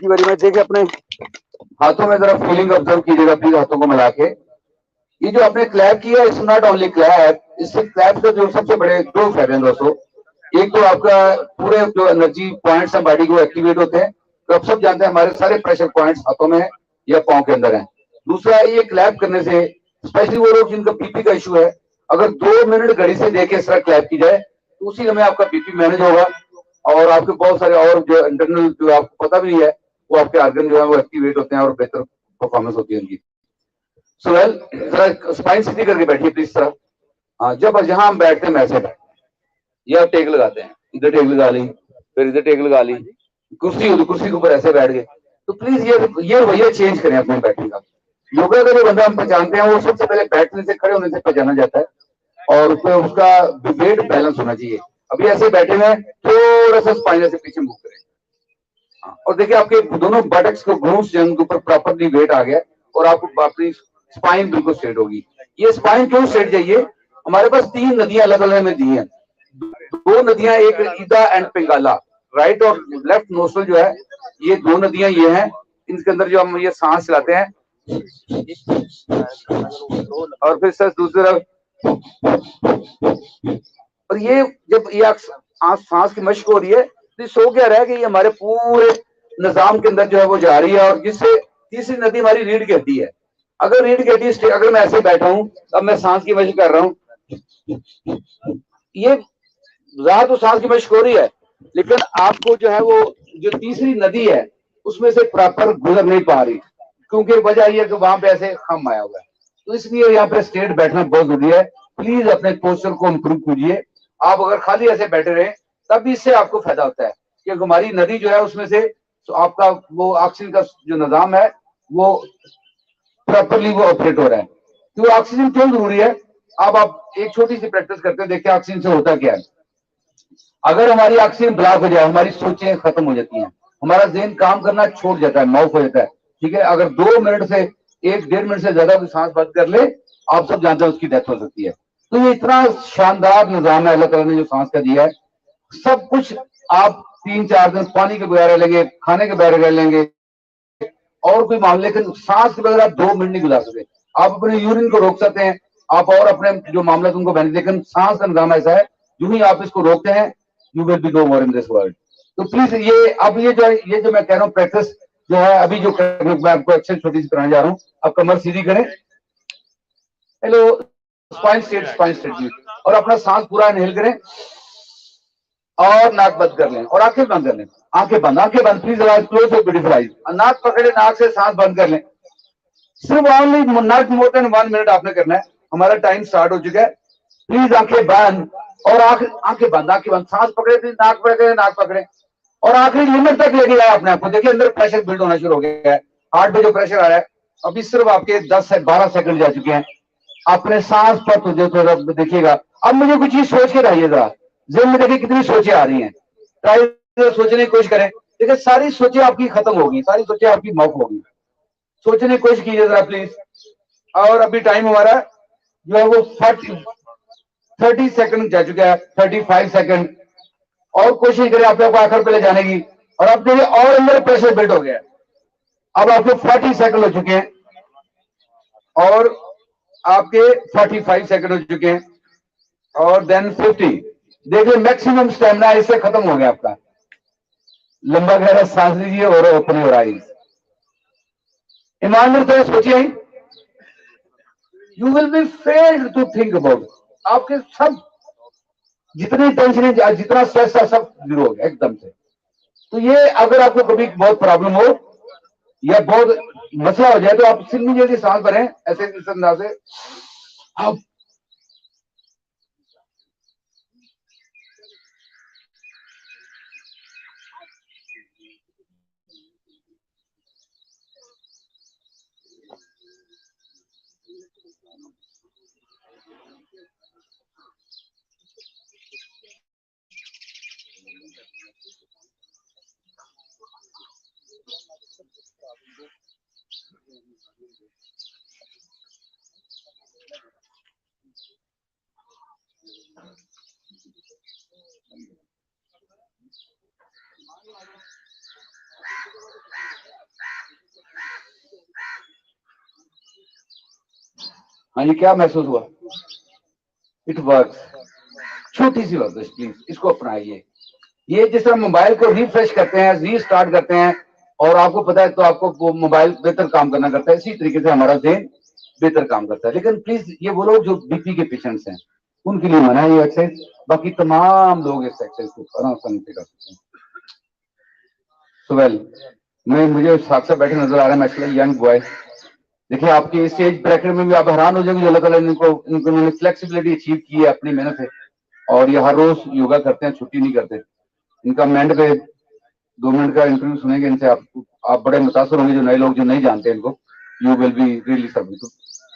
You very much. देखिए अपने हाथों में जरा फीलिंग ऑब्जर्व कीजिएगा प्लीज, हाथों को मिला के। ये जो आपने क्लैप किया, इट्स नॉट ओनली क्लैप, इससे क्लैप का जो सबसे बड़े दो फायदे हैं दोस्तों। एक तो आपका पूरे जो एनर्जी पॉइंट्स हैं बॉडी को एक्टिवेट होते हैं, तो आप सब जानते हैं हमारे सारे प्रेशर पॉइंट्स हाथों में या पाँव के अंदर हैं। दूसरा, ये क्लैप करने से स्पेशली वो लोग जिनका बीपी का इशू है, अगर 2 मिनट घड़ी से देके इस तरह क्लैप की जाए तो उसी समय आपका बीपी मैनेज होगा और आपके बहुत सारे और जो इंटरनल जो आपको पता भी है वो आपके आर्गन जो है वो एक्टिवेट होते हैं और बेहतर परफॉर्मेंस होती है उनकी। सो वेल, जरा स्पाइन सीधी करके बैठिए प्लीज सर। हाँ, जब जहां हम बैठते हैं वैसे बैठ, ये आप टेक लगाते हैं, इधर टेक लगा ली, फिर इधर टेक लगा ली, कुर्सी हो तो कुर्सी के ऊपर ऐसे बैठ गए। तो प्लीज ये रवैया चेंज करें अपने बैठने का। योगा का जो बंदा हम पहचानते हैं वो सबसे पहले बैठने से, खड़े होने से पहचाना जाता है और उसमें उसका वेट बैलेंस होना चाहिए। अभी ऐसे बैठे हुए थोड़ा सा स्पाइन से पीछे मूव करें और देखिए आपके दोनों बटक्स को ग्रूव्स के ऊपर प्रॉपर्ली वेट आ गया और आपको अपनी स्पाइन बिल्कुल स्ट्रेट होगी। ये स्पाइन क्यों स्ट्रेट चाहिए? हमारे पास 3 नदियां अलग अलग में दी हैं। 2 नदियां, एक ईदा एंड पिंगाला, राइट और लेफ्ट नोस्ट्रल जो है, ये 2 नदियां ये हैं। इनके अंदर जो हम ये सांस चलाते हैं और फिर सर दूसरी तरफ, और ये जब ये सांस की मशक हो रही है तो सो क्या रहा है कि ये हमारे पूरे निजाम के अंदर जो है वो जा रही है और जिससे तीसरी नदी हमारी रीढ़ की हड्डी है। अगर रीढ़ की हड्डी, अगर मैं ऐसे बैठा हूं अब मैं सांस की मशक कर रहा हूं, ये रात तो सांस की मशक हो रही है लेकिन आपको जो है वो जो तीसरी नदी है उसमें से प्रॉपर गुजर नहीं पा रही, क्योंकि वजह यह है कि वहां पे ऐसे खम आया हुआ है। तो इसलिए यहाँ पे स्ट्रेट बैठना बहुत जरूरी है। प्लीज अपने पोस्चर को इंप्रूव कीजिए। आप अगर खाली ऐसे बैठे रहे तब भी इससे आपको फायदा होता है कि हमारी नदी जो है उसमें से तो आपका वो ऑक्सीजन का जो निजाम है वो प्रॉपरली वो ऑपरेट हो रहा है। तो ऑक्सीजन क्यों जरूरी है? अब आप एक छोटी सी प्रैक्टिस करते हैं, देखिए ऑक्सीजन से होता क्या है। अगर हमारी ऑक्सीजन ब्लॉक हो जाए, हमारी सोचें खत्म हो जाती हैं, हमारा जहन काम करना छोड़ जाता है, माउफ हो जाता है। ठीक है, अगर 2 मिनट से 1-1.5 मिनट से ज्यादा भी सांस बंद कर ले, आप सब जानते हैं उसकी डेथ हो सकती है। तो ये इतना शानदार निजाम है अल्लाह ताला ने जो सांस का दिया है। सब कुछ आप 3-4 दिन पानी के बगैर रह लेंगे, खाने के बगैर रह लेंगे और कोई मामले, लेकिन सांस के बगैर आप 2 मिनट नहीं गुजार सकते। आप अपने यूरिन को रोक सकते हैं, आप और अपने जो मामला उनको मैनेज, लेकिन सांस का निजाम ऐसा है जो ही आप इसको रोकते हैं you will be no more in this world. तो प्लीज ये अब ये जो मैं कह रहा हूँ प्रैक्टिस जो है अभी जो मैं आपको एक्शन छोटी सी कराने जा रहा हूँ। अब कमर सीधी करें, हेलो, स्पाइन स्ट्रेट और अपना सांस पूरा इनहेल करें और नाक बंद कर लें और आंखें बंद कर लें। आंखें बंद प्लीज, क्लोज और ब्यूटीफुल आइज। नाक पकड़े, नाक से सांस बंद कर लें। सिर्फ only not more than 1 minute आपने करना है। हमारा टाइम स्टार्ट हो चुका है। प्लीज आंखें बंद और आंखें बंद, सांस पकड़े, प्लीज नाक पकड़े और आखिरी लिमिट तक लेके आए अपने आप को। देखिए अंदर प्रेशर बिल्ड होना शुरू हो गया है, हार्ट पे जो प्रेशर आ रहा है। अभी सिर्फ आपके 10 से 12 सेकंड जा चुके हैं। अपने सांस पर तो देखिएगा। अब मुझे कुछ चीज सोच के रहिए जरा, जेल में देखिए कितनी सोचें आ रही हैं। ट्राई सोचने की कोशिश करें, देखिए सारी सोचें आपकी खत्म होगी, सारी सोचें आपकी माफ होगी। सोचने की कोशिश कीजिए जरा प्लीज। और अभी टाइम हमारा जो है वो 30 सेकंड जा चुका है, 35 सेकंड। और कोशिश करें अपने को आखिर पे ले जाने की। और अब देखिए और अंदर प्रेशर बिल्ड हो गया। अब आपके 40 सेकंड हो चुके हैं और आपके 45 सेकंड हो चुके हैं और देन 50। देखिए मैक्सिमम स्टेमिना इससे खत्म हो गया आपका। लंबा गहरा सांस लीजिए और ओपन योर आईज। ईमानदार से सोचिए, you will be failed to think about. आपके सब जितनी टेंशन, जितना स्ट्रेस है सब जीरो हो गया एकदम से। तो ये अगर आपको कभी बहुत प्रॉब्लम हो या बहुत मसला हो जाए तो आप सिर्फ जल्दी सांस भरें ऐसे इस अंदाज से। आप हाँ जी, क्या महसूस हुआ? It works. छोटी सी वर्जिश प्लीज, इसको अपनाइए। ये जिस तरह मोबाइल को रिफ्रेश करते हैं, रीस्टार्ट करते हैं, और आपको पता है तो आपको वो मोबाइल बेहतर काम करना करता है, इसी तरीके से हमारा ज़हन बेहतर काम करता है। लेकिन प्लीज ये वो लोग जो बीपी के पेशेंट्स हैं उनके लिए मना है ये एक्सरसाइज, बाकी तमाम लोग इस एक्सरसाइज को आसानी से कर सकते हैं। वेल, मुझे साथ साथ बैठे नजर आ रहे हैं एक्चुअली यंग बॉय। देखिए आपकी इस एज ब्रैकेट में भी आप हैरान हो जाएंगे जो अल्लाह ताला ने इनको फ्लेक्सिबिलिटी अचीव की है अपनी मेहनत से, और ये हर रोज योगा करते हैं, छुट्टी नहीं करते। इनका मेंड पे 2 मिनट का इंटरव्यू सुनेंगे इनसे, आप बड़े मुतासर होंगे, जो नए लोग जो नहीं जानते इनको। You will be really service. तो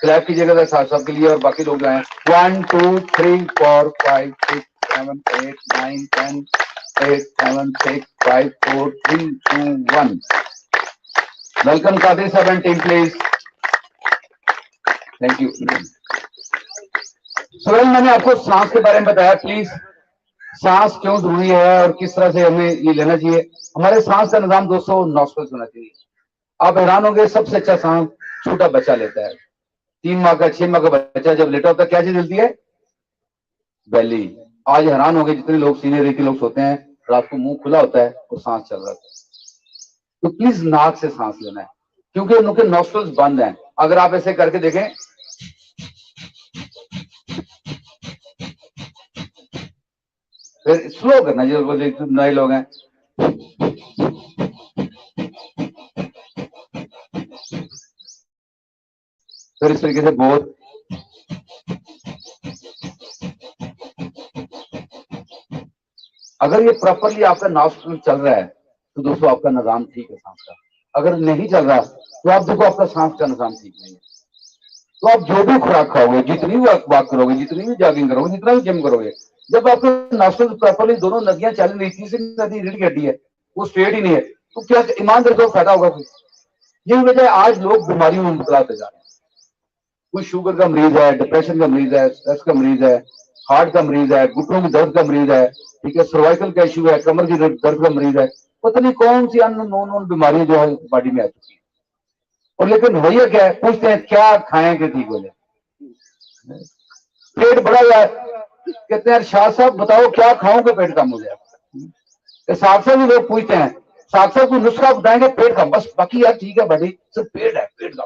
क्लैप कीजिएगा साथ सबके लिए, और बाकी लोग आए। 1 2 3 4 5 6 7 8 9 10 8 7 6 5 4 3 2 1। वेलकम कादिर साहब and team please. Thank you. So मैंने आपको सांस के बारे में बताया। प्लीज, सांस क्यों जरूरी है और किस तरह से हमें ये लेना चाहिए। हमारे सांस का निजाम दोस्तों नॉस्ट्रल्स होना चाहिए। आप हैरान होंगे, सबसे अच्छा सांस छोटा बच्चा लेता है। 3 माह का 6 माह का बच्चा जब लेटा होता है, क्या चीज मिलती है? बेली। आज हैरान होंगे जितने लोग सीनियर एज के लोग सोते हैं, रात को मुंह खुला होता है और सांस चल रहा है। तो प्लीज नाक से सांस लेना है, क्योंकि उनके नॉस्ट्रल्स बंद हैं। अगर आप ऐसे करके देखें, फिर स्लो करना, जो नए लोग हैं, फिर इस तरीके से बहुत अगर ये प्रॉपरली आपका नॉस्ट्रल चल रहा है तो दोस्तों आपका निजाम ठीक है सांस का। अगर नहीं चल रहा तो आप देखो आपका सांस का निजाम ठीक नहीं है। तो आप जो भी खुराक खाओगे, जितनी भी वॉक करोगे, जितनी भी जॉगिंग करोगे, जितना भी जिम करोगे, जब आपके नॉस्ट्रल प्रॉपरली दोनों नदियां चल रही, तीसरी नदी रीढ़ की हड्डी है, वो स्ट्रेट ही नहीं है, तो क्या ईमानदार को फायदा होगा? यही वजह है आज लोग बीमारियों में मुबतला होते जा रहे हैं। कोई शुगर का मरीज है, डिप्रेशन का मरीज है, स्ट्रेस का मरीज है, हार्ट का मरीज है, घुटनों की दर्द का मरीज है, ठीक है, सर्वाइकल का इश्यू है, कमर की दर्द का मरीज है, पता नहीं कौन सी अननोन बीमारियां जो है बॉडी में आ चुकी है। और लेकिन भैया क्या है, पूछते हैं क्या खाएं कि ठीक हो जाए। पेट बड़ा हुआ है, कहते हैं शाह साहब बताओ क्या खाऊं कि पेट कम हो जाए। साहब से भी लोग पूछते हैं, साहब साहब को नुस्खा बताएंगे पेट कम, बस बाकी यार ठीक है बॉडी, सिर्फ पेट है, पेट कम।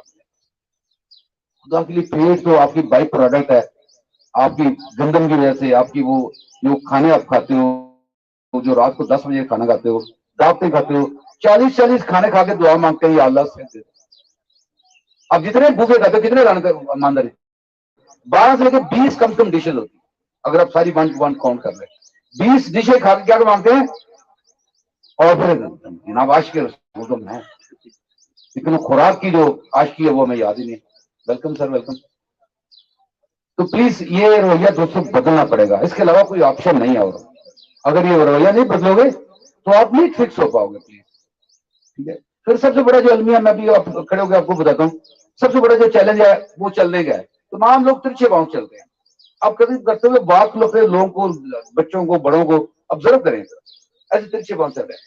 खुदा के लिए पेट तो आपकी बाई प्रोडक्ट है, आपकी गंदम की वजह से, आपकी वो जो खाने आप खाते हो, जो रात को 10 बजे खाना खाते हो, दावतें खाते हो, 40-40 खाने खा के दुआ मांगते हैं अल्लाह से। अब जितने भूखे खाते हो, कितने खाने ईमानदारी, 12 से लेकर 20 कम से कम डिशेज होती है। अगर आप सारी 1 to 1 काउंट कर ले, 20 डिशेज खा के क्या मांगते हैं? और फिर जनाब आशिक वो तो मैं, लेकिन खुराक की जो आशिकी है वो हमें याद ही नहीं। Welcome sir, welcome. तो प्लीज ये रवैया दोस्तों बदलना पड़ेगा, इसके अलावा कोई ऑप्शन नहीं है। और अगर ये रवैया नहीं बदलोगे तो आप नहीं फिक्स हो पाओगे प्लीज, ठीक है। फिर सबसे बड़ा जो अलमिया, मैं भी खड़े होकर आपको बताता हूँ, सबसे बड़ा जो चैलेंज है वो चलने का है। तमाम लोग तिरछे पांव चलते हैं। आप कभी करते हुए बात लोगों को, बच्चों को, बड़ों को ऑब्जर्व करें, ऐसे तिरछे पांव चल रहे हैं।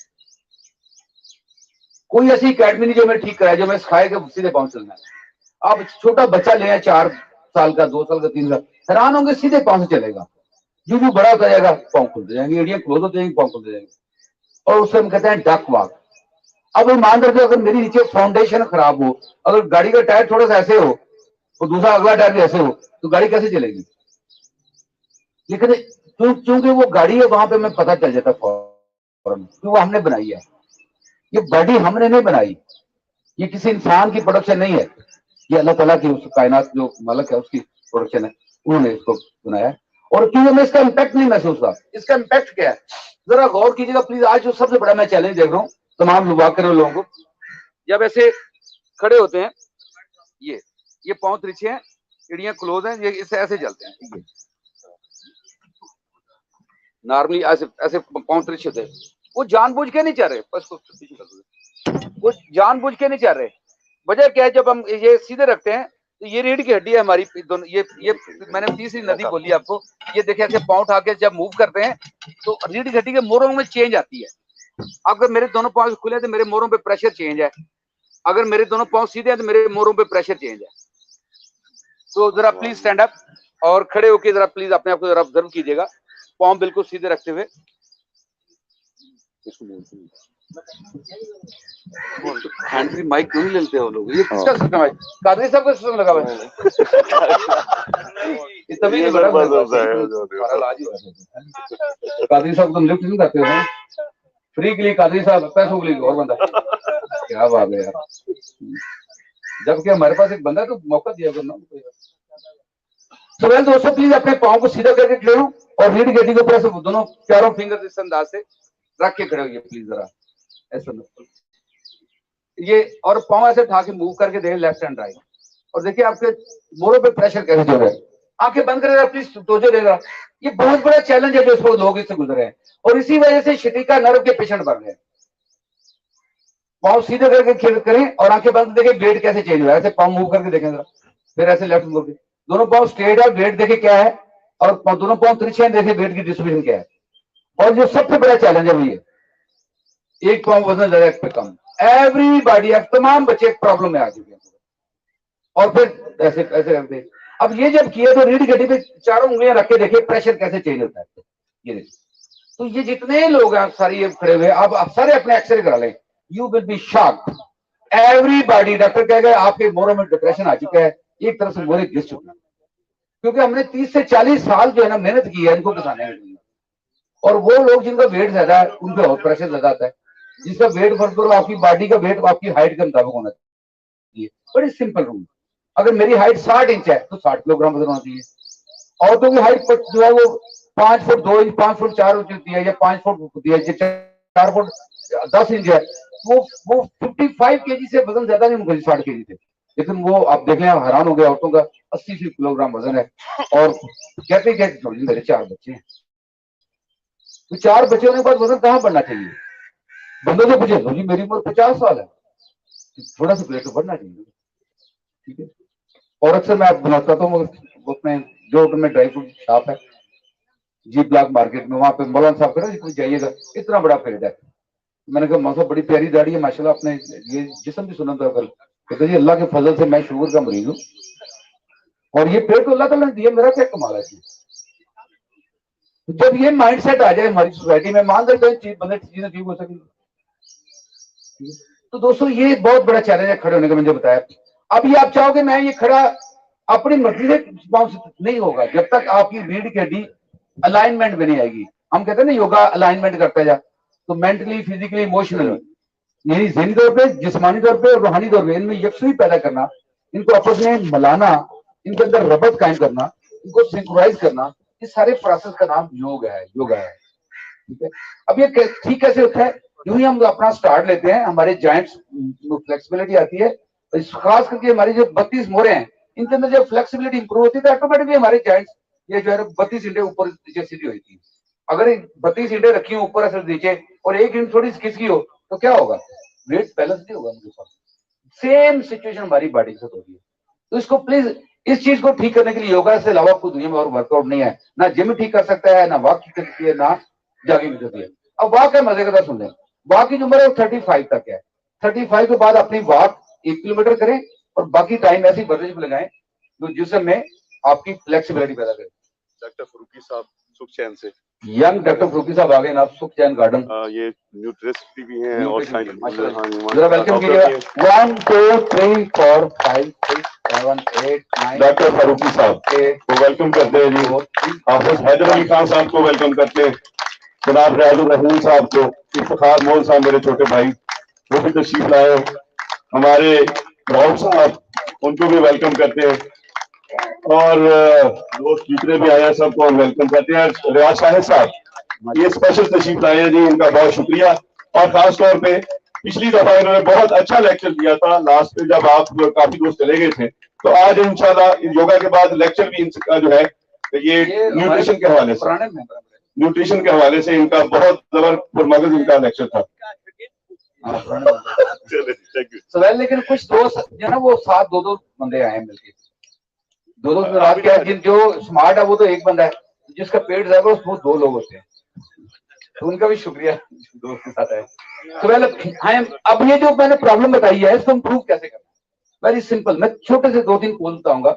कोई ऐसी अकेडमी नहीं जो मैं ठीक कराए, जो मैं सिखाए कि सीधे पांव चलना है। आप छोटा बच्चा ले 4 साल का, 2 साल का, 3 साल, हैरान होंगे सीधे पांव से चलेगा। जो बड़ा होता जाएगा पांव खुलते जाएंगे, एड़ियां क्लोज होते जाएंगे, पांव खुलते जाएंगे, और उससे हम कहते हैं डक वॉक। अब मान रखिए अगर मेरी नीचे फाउंडेशन खराब हो, अगर गाड़ी का टायर थोड़ा सा ऐसे हो और दूसरा अगला टायर भी ऐसे हो, तो गाड़ी कैसे चलेगी? लेकिन क्योंकि वो गाड़ी है, वहां पे हमें पता चल जाता फौरन, क्यों वो हमने बनाई है। ये बॉडी हमने नहीं बनाई, ये किसी इंसान की प्रोडक्शन नहीं है, ये अल्लाह ताला की, उस कायनात जो मालिक है उसकी प्रोडक्शन है, उन्होंने इसको बनाया। और क्यों हमें इसका इम्पैक्ट नहीं महसूस हुआ? इसका इम्पैक्ट क्या है, जरा गौर कीजिएगा प्लीज। आज जो सबसे बड़ा मैं चैलेंज देख रहा हूँ तमाम वाक करे लोगों को, जब ऐसे खड़े होते हैं, ये पांव तिरछे हैं, एड़ियां क्लोज हैं, ये इससे ऐसे चलते हैं, ये नॉर्मली ऐसे ऐसे पांव तिरछे होते हैं। वो जानबूझ के नहीं चल रहे, बस वो जानबूझ के नहीं चल रहे। वजह क्या है, जब हम ये सीधे रखते हैं तो ये रीढ़ की हड्डी है हमारी दोनों, ये मैंने तीसरी नदी बोली आपको। ये देखिए ऐसे पांव उठा के जब मूव करते हैं तो रीढ़ की हड्डी के मोरों में चेंज आती है। अगर मेरे दोनों पांव खुले तो मेरे मोरों पे प्रेशर चेंज है, अगर मेरे दोनों पांव सीधे हैं तो मेरे मोरों पे प्रेशर चेंज है। तो जरा प्लीज स्टैंड अप और खड़े होके जरा प्लीज अपने आप को जरा ऑब्जर्व कीजिएगा, पाँव बिल्कुल सीधे रखते हुए। हैंड फ्री माइक क्यों नहीं लेते हो लोग? ये किसका सिस्टम है? कादरी साहब का सिस्टम लगा हुआ है। तभी नहीं बड़ा कादरी साहब तुम लिफ्ट नहीं करते हो फ्री के लिए? कादरी साहब पैसों के लिए और बंदा, क्या बात है यार। जबकि हमारे पास एक बंदा तो मौका दिया करना। तो वेल दोस्तों प्लीज अपने पाँव को सीधा करके खड़े हो और रीढ़ की हड्डी के ऊपर से दोनों चारों फिंगर इस अंदाज से रख के खड़े होइए प्लीज, जरा ऐसा ये, और पाँव ऐसे उठा के मूव करके देखें लेफ्ट एंड राइट, और देखिए आपके मोरों पे प्रेशर कैसे जो है। आंखें बंद करेगा प्लीज, तोजो देगा। ये बहुत बड़ा चैलेंज है जो इसको लोग इससे गुजरे हैं, और इसी वजह से शटिका नर्व के पेशेंट बन गए। पाँव सीधे करके करें और आंखें बंद देखें वेट कैसे चेंज हुआ है। ऐसे पाँव मूव करके देखें जरा, फिर ऐसे लेफ्ट मूव, दोनों पाँव स्ट्रेट है, वेट देखे क्या है, और दोनों पाँव तिरछे देखे वेट की डिस्ट्रीब्यूशन क्या है। और जो सबसे बड़ा चैलेंज है वो ये, एक पाँव वजन ज्यादा पे कम। एवरीबॉडी, अब तमाम बच्चे प्रॉब्लम में आ चुके हैं। और फिर ऐसे ऐसे करते, अब ये जब किए तो रीढ़ की हड्डी पे चारों उंगलियां रख के देखिए प्रेशर कैसे चेंज होता है। ये देखिए, तो ये जितने लोग हैं सारे ये खड़े हुए, अब आप सारे अपने एक्सरे करा लें, you will be shocked. Everybody, doctor कह गए आपके मोरों में डिप्रेशन आ चुका है, एक तरफ से मोरे घिस चुके हैं, क्योंकि हमने 30 से 40 साल जो है ना मेहनत की है इनको बचाने के लिए। और वो लोग जिनका वेट ज्यादा है उन पे और प्रेशर ज्यादा आता है, जिसका वेट बराबर आपकी बॉडी का वेट आपकी हाइट के मुताबिक होना चाहिए। बड़ी सिंपल रूल, अगर मेरी हाइट 60 इंच है तो 60 किलोग्राम वजन होना चाहिए। औरतों की हाइट जो है वो 5 फुट 2 इंच, 5 फुट 4 इंच होती है, या 5 फुट होती है, 4 फुट 10 इंच है, वो 55 केजी से वजन ज्यादा नहीं होगा 60 केजी से। लेकिन वो आप देख लें, आप हैरान हो गए, औरतों का 80 किलोग्राम वजन है, और कहते हैं मेरे 4 बच्चे हैं। तो 4 बच्चे होने के बाद वजन कहाँ बढ़ना चाहिए? बंदों से पूछे, जी मेरी उम्र 50 साल है, थोड़ा सा वेट तो बढ़ना चाहिए, ठीक है। और अक्सर मैं बनाता हूँ अपने जो में ड्राई फ्रूट शॉप है जी ब्लॉक मार्केट में, वहां पे मौलाना साहब का जाइएगा, इतना बड़ा फील्ड है। मैंने कहा मौसा बड़ी प्यारी दाढ़ी है माशाल्लाह, आपने ये जिस्म भी सुना था कल। कहते जी अल्लाह के फजल से मैं शुगर का मरीज हूँ, और ये पेड़ तो अल्लाह ताला ने दिया, मेरा क्या कमाल है। जब ये माइंड सेट आ जाए हमारी सोसाइटी में, मान सकते हैं चीजें ठीक हो सकेंगी। तो दोस्तों ये बहुत बड़ा चैलेंज है खड़े होने का, मैंने बताया। अब ये आप चाहोगे मैं ये खड़ा अपनी मर्जी से नहीं होगा जब तक आपकी रीढ़ की हड्डी अलाइनमेंट में नहीं आएगी। हम कहते हैं ना योगा अलाइनमेंट करता है, तो मेंटली, फिजिकली, इमोशनली, यानी ज़हनी तौर पे, जिस्मानी तौर पे और रूहानी तौर पे इनमें यकसुई पैदा करना, इनको आपस में मिलाना, इनके अंदर रबत कायम करना, इनको सिंक्रोनाइज करना, इस सारे प्रोसेस का नाम योगा है। ठीक है। अब ये ठीक कैसे होता है? यूं ही हम अपना स्टार्ट लेते हैं, हमारे जॉइंट्स में फ्लेक्सिबिलिटी आती है, खास करके हमारी जो 32 मोरे हैं इनके अंदर जब फ्लेक्सिबिलिटी इंप्रूव होती है तो ऑटोमेटिकली हमारे जॉइंट्स ये जो है 32 इंटे ऊपर नीचे सीधी होती है। अगर 32 इंटे रखी हो ऊपर ऐसे नीचे और एक इंच थोड़ी खिसकी हो तो क्या होगा? वेट बैलेंस नहीं होगा उनके साथ। सेम सिचुएशन हमारी बॉडी के साथ होती है। तो इसको प्लीज, इस चीज को ठीक करने के लिए योगा से अलावा आपको दुनिया में और वर्कआउट नहीं है। ना जिम ठीक कर सकता है, ना वॉक ठीक कर सकती है, ना जॉगिंग करती है। अब वॉक है, मजे का सुन लें, वॉक की उम्र है 35 तक है। 35 के बाद अपनी वॉक 1 किलोमीटर करें और बाकी टाइम ऐसी वर्जिश में लगाएं जो जिस्म में आपकी फ्लेक्सिबिलिटी पैदा करे। डॉक्टर फरूकी साहब सुखचैन से, यंग डॉक्टर फरूकी साहब आ गए ना, सुखचैन गार्डन। ये न्यूट्रिस्ट भी हैं और जरा वेलकम कीजिएगा। 1 2 3 4 5 6 7 8 9। डॉक्टर फरूकी साहब को वेलकम करते हैं जी। हाफिज हैदर अली खान साहब को वेलकम करते हैं, जनाब रियाजुर रहीम साहब को, इफ्तिखार मोल साहब मेरे छोटे भाई वो भी तशरीफ लाए, हमारे राउत साहब उनको भी वेलकम करते हैं, और दोस्त जितने भी आए हैं सबको हम वेलकम करते हैं। रियाज शाहिद साहब ये स्पेशल तशरीफ लाए हैं जी, इनका बहुत शुक्रिया। और खास तौर पे पिछली दफा इन्होंने बहुत अच्छा लेक्चर दिया था लास्ट में, जब आप काफी दोस्त चले गए थे, तो आज इंशाल्लाह योगा के बाद लेक्चर भी इनका जो है ये न्यूट्रिशन के हवाले से इनका बहुत जबरदस्त इनका लेक्चर था। लेकिन कुछ दोस्त जो ना वो साथ दो बंदे आए मिलके, दो रात क्या है, जो स्मार्ट है वो तो एक बंदा है, जिसका पेट ज्यादा वो 2 लोग होते हैं, तो उनका भी शुक्रिया दोस्त के साथ है। अब ये जो मैंने प्रॉब्लम बताई है इसको इम्प्रूव कैसे करना है? वेरी सिंपल, मैं छोटे से 2-3 पोल बताऊंगा,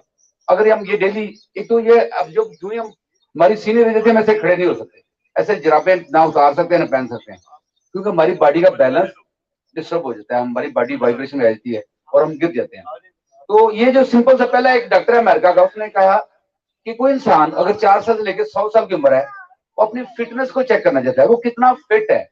अगर हम ये डेली, एक तो ये अब जो हम हमारी सीनियर रहते हैं, हम ऐसे खड़े नहीं हो सकते, ऐसे जराबें ना उतार सकते हैं ना पहन सकते हैं, क्योंकि हमारी बॉडी का बैलेंस डिस्टर्ब हो जाता है, हमारी बॉडी वाइब्रेशन रह जाती है और हम गिर जाते हैं। तो ये जो सिंपल सा, पहला एक डॉक्टर है अमेरिका का, उसने कहा कि कोई इंसान अगर 4 साल से लेकर 100 साल की उम्र है, वो अपनी फिटनेस को चेक करना चाहता है, वो कितना फिट है।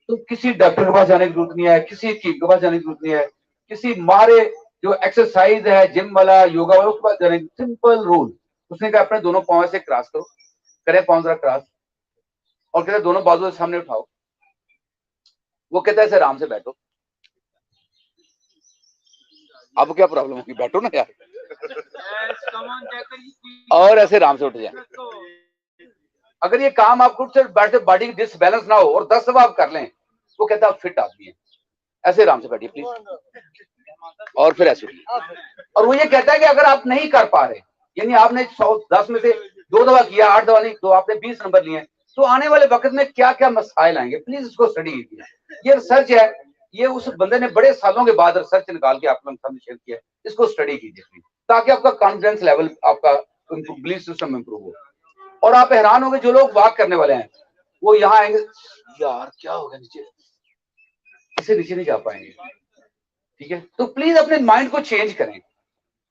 तो किसी डॉक्टर के पास जाने की जरूरत नहीं है, किसी हकीम के पास जाने की जरूरत नहीं है, किसी मारे जो एक्सरसाइज है जिम वाला, योगा वाला, उसके पास जाने की, सिंपल रूल। उसने कहा अपने दोनों पांव से क्रॉस करो, करे पांव जरा क्रॉस, और कहते दोनों बाजू सामने उठाओ। वो कहता है ऐसे आराम से बैठो। अब क्या प्रॉब्लम होगी, बैठो ना यार, और ऐसे आराम से उठ जाए। अगर ये काम आप खुद से बैठते बॉडी की डिसबैलेंस ना हो और 10 दफा आप कर लें, वो कहता है आप फिट आदमी है। ऐसे आराम से बैठिए प्लीज, और फिर ऐसे। और वो ये कहता है कि अगर आप नहीं कर पा रहे, यानी आपने 10 में से 2 दफा किया, 8 दफा नहीं, तो आपने 20 नंबर लिए, तो आने वाले वक्त में क्या क्या मसाइल आएंगे, प्लीज इसको स्टडी कीजिए। ये रिसर्च है, ये उस बंदे ने बड़े सालों के बाद रिसर्च निकाल के आपको सामने शेयर किया, इसको स्टडी कीजिए ताकि आपका कॉन्फिडेंस लेवल, आपका बिलीफ सिस्टम इंप्रूव हो। और आप हैरान होंगे, जो लोग वॉक करने वाले हैं वो यहाँ आएंगे, यार क्या हो गया, नीचे इसे नीचे नहीं जा पाएंगे। ठीक है, तो प्लीज अपने माइंड को चेंज करें।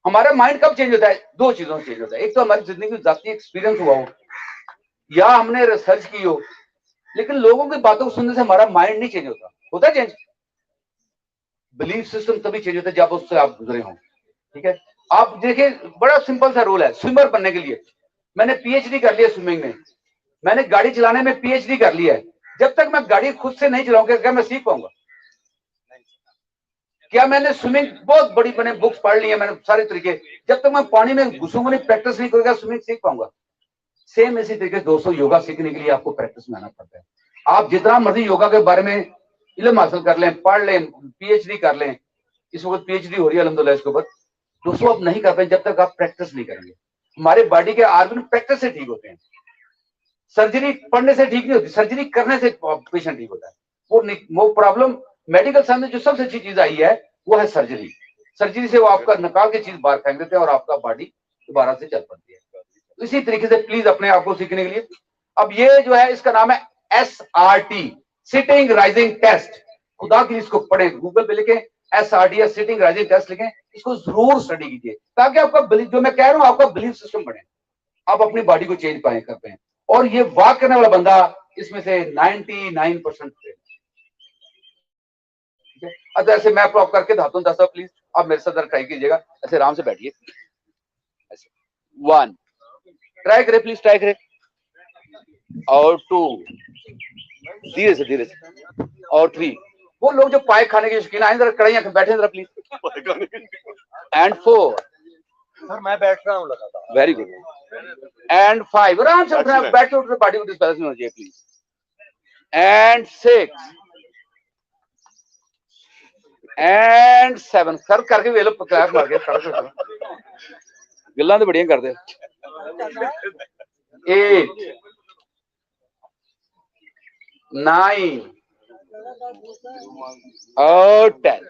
हमारा माइंड कब चेंज होता है? 2 चीजों से चेंज होता है, एक तो हमारी जिंदगी में जाती एक्सपीरियंस हुआ हो या हमने रिसर्च की हो, लेकिन लोगों की बातों को सुनने से हमारा माइंड नहीं चेंज होता है चेंज। बिलीफ सिस्टम तभी चेंज होता है जब उससे आप गुजरे हों। ठीक है, आप देखिए बड़ा सिंपल सा रूल है, स्विमर बनने के लिए मैंने पीएचडी कर लिया स्विमिंग में, मैंने गाड़ी चलाने में पीएचडी कर लिया है, जब तक मैं गाड़ी खुद से नहीं चलाऊंगा क्या मैं सीख पाऊंगा? क्या मैंने स्विमिंग बहुत बड़ी मैंने बुक्स पढ़ ली है, मैंने सारे तरीके, जब तक मैं पानी में घुसूंगा नहीं, प्रैक्टिस नहीं करूंगा, स्विमिंग सीख पाऊंगा? सेम इसी तरीके दोस्तों, योगा सीखने के लिए आपको प्रैक्टिस में आना पड़ता है। आप जितना मर्जी योगा के बारे में इल्म हासिल कर लें, पढ़ लें, पीएचडी कर लें, इस वक्त पीएचडी हो रही है अल्हम्दुलिल्लाह इसके ऊपर, दोस्तों आप नहीं कर पाए जब तक आप प्रैक्टिस नहीं करेंगे। हमारे बॉडी के आर्गन प्रैक्टिस से ठीक होते हैं, सर्जरी पढ़ने से ठीक नहीं होती, सर्जरी करने से पेशेंट ठीक होता है। वो प्रॉब्लम मेडिकल साइंस में जो सबसे अच्छी चीज आई है वो है सर्जरी। सर्जरी से वो आपका निकाल के चीज बाहर फेंक देते हैं और आपका बॉडी दोबारा से चल पड़ती है। तो इसी तरीके से प्लीज अपने आप को सीखने के लिए, अब ये जो है इसका नाम है SRT, सिटिंग राइजिंग टेस्ट। खुदा की इसको पढ़ें, गूगल पे लिखें SRT या सिटिंग राइजिंग टेस्ट लिखें, इसको जरूर स्टडी कीजिए ताकि आपका बिलीफ, जो मैं कह रहा हूं आपका बिलीफ सिस्टम बने, आप अपनी बॉडी को चेंज पाए कर पाए। और ये वॉक करने वाला बंदा इसमें से 99% ठीक है। अब ऐसे मैं आपको करके दिखाता हूँ, 10 प्लीज आप मेरे साथ ट्राई कीजिएगा, ऐसे आराम से बैठिए, ऐसे 1 ट्राई करें प्लीज, ट्राई करें, और 2 धीरे से, और 3। वो लोग जो पाए खाने के शौकीन आए, जरा कड़ाइयां बैठे जरा प्लीज, एंड 4 सर मैं बैठ रहा हूँ लगातार, वेरी गुड, एंड 5 आराम से उठना, बैठ के उठना, बॉडी को डिस्बैलेंस नहीं होना चाहिए प्लीज, एंड 6 एंड 7 सर करके वे लो, क्लैप मार के गल्लां तो बड़ियां करदे, 8 9 और 10।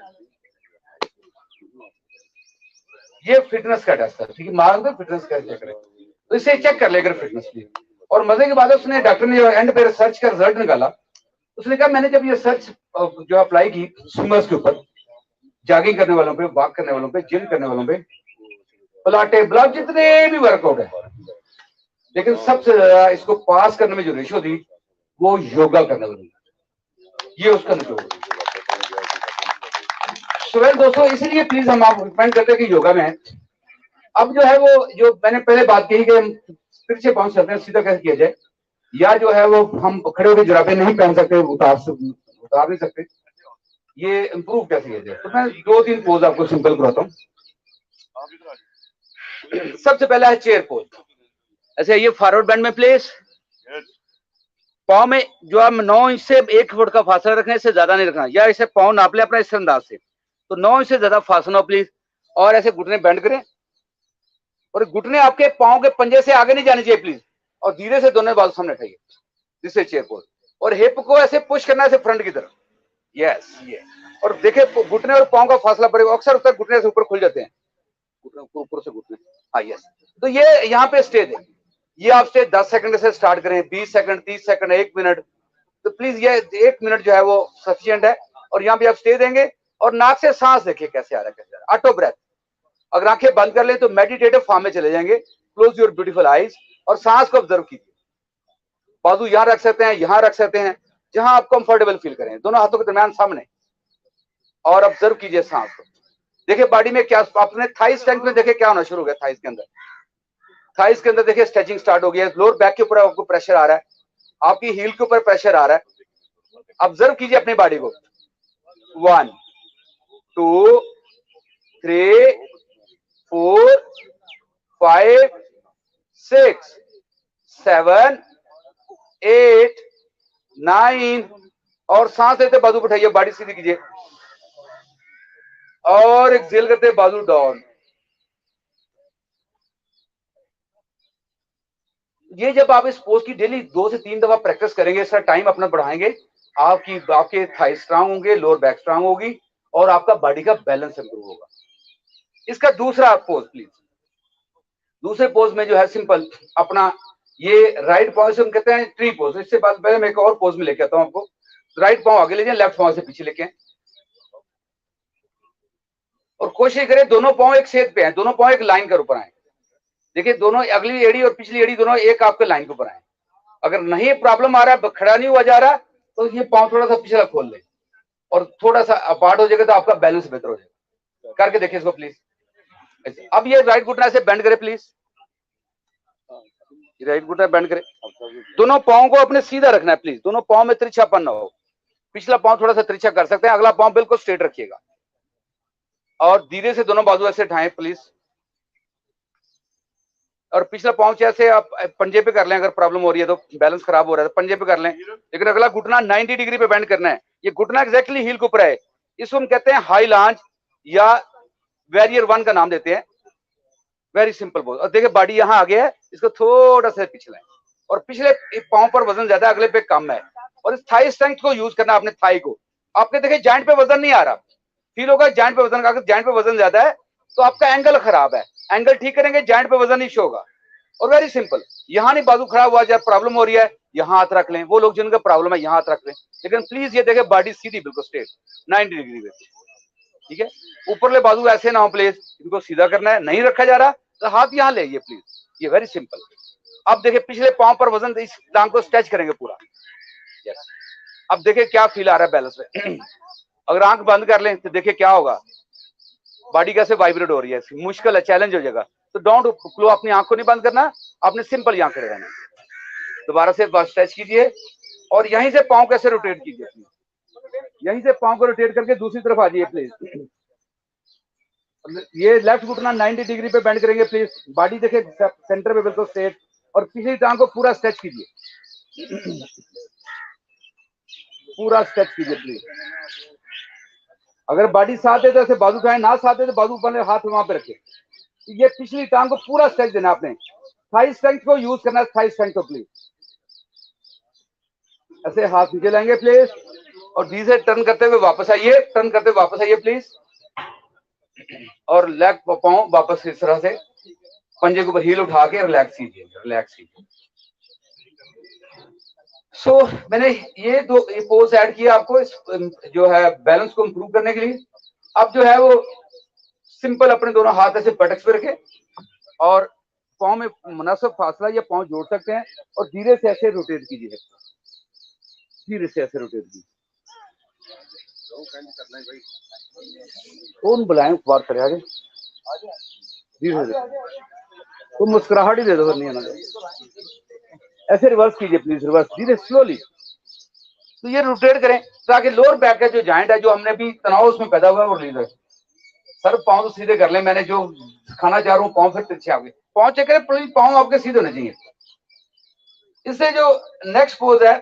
ये फिटनेस का टेस्ट है, ठीक है, मार्ग में फिटनेस का चेक करें, तो इसे चेक कर लेकर फिटनेस की। और मजे की बात है, उसने डॉक्टर ने एंड पे रिसर्च का रिजल्ट निकाला, उसने कहा मैंने जब ये रिसर्च जो अप्लाई की स्विमर्स के ऊपर, जॉगिंग करने वालों पे, वॉक करने वालों पे, जिम करने वालों पे, पलाटे ब्लॉक जितने भी वर्कआउट है, लेकिन सबसे ज्यादा इसको पास करने में जो रेशो थी वो योगा करने वाली, ये उसका निचोड़। सुबह दोस्तों इसलिए प्लीज हम आप रिकमेंड करते हैं कि योगा में अब जो है वो, जो मैंने पहले बात की कि हम फिर से पहुंच सकते हैं, सीधा कैसे किया जाए, या जो है वो हम खड़े होकर जुराबे नहीं पहन सकते, उतार नहीं सकते, ये इंप्रूव कैसे किया जाए। तो मैं 2-3 पोज आपको सिंपल कराता हूँ। सबसे पहला है चेयर पोज, ऐसे ये फॉरवर्ड बेंड में प्लेस, पाँव में जो हम 9 इंच से 1 फुट का फासला रखना है, इससे ज्यादा नहीं रखना, या इसे पाँव नाप ले अपना इस अंदाज से, तो 9 इंच से ज्यादा फासला प्लीज, और ऐसे घुटने बेंड करें, और घुटने आपके पाँव के पंजे से आगे नहीं जाने चाहिए प्लीज, और धीरे से दोनों बाजू सामने उठाइए, जिससे चेयर पोज, और हिप को ऐसे पुश करना है ऐसे फ्रंट की तरफ, यस ये, और देखे घुटने और पाँव का फासला पड़ेगा, अक्सर घुटने से ऊपर खुल जाते हैं, ऊपर से घुटने। हाँ यस, तो ये यहाँ पे स्टे दें। ये आप स्टे 10 सेकंड से स्टार्ट करें, 20 सेकंड, 30 सेकंड, 1 मिनट, तो प्लीज ये 1 मिनट जो है वो सफिशिएंट है। और यहाँ पे आप स्टे देंगे और नाक से सांस देखिए कैसे आ रहा है, कैसे आ रहा है, ऑटो ब्रेथ। अगर आंखें बंद कर ले तो मेडिटेटिव फॉर्म में चले जाएंगे। क्लोज योर ब्यूटीफुल आईज और सांस को ऑब्जर्व कीजिए। बाजू यहां रख सकते हैं, यहां रख सकते हैं, जहां आप कंफर्टेबल फील करें, दोनों हाथों के दरमियान सामने, और ऑब्जर्व कीजिए सांस को। देखिए बॉडी में क्या, अपने थाई स्ट्रेंथ में देखिए क्या होना शुरू हो गया। थाइस के अंदर, थाइस के अंदर देखिए स्ट्रेचिंग स्टार्ट हो गया है। लोअर बैक के ऊपर आपको प्रेशर आ रहा है, आपकी हील के ऊपर प्रेशर आ रहा है। ऑब्जर्व कीजिए अपनी बॉडी को। 1 2 3 4 5 6 7 8 9, और सांस लेते बाजू उठाइए, बॉडी सीधी कीजिए, और एक्सेल करते बाजू डाउन। ये जब आप इस पोज की डेली 2 से 3 दफा प्रैक्टिस करेंगे, इसका टाइम अपना बढ़ाएंगे, आपके थाई स्ट्रांग होंगे, लोअर बैक स्ट्रांग होगी, और आपका बॉडी का बैलेंस इंप्रूव होगा। इसका दूसरा पोज प्लीज। दूसरे पोज में जो है सिंपल अपना ये राइट पांव से हम कहते हैं ट्री पोज। इससे बाद पहले मैं एक और पोज में लेके आता हूं आपको। राइट पांव आगे ले जाए, लेफ्ट पांव से पीछे लेके आए, और कोशिश करें दोनों पांव एक सेध पे हैं, दोनों पांव एक लाइन के ऊपर आए। देखिए दोनों अगली एड़ी और पिछली एड़ी दोनों एक आपके लाइन के ऊपर आए। अगर नहीं प्रॉब्लम आ रहा है, खड़ा नहीं हुआ जा रहा, तो ये पांव थोड़ा सा पिछला खोल ले और थोड़ा सा अपार्ट हो जाएगा, तो आपका बैलेंस बेहतर हो जाएगा। करके देखिए इसको प्लीज। अब ये राइट घुटना से बेंड करे प्लीज, राइट घुटना बेंड करे। दोनों पांव को अपने सीधा रखना है प्लीज, दोनों पांव में तिरछापन ना हो। पिछला पांव थोड़ा सा तिरछा कर सकते हैं, अगला पांव बिल्कुल स्ट्रेट रखिएगा, और धीरे से दोनों बाजू ऐसे उठाएं प्लीज। और पिछला पांव जैसे आप पंजे पे कर लें, अगर प्रॉब्लम हो रही है तो बैलेंस खराब हो रहा है तो पंजे पे कर लें, लेकिन अगला घुटना 90 डिग्री पे बेंड करना है। ये घुटना एग्जैक्टली हील के ऊपर है। इसको हम कहते हैं हाई लॉन्ज या वॉरियर 1 का नाम देते हैं। Very simple pose. और देखिए बॉडी यहाँ आगे है, इसको थोड़ा सा पिछला है, और पिछले पांव पर वजन ज्यादा, अगले पे कम है। और इस थाई स्ट्रेंथ को यूज करना अपने थाई को। आपके देखिए जॉइंट पे वजन नहीं आ रहा, फील होगा जॉइंट पे वजन, अगर जॉइंट पे वजन ज्यादा है तो आपका एंगल खराब है। एंगल ठीक करेंगे, जॉइंट पे वजन नहीं शो होगा। और वेरी सिंपल, यहाँ नहीं बाजू खराब हुआ, जब प्रॉब्लम हो रही है यहाँ हाथ रख लें। वो लोग जिनका प्रॉब्लम है यहाँ हाथ रख लें, लेकिन प्लीज ये देखें बॉडी सीधी बिल्कुल स्ट्रेट 90 डिग्री पे, ठीक है। ऊपरले बाजू ऐसे ना हो प्लीज, इनको सीधा करना है। नहीं रखा जा रहा तो हाथ यहाँ ले प्लीज, ये वेरी सिंपल। अब देखिए पिछले पांव पर वजन, इस टांग को स्ट्रेच करेंगे पूरा। यस, अब देखिए क्या फील आ रहा है बैलेंस में। अगर आंख बंद कर लें तो देखिए क्या होगा, बॉडी कैसे वाइब्रेट हो रही है। मुश्किल है, चैलेंज हो जाएगा। तो डोंट क्लो, अपनी आंख को नहीं बंद करना, आपने सिंपल यहाँ खड़े रहना। दोबारा से स्ट्रेच कीजिए, और यहीं से पांव कैसे रोटेट कीजिए, यहीं से पांव को रोटेट करके दूसरी तरफ आ जाइए प्लीज। ये लेफ्ट घुटना 90 डिग्री पे बेंड करेंगे प्लीज। बॉडी देखिए सेंटर पे बिल्कुल स्ट्रेट, और पिछली टांग को पूरा स्ट्रेच कीजिए, पूरा स्ट्रेच कीजिए प्लीज। अगर बॉडी साथ है तो ऐसे बाजू उठाएं, ना साथ है तो बाजू ऊपर हाथ वहां पे रखें। ये पिछली टांग को पूरा स्ट्रेच देना आपने। थाई स्ट्रेंथ को यूज करना है, थाई स्ट्रेंथ को प्लीज। ऐसे हाथ नीचे लाएंगे प्लीज, और धीरे से टर्न करते हुए वापस आइए, टर्न करते हुए वापस आइए प्लीज। और लेग पांव वापस इस तरह से पंजे के ऊपर हील उठा के रिलैक्स कीजिए, रिलैक्स कीजिए। सो मैंने ये पोज ऐड किया आपको इस जो है बैलेंस को इंप्रूव करने के लिए। अब जो है वो सिंपल अपने दोनों हाथ ऐसे बटक्स पे रखें, और पांव में मुनासिब फासला या पांव जोड़ सकते हैं, और धीरे से ऐसे रोटेट कीजिए, धीरे से ऐसे रोटेट कीजिए। कौन बुलाए बात करे आगे, धीरे धीरे तो मुस्कुराहट ही दे दो, नहीं आना। ऐसे रिवर्स कीजिए प्लीज, रिवर्स धीरे स्लोली। तो ये रोटेट करें ताकि लोअर बैक का जो जॉइंट है, जो हमने भी तनाव उसमें पैदा हुआ है, वो रिलीज हो। सर पांव तो सीधे कर लें, मैंने जो खाना चाह रहा हूँ, पांव फिर तिरछे आ गए, पांव चेक करें प्लीज, पांव आपके सीधे होने चाहिए। इससे जो नेक्स्ट पोज है,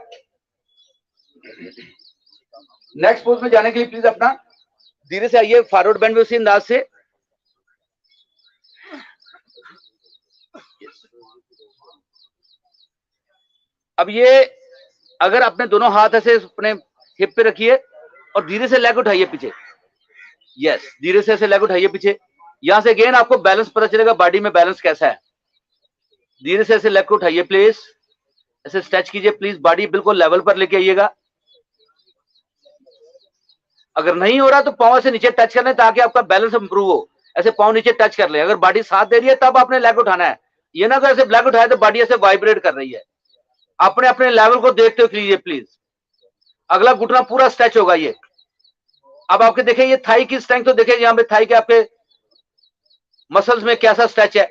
नेक्स्ट पोज में जाने के लिए प्लीज अपना धीरे से आइए, फॉरवर्ड बेंड में उसी अंदाज से। अब ये अगर अपने दोनों हाथ ऐसे अपने हिप पे रखिए, और धीरे से लेग उठाइए पीछे। यस, धीरे से ऐसे लेग उठाइए पीछे, यहां से अगेन आपको बैलेंस पता चलेगा, बॉडी में बैलेंस कैसा है। धीरे से ऐसे लेग को उठाइए प्लीज, ऐसे स्ट्रेच कीजिए प्लीज, बॉडी बिल्कुल लेवल पर लेके आइएगा। अगर नहीं हो रहा तो पांव से नीचे टच कर लें ताकि आपका बैलेंस इंप्रूव हो। ऐसे पांव नीचे टच कर ले, अगर बॉडी साथ दे रही है तब आपने लेग उठाना है। ये ना अगर ऐसे लेग उठाए तो बॉडी ऐसे वाइब्रेट कर रही है। अपने अपने लेवल को देखते हुए कीजिए प्लीज। अगला घुटना पूरा स्ट्रेच होगा ये। अब आपके देखें ये थाई की स्ट्रेंथ तो देखें, यहां पे थाई के आपके मसल्स में कैसा स्ट्रेच है।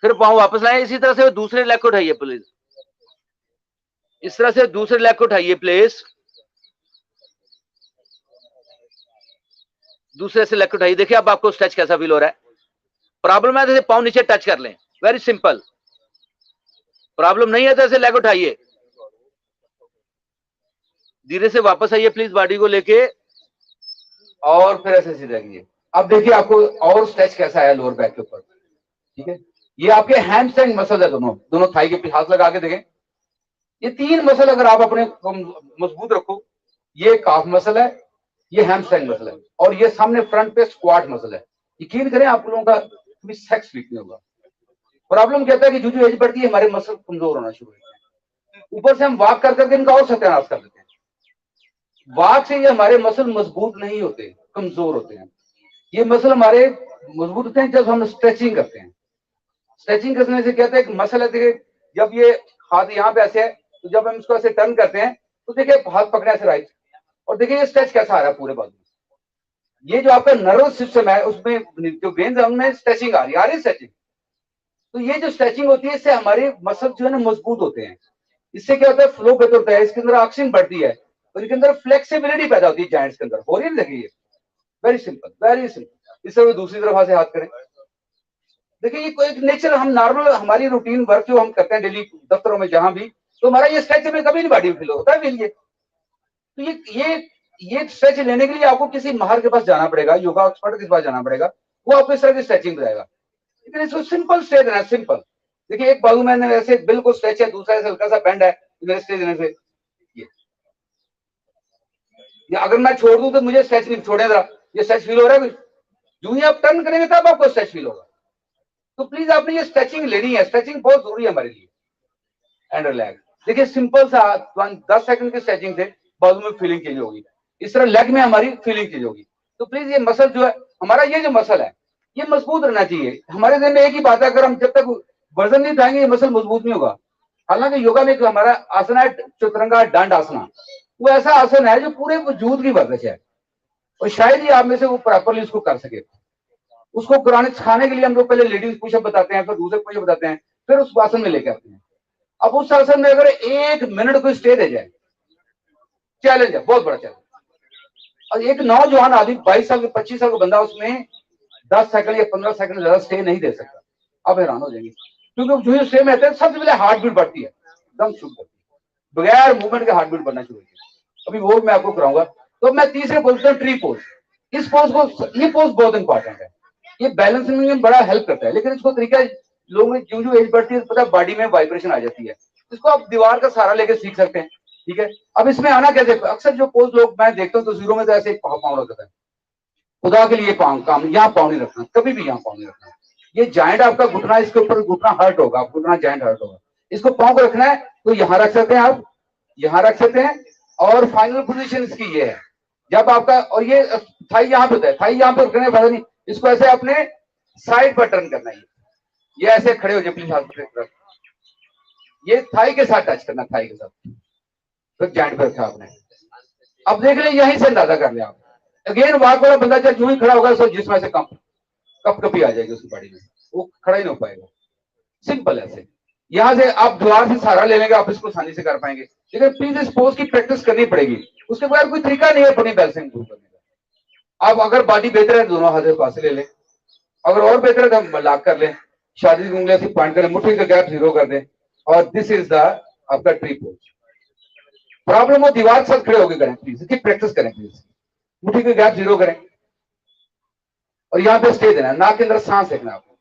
फिर पांव वापस लाएं, इसी तरह से दूसरे लेग को उठाइए प्लीज, इस तरह से दूसरे लेग को उठाइए प्लीज, दूसरे से लेग को उठाइए। देखिए अब आपको स्ट्रेच कैसा फील हो रहा है। प्रॉब्लम है तो पांव नीचे टच कर लें, वेरी सिंपल। प्रॉब्लम नहीं है तो ऐसे लेग उठाइए, धीरे से वापस आइए प्लीज बॉडी को लेके, और फिर ऐसे सीधे रखिए। अब देखिए आपको और स्ट्रेच कैसा है लोअर बैक के ऊपर, ठीक है। ये आपके हैमस्ट्रिंग मसल है, दोनों दोनों थाई के पीछे हाथ लगा के देखें। ये तीन मसल अगर आप अपने मजबूत रखो, ये काफ मसल है, ये हैमस्ट्रिंग मसल है, और ये सामने फ्रंट पे स्क्वाट मसल है। यकीन करें आप लोगों का कभी सेक्स वीक नहीं होगा। प्रॉब्लम कहता है कि जो एज बढ़ती है हमारे मसल कमजोर होना शुरू होते हैं। ऊपर से हम वॉक कर करके इनका और सत्यानाश कर देते हैं। वॉक से ये हमारे मसल मजबूत नहीं होते, कमजोर होते हैं। ये मसल हमारे मजबूत होते हैं जब हम स्ट्रेचिंग करते हैं। स्ट्रेचिंग करने से कहते हैं मसल है, देखिए जब ये हाथ यहाँ पे ऐसे है तो जब हम इसको ऐसे टर्न करते हैं तो देखिए हाथ पकड़े ऐसे राइट, और देखिए ये स्ट्रेच कैसा आ रहा है पूरे बाजू में। ये जो आपका नर्वस सिस्टम है उसमें जो वेन्स है उनमें स्ट्रेचिंग आ रही है स्ट्रेचिंग। तो ये जो स्ट्रेचिंग होती है इससे हमारे मसल जो है ना मजबूत होते हैं। इससे क्या होता है, फ्लो बेहतर होता है, इसके अंदर ऑक्सीजन बढ़ती है और इसके अंदर फ्लेक्सिबिलिटी पैदा होती है जॉइंट्स के अंदर। हो रही है देखिए, वेरी सिंपल वेरी सिंपल। इस तरह दूसरी तरफ से हाथ करें। देखिए ये कोई नेचर, हम नॉर्मल हमारी रूटीन वर्क जो हम करते हैं डेली दफ्तरों में जहां भी, तो हमारा ये स्ट्रेच में कभी नहीं बॉडी फील होता है ये। तो ये स्ट्रेच लेने के लिए आपको किसी माहर के पास जाना पड़ेगा, योगा एक्सपर्ट के पास जाना पड़ेगा, वो आपको इस तरह की स्ट्रेचिंग बताएगा। लेकिन इसको सिंपल स्ट्रेच देना, सिंपल। देखिए एक बाजू में ऐसे बिल्कुल स्ट्रेच है, दूसरा ऐसे हल्का सा बेंड है, स्ट्रेच देने से ये अगर मैं छोड़ दूं तो मुझे स्ट्रेच नहीं छोड़े जरा, ये स्ट्रेच फील हो रहा है कुछ? जो ही आप टर्न करेंगे तब आपको स्ट्रेच फील होगा। तो प्लीज आपने ये स्ट्रेचिंग लेनी है, स्ट्रेचिंग बहुत जरूरी है हमारे लिए। And relax. देखिए सिंपल सा 10 सेकंड की स्ट्रेचिंग से बाजू में फीलिंग चेंज होगी, इस तरह लेग में हमारी फीलिंग चेंज होगी। तो प्लीज ये मसल जो है हमारा, ये जो मसल है ये मजबूत रहना चाहिए। हमारे दिन में एक ही बात है, अगर हम जब तक वजन नहीं उठाएंगे ये मसल मजबूत नहीं होगा। हालांकि योगा में हमारा आसन है चतुरंगा दंड आसना, वो ऐसा आसन है जो पूरे वजूद की वर्जिश है, और शायद ही आप में से वो प्रॉपरली उसको कर सके। उसको कराने सिखाने के लिए हम लोग पहले लेडीज पुशअप बताते हैं, फिर दूसरे पुशअप बताते हैं, फिर उस आसन में लेके आते हैं। अब उस आसन में अगर 1 मिनट कोई स्टे दे जाए, चैलेंज है, बहुत बड़ा चैलेंज। और एक नौजवान आदमी 22 साल 25 साल का बंदा उसमें 10 सेकंड या 15 सेकंड ज्यादा स्टे नहीं दे सकता। आप हैरान हो जाएंगे, क्योंकि जो स्टे में आते हैं सबसे पहले हार्ट बीट बढ़ती है, एकदम शुरू करती है, बगैर मूवमेंट के हार्ट बीट बढ़ना शुरू होती है। अभी वो मैं आपको कराऊंगा। तो मैं तीसरे पोज में ट्री पोज, इस पोज को, ये पोज बहुत इंपॉर्टेंट है, ये बैलेंस में बड़ा हेल्प करता है। लेकिन इसको तरीका लोगों में जो एज बढ़ती है पता बॉडी में वाइब्रेशन आ जाती है, इसको आप दीवार का सहारा लेके सीख सकते हैं, ठीक है। अब इसमें आना कैसे, अक्सर जो पोज लोग मैं देखता हूँ तस्वीरों में तो ऐसे पाँव रखता है। खुदा के लिए पाँव काम यहाँ पाँव नहीं रखना, कभी भी यहाँ पाँव नहीं रखना। ये जॉइंट आपका घुटना, इसके ऊपर घुटना हर्ट होगा, घुटना जॉइंट हर्ट होगा। इसको पाँव को रखना है तो यहाँ रख सकते हैं आप, यहाँ रख सकते हैं। और फाइनल पोजीशन इसकी ये है, जब आपका, और ये थाई यहाँ पे होता है, थाई यहाँ पे रखने फायदा नहीं, इसको ऐसे अपने साइड पर टर्न करना है। ये ऐसे खड़े हो जाए प्लीज, हाथ पर ये थाई के साथ टच करना, थाई के साथ, फिर जॉइंट पे रखा आपने। अब देख ले, यहीं से अंदाजा कर ले आप। अगेन वॉक वाला बंदा जब जो ही खड़ा होगा तो जिसमें से कपकपी आ जाएगी उसकी बॉडी में, वो खड़ा ही नहीं हो पाएगा। सिंपल ऐसे, यहां से आप दीवार से सहारा ले लेंगे, आप इसको आसानी से कर पाएंगे। लेकिन प्लीज इस पोज की प्रैक्टिस करनी पड़ेगी, उसके बाद कोई तरीका नहीं है अपनी बैलेंसिंग इंप्रूव करने का। आप अगर बॉडी बेहतर है दोनों हाथ पास ले लें, अगर और बेहतर है तो लॉक कर लें, शादी की उंगलियां से पॉइंट करें, मुट्ठी का गैप 0 कर दें, और दिस इज द आपका ट्री पोज। प्रॉब्लम हो दीवार के साथ खड़े होकर करें प्लीज, इसकी प्रैक्टिस करें प्लीज। मुट्ठी का गैप 0 करें और यहाँ पे स्टे देना, नाक के अंदर सांस देखना आपको।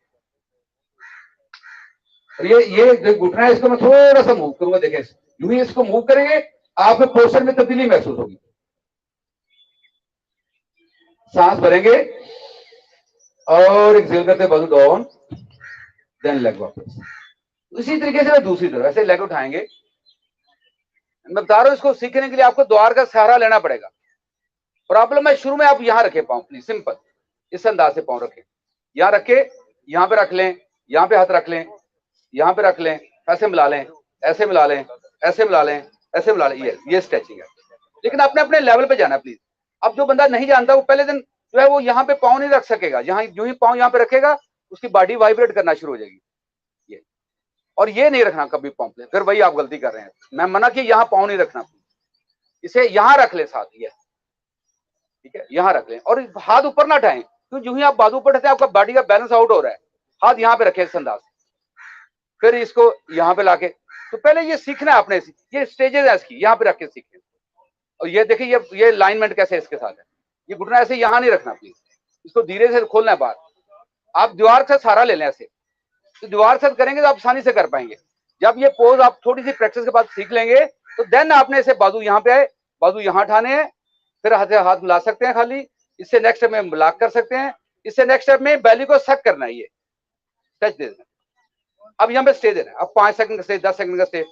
और ये घुटना है, इसको मैं थोड़ा सा मूव करूंगा, देखें यूं ही इसको मूव करेंगे, आपके पोस्चर में तब्दीली महसूस होगी। सांस भरेंगे और एक्सेल करते बाजू डाउन, देन लेग वापस। इसी तरीके से दूसरी तरफ ऐसे लेग उठाएंगे। मैं बता रहा हूं इसको सीखने के लिए आपको द्वार का सहारा लेना पड़ेगा। प्रॉब्लम है शुरू में आप यहां रखे पाँव, प्लीज सिंपल इस अंदाज से पाँव रखें, यहां रखे, यहां पे रख लें, यहां पे हाथ रख लें, यहां पे रख लें, ऐसे मिला लें, ऐसे मिला लें, ऐसे मिला लें, ऐसे मिला लें। ये स्ट्रेचिंग है, लेकिन अपने अपने लेवल पे जाना प्लीज। अब जो बंदा नहीं जानता वो पहले दिन जो है वो यहाँ पे पाँव नहीं रख सकेगा, यहाँ जो ही पाँव यहाँ पे रखेगा उसकी बॉडी वाइब्रेट करना शुरू हो जाएगी। ये और ये नहीं रखना कभी पाँव पे, फिर वही आप गलती कर रहे हैं। मैं मना कि यहाँ पाँव नहीं रखना, इसे यहाँ रख ले साथ, ये ठीक है, यहाँ रख लें और हाथ ऊपर ना उठाएं, क्यों जो ही आप बाजू ऊपर उठाते हैं आपका बॉडी का बैलेंस आउट हो रहा है। हाथ यहाँ पे रखें इस अंदाज से, फिर इसको यहाँ पे लाके, तो पहले ये सीखना है आपने, ये स्टेजेस है इसकी, यहाँ पे रख के सीखें। और ये देखिए ये अलाइनमेंट कैसे इसके साथ है, ये घुटना ऐसे यहाँ नहीं रखना प्लीज, इसको धीरे से खोलना है बाहर। आप दीवार से सहारा ले लें ऐसे, तो दीवार से करेंगे तो आप आसानी से कर पाएंगे। जब ये पोज आप थोड़ी सी प्रैक्टिस के बाद सीख लेंगे तो देन आपने इसे बाजू यहाँ पे आए, बाजू यहाँ उठाने हैं, फिर हाथ से हाथ मिला सकते हैं खाली, इससे नेक्स्ट स्टेप में ब्लॉक कर सकते हैं, इससे नेक्स्ट स्टेप में बेली को सक करना है, ये टच दे देना। अब यहाँ पे स्टे देना है, अब 5 सेकंड का स्टे, 10 सेकंड का स्टे।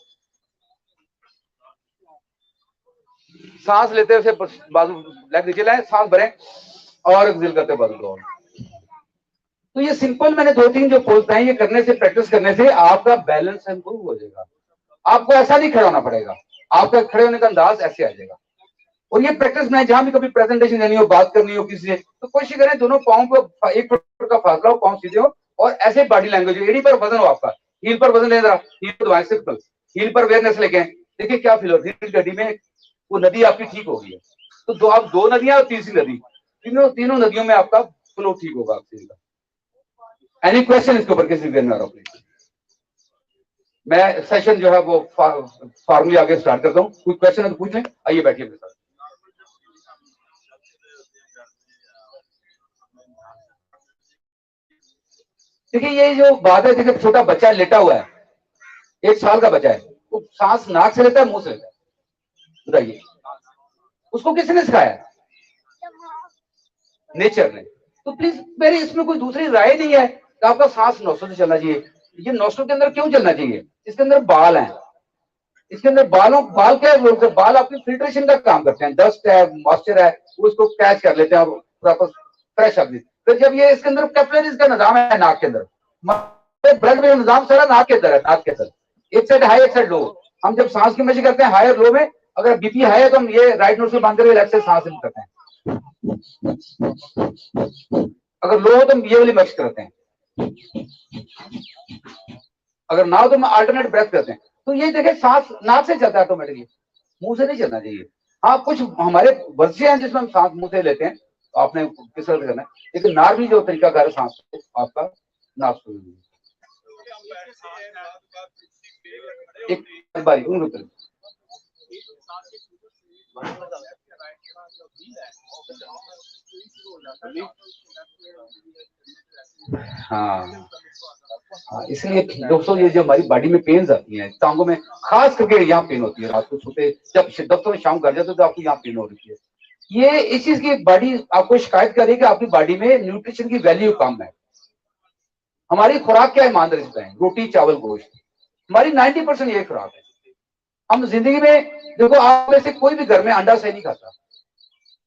सांस लेते हुए बाजू लेग नीचे लाए, सांस भरें और एक्सेल करते बाजू को। तो ये सिंपल मैंने 2-3 जो पोज बताए, ये करने से, प्रैक्टिस करने से आपका बैलेंस इंप्रूव हो जाएगा। आपको ऐसा नहीं खड़ा होना पड़ेगा, आपका खड़े होने का अंदाज ऐसे आ जाएगा। और ये प्रैक्टिस में जहां भी कभी प्रेजेंटेशन देनी हो, बात करनी हो किसी से, तो कोशिश करें दोनों पाँव को 1 फुट का फासला हो, पाँव सीधे हो और ऐसे बॉडी लैंग्वेज हो, एड़ी पर वजन हो आपका, हील पर वजन ले, हील पर दबाएं, सिंपल हील पर अवेयरनेस लेके देखिए क्या फील हो रही है, गड्डी में वो नदी आपकी ठीक हो गई है। तो आप 2 नदियां और तीसरी नदी, तीनों नदियों में आपका फ्लो ठीक होगा आपसे। एनी क्वेश्चन इसके ऊपर किसी भी में? मैं सेशन जो है वो फॉर्मली आगे स्टार्ट करता हूँ, कोई क्वेश्चन है तो पूछ लें, आइए बैठिए मेरे साथ। देखिए ये जो बात है, देखिए छोटा बच्चा लेटा हुआ है, 1 साल का बच्चा है, वो सांस नाक से लेता है मुंह से लेता है, बताइए उसको किसने सिखाया? नेचर ने। तो प्लीज मेरी इसमें कोई दूसरी राय नहीं है कि आपका सांस नोस्ट्रल से चलना चाहिए। ये नोस्ट्रल के अंदर क्यों चलना चाहिए? इसके अंदर बाल हैं, इसके अंदर बाल क्या है, बाल आपकी फिल्ट्रेशन का काम करते हैं, डस्ट है, मॉइस्चर है, वो उसको कैच कर लेते हैं और प्रॉपर फ्रेश आप। फिर जब ये इसके अंदर कैपिलरीज का निजाम है नाक के अंदर, ब्लड में निजाम सारा नाक के अंदर है, नाक के अंदर एक साइड हाई एक साइड लो। हम जब सांस की मशीन करते हैं हाई और लो में, अगर बीपी हाई है तो हम ये राइट नोज से बांध करके लेफ्ट से सांस करते हैं, अगर लो हो तो हम ये वाली मशीन करते हैं, अगर ना हो तो हम अल्टरनेट ब्रेथ करते हैं। तो ये देखें सांस नाक से चलता है ऑटोमेटिकली, मुंह से नहीं चलना चाहिए। हाँ कुछ हमारे वर्षे हैं जिसमें हम सांस मुंह से लेते हैं, तो आपने किस तरह करना है, लेकिन नार्मली जो तरीका कर सांस आपका नाक से एक बारी हाँ, इसलिए दोस्तों ये जो हमारी बॉडी में पेन्स आती हैं टांगों में, खास करके यहाँ पेन होती है रात को सोते, जब दफ्तर में शाम कर जाते तो आपको यहाँ पेन हो रही है। ये इस चीज की बॉडी आपको शिकायत कर रही है कि आपकी बॉडी में न्यूट्रिशन की वैल्यू कम है। हमारी खुराक क्या ईमानदारी से बताएं, रोटी चावल गोश्त, हमारी 90% ये खुराक है। हम जिंदगी में देखो, आप में से कोई भी घर में अंडा सही नहीं खाता,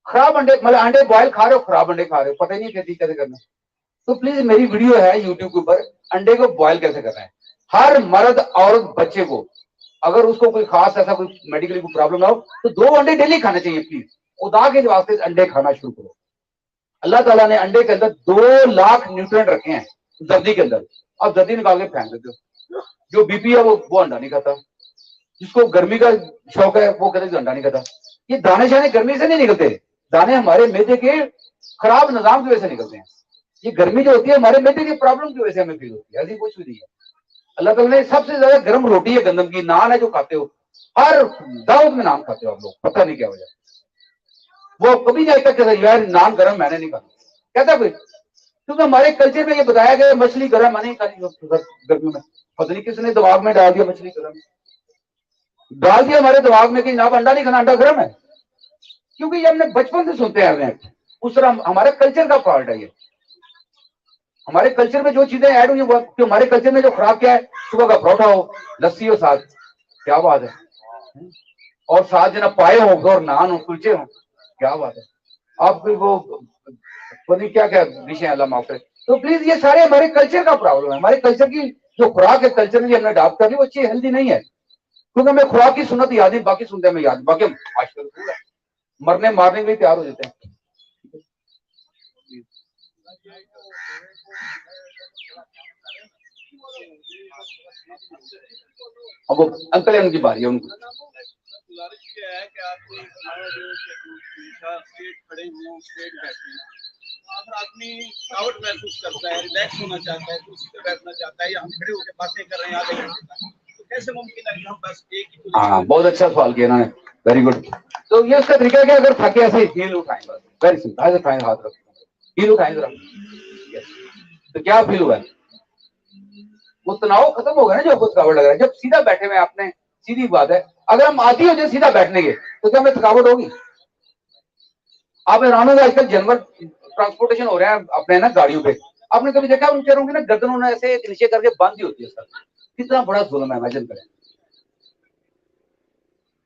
खराब अंडे, मतलब अंडे बॉयल खा रहे हो, खराब अंडे खा रहे हो, पता ही नहीं खेती कैसे करना। तो प्लीज मेरी वीडियो है यूट्यूब के ऊपर, अंडे को बॉयल कैसे करना है। हर मर्द औरत बच्चे को, अगर उसको कोई खास ऐसा कोई मेडिकली कोई प्रॉब्लम ना हो, तो 2 अंडे डेली खाने चाहिए। प्लीज खुदा के वास्ते अंडे खाना शुरू करो। अल्लाह ताला ने अंडे के अंदर 2 लाख न्यूट्रिएंट रखे हैं जर्दी के अंदर, अब जर्दी निकाल के फेंक देते हो। जो बीपी है वो अंडा नहीं खाता, जिसको गर्मी का शौक है वो कहते अंडा नहीं खाता। ये दाने शाने गर्मी से नहीं निकलते, दाने हमारे मैदे के खराब निजाम की वजह से निकलते हैं। ये गर्मी जो होती है हमारे मैदे की प्रॉब्लम की वजह से हमें फील होती है, ऐसी कुछ भी नहीं है। अल्लाह ताला ने सबसे ज्यादा गर्म रोटी है गंदम की, नान है जो खाते हो, हर दावत में नान खाते हो आप लोग, पता नहीं क्या वजह। वो कभी नहीं तक कहता यार नान गर्म मैंने नहीं खाना, कहता कोई, क्योंकि हमारे कल्चर में ये बताया गया मछली गर्म मैंने खानी गर्मी में। पता नहीं किसने दिमाग में डाल दिया मछली गर्म, डाल दिया हमारे दिमाग में कि जनाब अंडा नहीं खाना, अंडा गर्म है, क्योंकि ये हमने बचपन से सुनते आ रहे हैं। उस तरह हमारे कल्चर का पार्ट है ये। हमारे कल्चर में जो चीजें ऐड हुई हैं, वो हमारे कल्चर में जो खुराक क्या है, सुबह का परोठा हो, लस्सी हो साथ, क्या बात है, और साथ जना पाए हो और नान हो, कुलचे हो, क्या बात है। आप फिर वो पता क्या क्या डिश है, अल्लाह माफ करे। तो प्लीज ये सारे हमारे कल्चर का प्रॉब्लम है, हमारे कल्चर की जो खुराक है, कल्चर में हमने अडॉप्ट कर ली, वो अच्छी हेल्दी नहीं है। क्योंकि हमें खुराक की सुन्नत याद नहीं, बाकी सुनते हमें याद, बाकी हम आजकल पूरा मरने मारने के लिए तैयार हो जाते हैं। अब वो अंकल है, उनकी बारी है, उनको गुजारिश ये है कि आपको स्टेट खड़े हुए स्टेट बैठे हैं, अगर आदमी थकावट महसूस करता है, रिलैक्स होना चाहता है, कुर्सी पे बैठना चाहता है, या हम खड़े होकर बातें कर रहे हैं आधे घंटे तक, तो कैसे मुमकिन है कि हम बस एक ही हाँ, बहुत अच्छा सवाल किया इन्होंने, वेरी गुड। तो ये उसका तरीका क्या, अगर थके ऐसे हील उठाएं, बस वेरी सिंपल, ऐसे उठाएं, हाथ रख, हील उठाएं जरा, तो क्या फील हुआ है, वो तनाव खत्म होगा ना जो आपको थकावट लग रहा है। जब सीधा बैठे हुए आपने, सीधी बात है, अगर हम आदि हो जाए सीधा बैठने के, तो क्या हमें थकावट होगी? आप हैरान होंगे, आजकल जानवर ट्रांसपोर्टेशन हो रहे हैं अपने ना गाड़ियों पे, आपने कभी देखा उन बेचारों की ना गर्दन उन्हें ऐसे नीचे करके बांधी होती है सर, कितना बड़ा जुल्म है, इमेजिन करें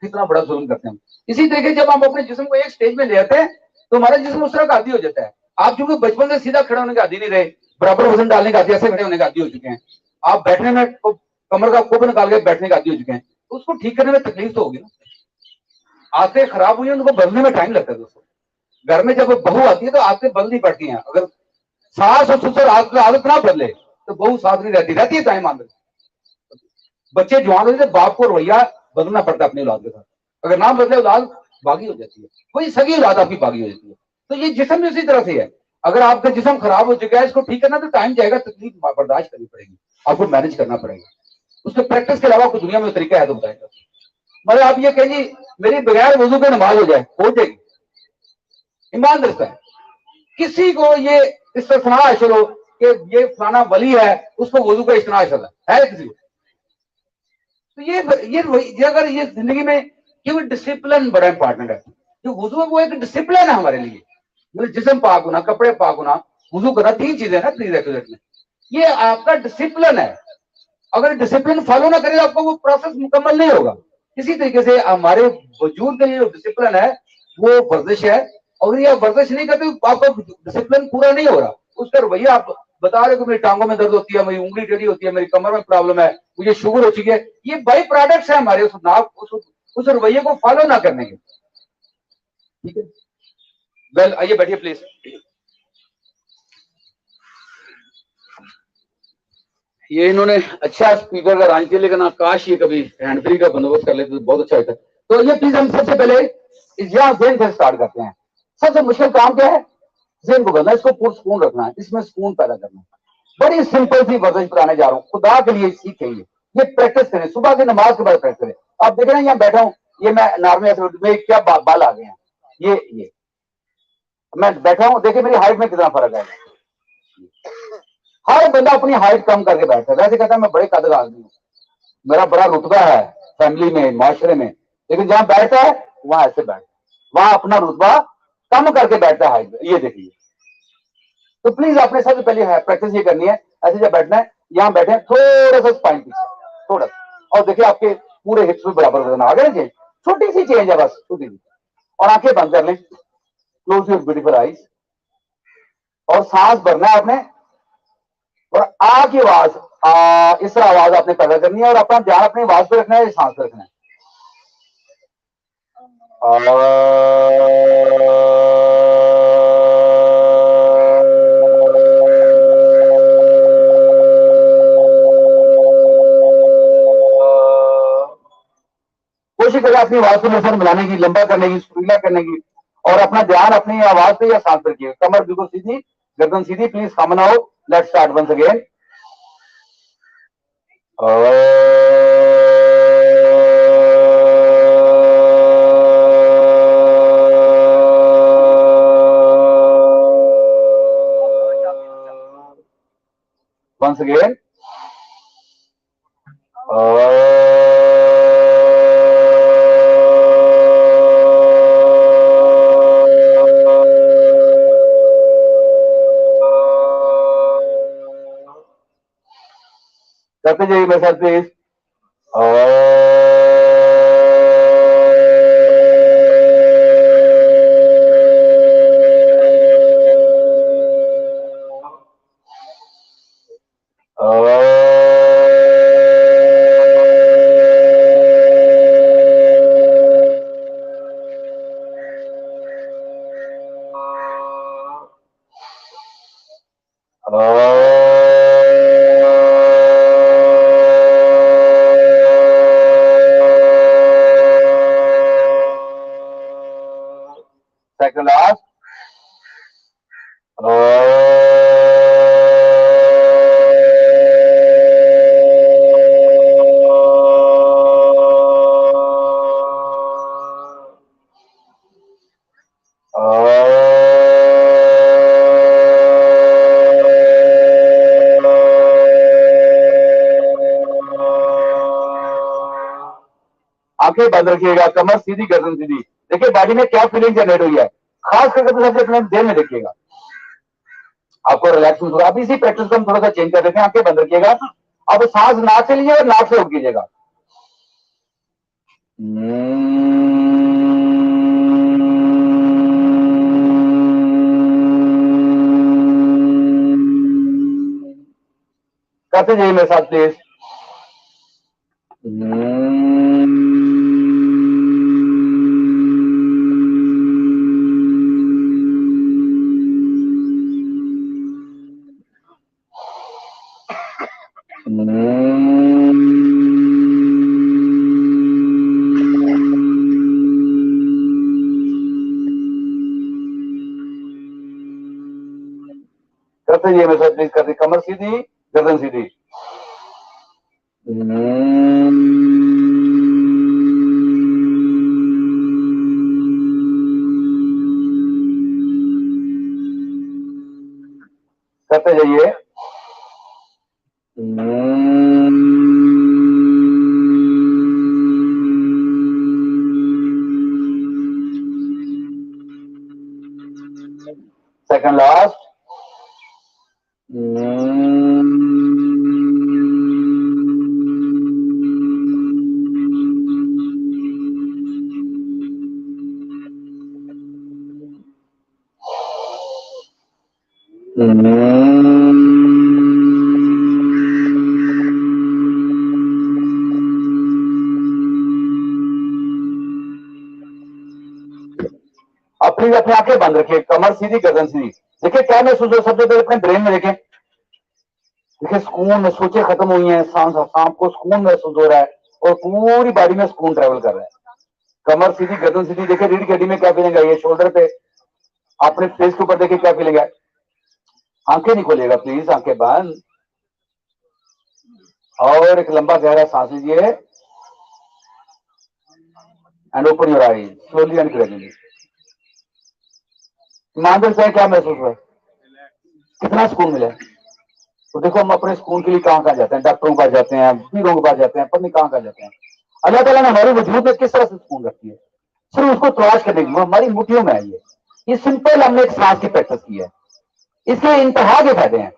कितना बड़ा जुल्म करते हैं। इसी तरीके जब हम अपने जिस्म को एक स्टेज में ले आते हैं, तो हमारा जिस्म उस तरह का आदी हो जाता है। आप क्योंकि बचपन से सीधा खड़े होने का आदी नहीं रहे, बराबर वजन डालने का आदी, ऐसे खड़े होने का आदी हो चुके हैं, आप बैठने में कमर का कोप निकाल के बैठने का आदी हो चुके हैं, तो उसको ठीक करने में तकलीफ तो होगी ना। आदतें खराब हुई हैं, उनको बदलने में टाइम लगता है दोस्तों। घर में जब बहू आती है तो आदतें बदलनी पड़ती हैं, अगर सास और ससुर आदत ना बदले तो बहू साथ नहीं रहती है टाइम आने। बच्चे जवान होते हैं, बाप को रवैया बदलना पड़ता है अपनी औलाद के साथ, अगर ना बदले औलाद बागी हो जाती है, कोई सगी औलाद आपकी बागी हो जाती है। तो ये जिस्म भी उसी तरह से है, अगर आपका जिस्म खराब हो चुका है, इसको ठीक करना तो टाइम जाएगा, तकलीफ बर्दाश्त करनी पड़ेगी, आपको मैनेज करना पड़ेगा। उसके प्रैक्टिस के अलावा कोई दुनिया में तरीका है तो बताएगा। मतलब आप ये कहिए मेरी बगैर वजू के नमाज हो जाए, हो जाएगी, ईमान दस्ता है। किसी को ये इस्तेना हासिल हो कि ये फलाना वली है, उसको वजू का इस्तेना हासिल है किसी को? तो ये अगर ये जिंदगी में क्यों डिसिप्लिन बड़ा इंपॉर्टेंट है, जो वजू है वो एक डिसिप्लिन है हमारे लिए, मतलब जिस्म पाक होना, कपड़े पाक होना, वजू करना, 3 चीजें ना प्रीरेक्विजिट में, ये आपका डिसिप्लिन है। अगर डिसिप्लिन फॉलो ना करें तो आपको वो प्रोसेस मुकम्मल नहीं होगा। इसी तरीके से हमारे वजूद के लिए जो डिसिप्लिन है वो वर्जिश है, और ये वर्जिश नहीं करते तो आपका डिसिप्लिन पूरा नहीं हो रहा। उसका रवैया आप बता रहे हो कि मेरी टांगों में दर्द होती है, मेरी उंगली टेढ़ी होती है, मेरी कमर में प्रॉब्लम है, मुझे शुगर हो चुकी है, ये बाई प्रोडक्ट्स है हमारे उस रवैये को फॉलो ना करने के। ठीक है, वेल आइए बैठिए प्लीज। ये इन्होंने अच्छा स्पीकर का अरेंज किया, लेकिन काश ये कभी हैंड फ्री का बंदोबस्त कर लेते तो बहुत अच्छा होता। तो ये प्लीज हम सबसे पहले यहाँ जेन से स्टार्ट करते हैं। सबसे मुश्किल काम क्या है? जेन को करना, इसको पुरस्कून रखना है, इसमें सुकून पैदा करना है। बड़ी सिंपल सी वर्जिश कराने जा रहा हूँ, खुदा के लिए सीखें, ये प्रैक्टिस करें, सुबह की नमाज के बाद प्रैक्टिस करें। आप देख रहे हैं यहाँ बैठा हूँ, ये मैं नॉर्मल में क्या बाल आ गए हैं, ये मैं बैठा हूँ, देखिए मेरी हाइट में कितना फर्क है। हर बंदा अपनी हाइट कम करके बैठता है, वैसे कहता है मैं बड़े कद का आदमी हूँ, मेरा बड़ा रुतबा है फैमिली में, माशरे में, लेकिन जहां बैठता है वहां ऐसे बैठता है, वहां अपना रुतबा कम करके बैठता है हाइट में, ये देखिए। तो प्लीज आपने सबसे पहले प्रैक्टिस ये करनी है, ऐसे जब बैठना है, यहाँ बैठे थोड़ा सा स्पाइन पीछे, थोड़ा सा, और देखिए आपके पूरे हिप्स में बराबर वजन आ गए चेंज, छोटी सी चेंज है बस, छोटी सी। और आंखें बंद कर लें, क्लोज योर ब्यूटीफुल आईज, और सांस भरना है आपने, और आ की आवाज, इस तरह आवाज आपने पैदा करनी है, और अपना ध्यान अपनी आवाज पे रखना है, सांस पे रखना है। कोशिश करें अपनी आवाज को नजर मिलाने की, लंबा करने की, सुरीला करने की, और अपना ध्यान अपनी आवाज पे या सांस पे रखिए। कमर बिल्कुल सीधी, गर्दन सीधी, प्लीज खामना हो। Let's start once again. Once again. करते जाइए मेरे साथ प्लीज। Second last. आंखें बंद रखिएगा, कमर सीधी, गर्दन सीधी। देखिए बॉडी में क्या फीलिंग जनरेट हुई है, खास करके तो सबसे अपने देर में देखिएगा, आपको रिलैक्स होगा। अब इसी प्रैक्टिस को हम थोड़ा सा चेंज कर देते हैं। आंखें बंद रखिएगा, अब सांस नाक से लीजिए और नाक से होल्ड कीजिएगा। करते जाइए मेरे साथ प्लीज। करते जाइए मेरे साथ प्लीज, करते, कमर सीधी, गर्दन सीधी। करते जाइए। Second last. अब प्लीज अपनी आंखें बंद रखिए, कमर सीधी, गर्दन सीधी। देखिए क्या महसूस हो, सबसे पहले अपने ब्रेन में देखें। देखिए सुकून में सोचें खत्म हुई हैं, सांप को सुकून महसूस हो रहा है और पूरी बॉडी में सुकून ट्रेवल कर रहा है। कमर सीधी, गर्दन सीधी। देखिए रीढ़ की हड्डी में क्या फीलिंग है, ये शोल्डर पे, अपने फेस के ऊपर देखिए क्या फीलिंग है। आंखें नहीं खोलिएगा प्लीज, आंखें बंद और एक लंबा गहरा सांस लीजिए and open your eyes slowly and gradually. ईमानदारी से क्या महसूस हुआ, कितना सुकून मिला। तो देखो हम अपने सुकून के लिए कहां कहां जाते हैं, डॉक्टरों के पास जाते हैं, पीरों के पास जाते हैं, पता नहीं कहां कहां जाते हैं। अल्लाह ताला ने हमारे वजूद में किस तरह से सुकून रखी है, सिर्फ उसको तलाश करने की हमारी मुट्ठियों में है। ये सिंपल हमने एक सांस की प्रैक्टिस की है, इसके इंतहा के फायदे हैं।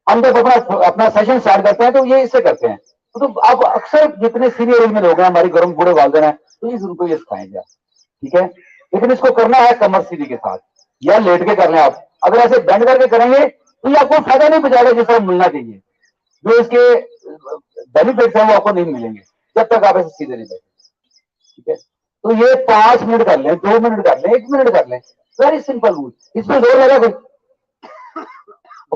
हम जब अपना सेशन स्टार्ट करते हैं तो ये इससे करते हैं। तो अब अक्सर जितने सीनियर एज में लोग हैं, हमारी गर्म बूढ़े वालदेन हैं, तो इस उनको ये सिखाएंगे, ठीक है। लेकिन इसको करना है कमर सीधी के साथ, या लेट के कर लें आप। अगर ऐसे बेंड करके करेंगे तो ये आपको फायदा नहीं पहुंचाएगा जिस तरह मिलना चाहिए। जो इसके बेनिफिट्स हैं वो आपको नहीं मिलेंगे जब तक आप ऐसे सीधे नहीं बैठे, ठीक है। तो ये 5 मिनट कर लें, 2 मिनट कर लें, 1 मिनट कर लें, वेरी सिंपल रूल। इसमें जोर लगा कोई,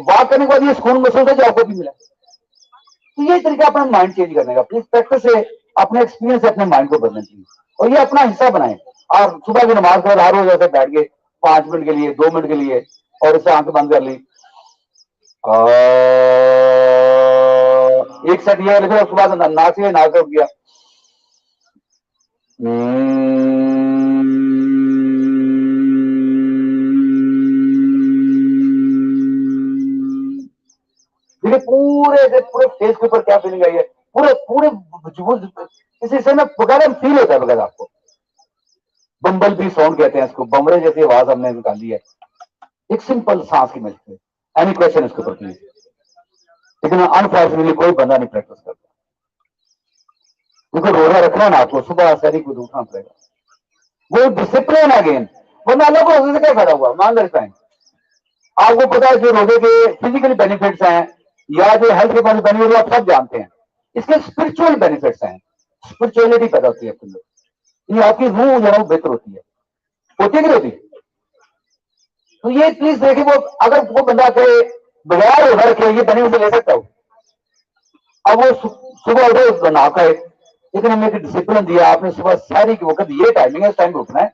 बात करने के बाद ये सुकून महसूस है जो आपको भी मिला। तो ये तरीका अपना माइंड चेंज करने का, प्लीज प्रैक्टिस से अपने एक्सपीरियंस से अपने माइंड को बदलना चाहिए और ये अपना हिस्सा बनाएं। और सुबह की नमाज के बाद हर रोज ऐसे बैठ गए 5 मिनट के लिए, 2 मिनट के लिए, और इससे आंखें बंद कर ली। एक सेट ये लिखो, सुबह नाक से नाक उठ गया। पूरे फेस के ऊपर क्या फीलिंग आई है, पूरे पूरे इसी से ना बगैर फील होता है, बगैर आपको। बम्बल भी साउंड कहते हैं इसको, बमरे जैसी आवाज हमने निकाली है एक सिंपल सांस की मदद से। एनी क्वेश्चन इसके ऊपर प्लीज। लेकिन अनफॉर्चुनेटली कोई बंदा नहीं प्रैक्टिस करता, क्योंकि रोजा रखना ना आपको सुबह शरीर को उठना पड़ेगा, वो डिसिप्लिन अगेन, वरना अलग रोजे से क्या फायदा हुआ। मान लेता है आपको पता है जो रोजे के फिजिकल बेनिफिट्स हैं या जो हेल्थ के बेनिफिट आप सब जानते हैं, इसके स्पिरिचुअल बेनिफिट्स हैं, स्पिरिचुअलिटी पैदा होती है आपके अंदर, ये आपकी रूह जो है वो बेहतर होती है कि नहीं होती। तो ये प्लीज देखिए, वो अगर वो बंदा कहे बगैर उधर के ये बेनिफिट ले सकता हूं, अब वो सुबह उठे उसको ना खाए, लेकिन हमें एक डिसिप्लिन दिया आपने, सुबह सारी के वक्त ये टाइमिंग है, इस टाइम पे उठना है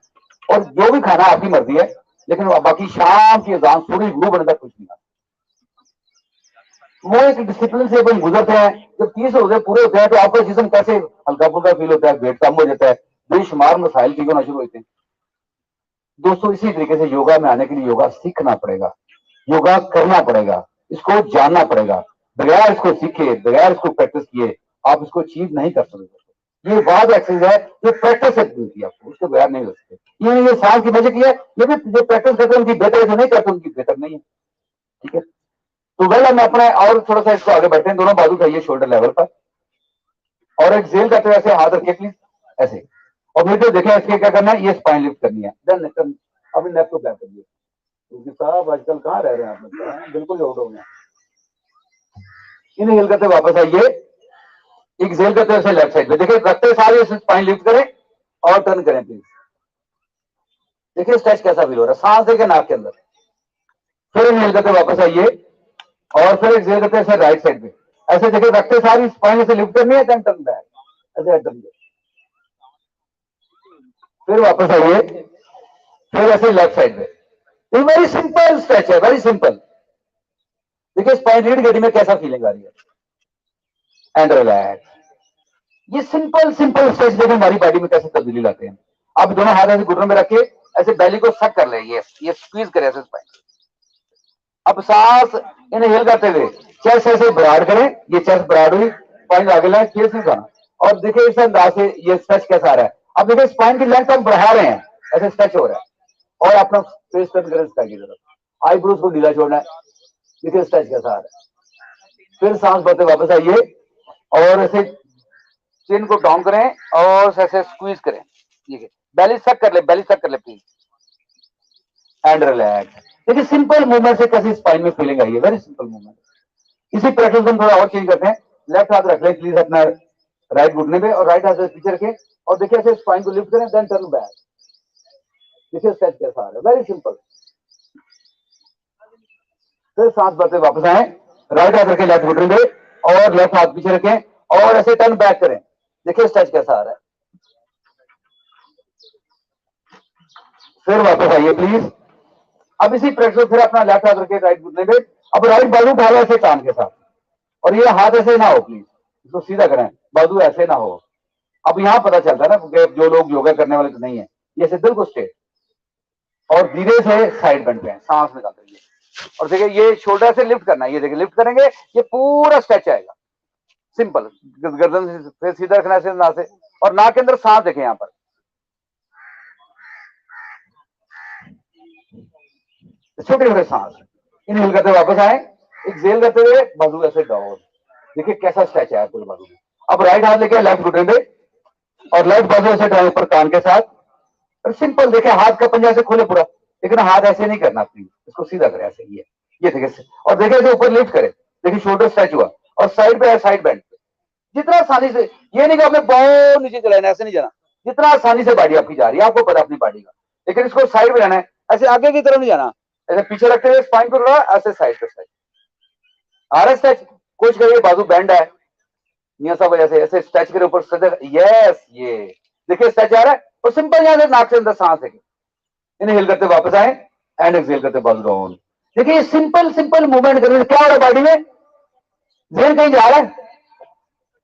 और जो भी खाना आपकी मर्जी है, लेकिन बाकी शाम की अजान सूरज गुरु बनने तक कुछ नहीं। वो एक डिसिप्लिन से अपन गुजरते हैं, जब 30 रोजे पूरे होते हैं तो आपका जिस्म कैसे हल्का फुल्का फील होता है, वेट कम हो जाता है, बेशुमार मसाइल ठीक होना शुरू होते हैं। दोस्तों इसी तरीके से योगा में आने के लिए योगा सीखना पड़ेगा, योगा करना पड़ेगा, इसको जानना पड़ेगा। बगैर इसको सीखे, बगैर इसको प्रैक्टिस किए आप इसको अचीव नहीं कर सकते। ये वाद एक्सरसाइज है जो प्रैक्टिस से मिलती है आपको, उसके बगैर नहीं हो सकते। ये सांस की मजे की है, ये भी जो प्रैक्टिस करते हैं उनकी बेहतर है, जो नहीं करते उनकी बेहतर नहीं है। ठीक है, तो वेल मैं अपने और थोड़ा सा इसको आगे बढ़ते हैं। दोनों बाजू उठाइए शोल्डर लेवल पर और एक्सेल करते हुए ऐसे हाथ रखिए प्लीज, ऐसे, और फिर देखें इसके क्या करना है, ये स्पाइन लिफ्ट करनी है, देन अपने नेक को बैक करिए, क्योंकि साहब आजकल कहाँ रह रहे हैं आप, बिल्कुल आउट हो गए। इन्हें हिल करते वापस आइए, एक्सेल करते हुए लेफ्ट साइड पे, देखिए रखते सारे स्पाइन लिफ्ट करें और टर्न करें प्लीज। देखिए स्ट्रेच कैसा फील हो रहा है, सांस देके नाक के अंदर, फिर इन्हें करते वापस आइए और फिर एक्सेल करते हैं राइट साइड पे, ऐसे देखिए रखते सारी स्पाइन से लिफ्ट करनी है, देन टर्न बैक, ऐसे टर्न, फिर वापस आइए, फिर ऐसे लेफ्ट साइड पे। ये वेरी सिंपल स्ट्रेच है, वेरी सिंपल। देखिए स्पाइन रीड गड्डी में कैसा फीलिंग आ रही है, एंड रिलैक्स। ये सिंपल सिंपल स्ट्रेच देखिए हमारी बॉडी में कैसे तब्दीली लाते हैं। अब दोनों हाथ ऐसे घुटनों में रख के ऐसे बेली को सक कर ले, ये स्क्वीज करे ऐसे स्पाइन। अब सांस इनहेल करते हुए चेस्ट ऐसे ब्राड करें, ये चेस्ट ब्राड हुई, स्पाइन आगे लाए, फेस नहीं खाना, और देखिए इस अंदाज से ये स्ट्रेच कैसा आ रहा है। अब देखिए स्पाइन की लेंथ हम बढ़ा रहे हैं, ऐसे स्ट्रेच हो रहा है, और अपना फेस टर्न करें स्काई की तरफ, आईब्रोज को ढीला छोड़ना है, देखिए स्ट्रेच कैसा आ रहा है। फिर सांस भरते वापस आइए और ऐसे चिन को डाउन करें और ऐसे स्क्वीज करें, ठीक है, बेली सक कर ले, बेली सक कर ले प्लीज, एंड रिलैक्स। देखिए सिंपल मूवमेंट से कैसी स्पाइन में फीलिंग आई है, वेरी सिंपल मूवमेंट। इसी प्रैक्टिस को थोड़ा और चेंज करते हैं, लेफ्ट हाथ रख लें प्लीज अपना राइट घुटने पे और राइट हाथ से पीछे रखें और देखिए ऐसे स्पाइन को लिफ्ट करें, देन टर्न बैक, देखिए स्ट्रेच कैसा आ रहा है, वेरी सिंपल। फिर सांस भरते वापस आए, राइट हाथ रखें लेफ्ट घुटने पे और लेफ्ट हाथ पीछे रखें और ऐसे टर्न बैक करें, देखिए स्ट्रेच कैसा आ रहा है। फिर वापस आइए प्लीज। अब इसी प्रैक्टिस फिर अपना लेफ्ट हाथ रखे राइट घुटने पे, अब राइट बाजू उठा लो ऐसे कान के साथ, और ये हाथ ऐसे ना हो प्लीज, इसको सीधा करें, बाजू ऐसे ना हो। अब यहां पता चलता है ना जो लोग योगा करने वाले तो नहीं है, ये ऐसे दिल को स्ट्रेट और धीरे से साइड बेंड पे सांस निकालते हैं, और देखिए ये शोल्डर से लिफ्ट करना है, ये देखिए लिफ्ट करेंगे, ये पूरा स्ट्रेच आएगा, सिंपल। गर्दन से सीधा रखना है ना से, और नाक के अंदर सांस देखें यहां पर, छोटे छोटे सांस। इनहेल करते वापस आए, एक्सेल करते हुए बाजू ऐसे डाउन, देखिए कैसा स्ट्रेच है पूरे बाजू में। अब राइट हाथ लेके लेफ्ट घुटने पे और लेफ्ट बाजू ऐसे डाउन ऊपर कान के साथ, और सिंपल देखिए हाथ का पंजा से खोले पूरा, लेकिन हाथ ऐसे नहीं करना प्लीज, इसको सीधा करें ऐसे, ये देखिए, और देखिए ऐसे ऊपर लिफ्ट करें, देखिए शोल्डर स्ट्रेच हुआ, और साइड पे है साइड बेंड, जितना आसानी से, ये नहीं कि आपने बहुत नीचे चलाना, ऐसे नहीं जाना, जितना आसानी से बॉडी आपकी जा रही है आपको पता अपनी बॉडी का, लेकिन इसको साइड में जाना है, ऐसे आगे की तरफ नहीं जाना, ऐसे पीछे रखते हुए स्पाइन को रखा, ऐसे साइड पे साइड आ रहा स्ट्रेच। कुछ करिए बाजू बैंड है, मियां साहब ऐसे ऐसे स्ट्रेच करे ऊपर सीधे, यस, ये देखिए स्ट्रेच आ रहा है, और सिंपल यहां से नाक से अंदर सांस है, इनहेल करते वापस आए एंड एक्सहेल करते बाजू डाउन। देखिए सिंपल सिंपल मूवमेंट करने क्या हो रहा है बॉडी में, ज़हन कहीं जा रहा है।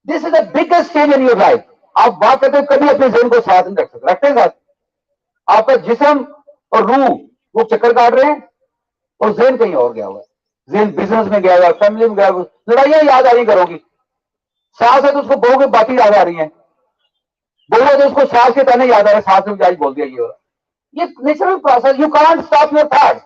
This is the biggest change in your life. आप बात करते हो कभी अपने ज़हन को साथ नहीं रख सकते, रखते हैं साथ, आपका जिस्म और रूह वो चक्कर काट रहे हैं और ज़हन कहीं और गया हुआ है, ज़हन बिजनेस में गया हुआ है, फैमिली में गया हुआ, लड़ाइयां याद आ रही करोगी, सास है तो उसको बहू की बातें याद आ रही है, बहू है तो उसको सास के ताने याद आ रहे, सास ने आज बोल दिया ये हो रहा, ये natural process, you can't stop your thoughts.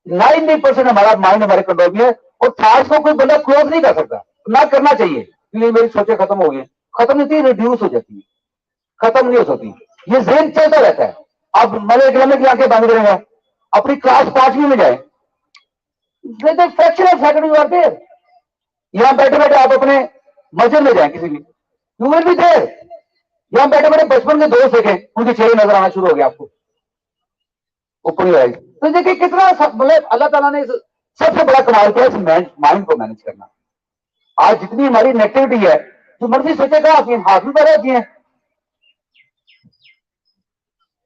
90% हमारा माइंड हमारे कंट्रोल में है, और थॉट्स को कोई बंदा क्लोज नहीं कर सकता, ना करना चाहिए, इसलिए मेरी सोचें खत्म हो गई, खत्म नहीं होती, रिड्यूस हो जाती है, खत्म नहीं हो सकती, ये ज़हन चलता रहता है। अब मैंने इकोनॉमिक की आंखें बंद करेंगे, अपनी क्लास 5वीं में जाए, fraction of second you are there, यहां बैठे बैठे आप अपने मस्जिद में जाए किसी भी, यू विल बी देयर, यहां बैठे बैठे बचपन के दोस्त देखें, उनके चेहरे नजर आना शुरू हो गया आपको ऊपर ही। तो देखिए कितना मतलब अल्लाह ताला ने सबसे बड़ा कमाल किया माइंड को मैनेज करना। आज जितनी हमारी नेगेटिविटी है, जो मर्जी सोचे कहा आती है, हाथ में पैदा होती है।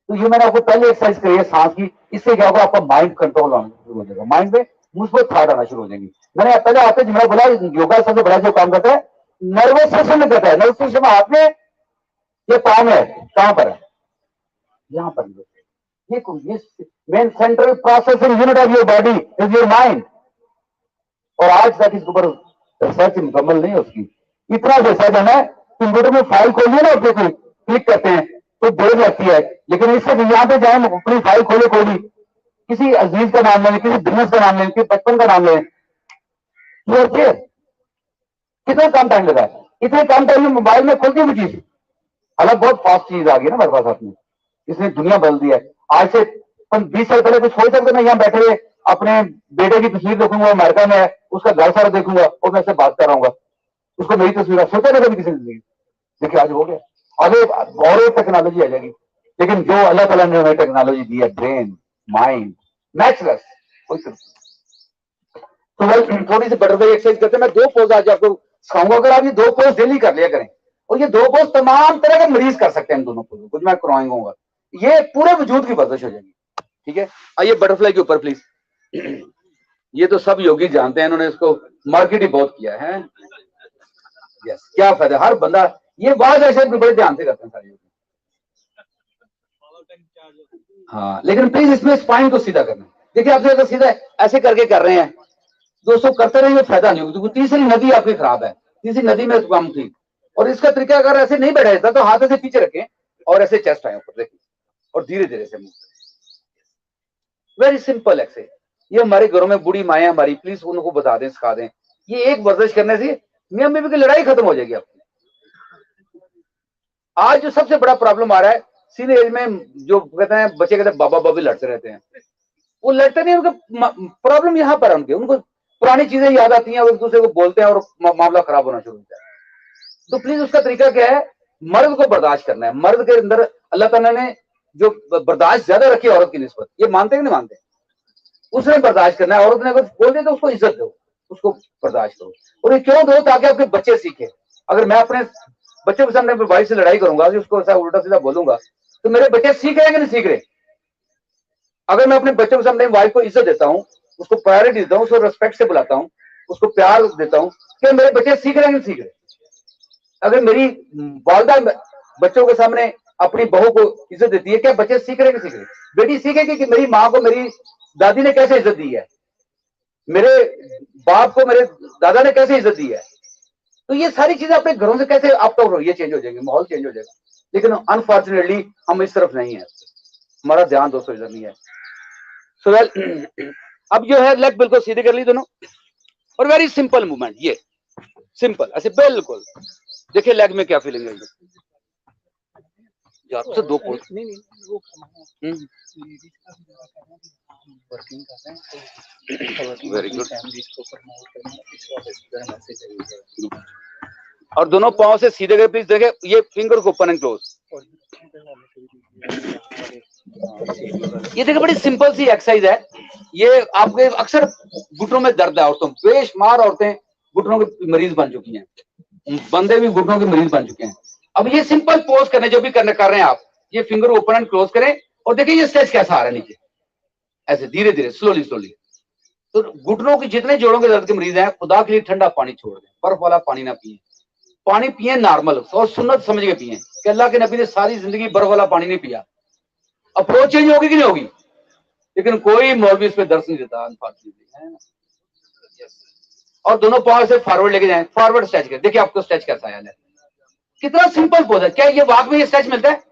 तो ये मैंने आपको पहले एक्सरसाइज करी है सांस की, इससे क्या होगा, आपका माइंड कंट्रोल आना शुरू हो जाएगा, माइंड में मुस्बत थॉट आना शुरू हो जाएंगे। मैंने पहले आते जो बोला, योगा सबसे बड़ा जो काम करता है नर्वस सिस्टम में करता है। नर्वस सिस्टम हाथ में ये पाँव में है, कहां पर है, यहां पर। ये main central processing unit of your body is your mind. और आज तक इसके ऊपर रिसर्च मुकम्मल नहीं है उसकी, इतना रिसर्च है, कंप्यूटर में फाइल खोलिए ना, उसको क्लिक करते हैं तो देर लगती है, लेकिन इससे यहाँ पे जाए अपनी फाइल खोले, कोई भी किसी अजीज का नाम लें, किसी बिजनेस का नाम लें, किसी बचपन का नाम लें, कितना कम टाइम लगा है, इतने कम टाइम में मोबाइल में खुलती हुई चीज, अलग बहुत फास्ट चीज आ गई ना हमारे पास हाथ में, इसने दुनिया बदल दी है। आज से 20 साल पहले कुछ सोच सकते, मैं यहाँ बैठे हुए अपने बेटे की तस्वीर देखूंगा, अमेरिका में है, उसका घर सारा देखूंगा और मैं उससे बात कर रहा हूँ, उसको मेरी तस्वीर सोचा नहीं कभी किसी ने। देखिए आज हो गया, आगे और टेक्नोलॉजी आ जाएगी, लेकिन जो अल्लाह ताला ने हमें टेक्नोलॉजी दी है, ब्रेन, माइंड, मैचलेस, तो थोड़ी सी बटरफ्लाई एक्सरसाइज करते हैं। मैं 2 पोज आज आपको सिखाऊंगा, अगर आप ये 2 पोज डेली कर लिया करें, और ये 2 पोज तमाम तरह के मरीज कर सकते हैं, इन दोनों पोजों कुछ मैं करवाऊंगा, ये पूरे वजूद की वर्जिश हो जाएगी। ठीक है, आइए बटरफ्लाई के ऊपर प्लीज। ये तो सब योगी जानते हैं, इन्होंने इसको मार्केट ही बहुत किया है। यस, क्या फायदा, हर बंदा ये बात ऐसे बड़े ध्यान से करते हैं सारे योगी। हाँ, लेकिन प्लीज इसमें स्पाइन को सीधा करना। देखिए आपसे अगर सीधा ऐसे करके कर रहे हैं दोस्तों, करते रहिए, फायदा नहीं होगा, क्योंकि तीसरी नदी आपकी खराब है, तीसरी नदी में कम थी। और इसका तरीका अगर ऐसे नहीं बैठा जाता तो हाथ ऐसे पीछे रखें और ऐसे चेस्ट आए ऊपर, देखिए, और धीरे धीरे से मूव करें। वेरी सिंपल एक्सरसाइज, ये हमारे घरों में बूढ़ी माएँ हमारी, प्लीज उनको बता दें, सिखा दें, ये एक वर्जिश करने से मियां बीवी की लड़ाई खत्म हो जाएगी आपकी। आज जो सबसे बड़ा प्रॉब्लम आ रहा है, सीनियर एज में जो कहते हैं बच्चे, कहते हैं बाबा बाबी लड़ते रहते हैं, वो लड़ते नहीं, उनका प्रॉब्लम यहाँ पर है, उनको पुरानी चीजें याद आती हैं, वो एक दूसरे को बोलते हैं और मामला खराब होना शुरू होता है। तो प्लीज उसका तरीका क्या है, मर्द को बर्दाश्त करना है। मर्द के अंदर अल्लाह ताला ने जो बर्दाश्त ज्यादा रखी है औरत की निस्बत, ये मानते कि नहीं मानते, उसने बर्दाश्त करना है। औरत ने अगर बोल दिया तो उसको इज्जत दो, उसको बर्दाश्त करो। और ये क्यों दो, ताकि आपके बच्चे सीखे। अगर मैं अपने बच्चों के सामने अपनी वाइफ से लड़ाई करूंगा, उसको ऐसा उल्टा सीधा बोलूंगा, तो मेरे बच्चे सीख रहे हैं कि नहीं सीख रहे। अगर मैं अपने बच्चों के सामने वाइफ को इज्जत देता हूँ, उसको प्रायोरिटी देता हूँ, उसको रिस्पेक्ट से बुलाता हूँ, उसको प्यार देता हूँ, क्या मेरे बच्चे सीख रहे हैं कि नहीं सीख रहे। अगर मेरी वालदा बच्चों के सामने अपनी बहू को इज्जत देती है, क्या बच्चे सीख रहे हैं कि सीख रहे। बेटी सीखेगी कि मेरी माँ को मेरी दादी ने कैसे इज्जत दी है, मेरे बाप को मेरे दादा ने कैसे इज्जत दी है। तो ये सारी चीजें अपने घरों से कैसे आप तो ये चेंज हो जाएंगे, माहौल चेंज हो जाएगा। लेकिन अनफॉर्चुनेटली हम इस तरफ नहीं है, हमारा ध्यान दोस्तों इधर नहीं है। सो वेल, अब जो है लेग बिल्कुल सीधे कर ली दोनों, और वेरी सिंपल मूवमेंट, ये सिंपल ऐसे बिल्कुल। देखिए लेग में क्या फीलिंग है यार, उसे 2 पोज नहीं वो वेरी गुड। और दोनों पांव से सीधे गए प्लीज, देखे ये फिंगर को ओपन एंड क्लोज। ये देखिए बड़ी सिंपल सी एक्सरसाइज है। ये आपके अक्सर घुटनों में दर्द है, औरतों बेशुमार औरतें घुटनों के मरीज बन चुकी हैं, बंदे भी घुटनों के मरीज बन चुके हैं। अब ये सिंपल पोज करने जो भी कर रहे हैं आप, ये फिंगर ओपन एंड क्लोज करें और देखिए ये स्ट्रेच कैसा आ रहा है नीचे, ऐसे धीरे धीरे स्लोली स्लोली। तो घुटनों के जितने जोड़ों के दर्द के मरीज हैं, खुदा के लिए ठंडा पानी छोड़ दें, बर्फ वाला पानी ना पिए, पानी पिए नॉर्मल और सुन्नत समझ के पिए कि अल्लाह के नबी ने सारी जिंदगी बर्फ वाला पानी नहीं पिया। अप्रोच चेंज होगी कि नहीं होगी, लेकिन कोई मौलवी इस पे दर्श नहीं देता अनफॉर्चुनेटली। और दोनों पांव से फॉरवर्ड लेके जाएं, फॉरवर्ड स्ट्रेच करें। देखिए आपको स्ट्रेच कैसा आया है, कितना सिंपल पोज है। क्या ये वॉक में ये स्ट्रेच मिलता है?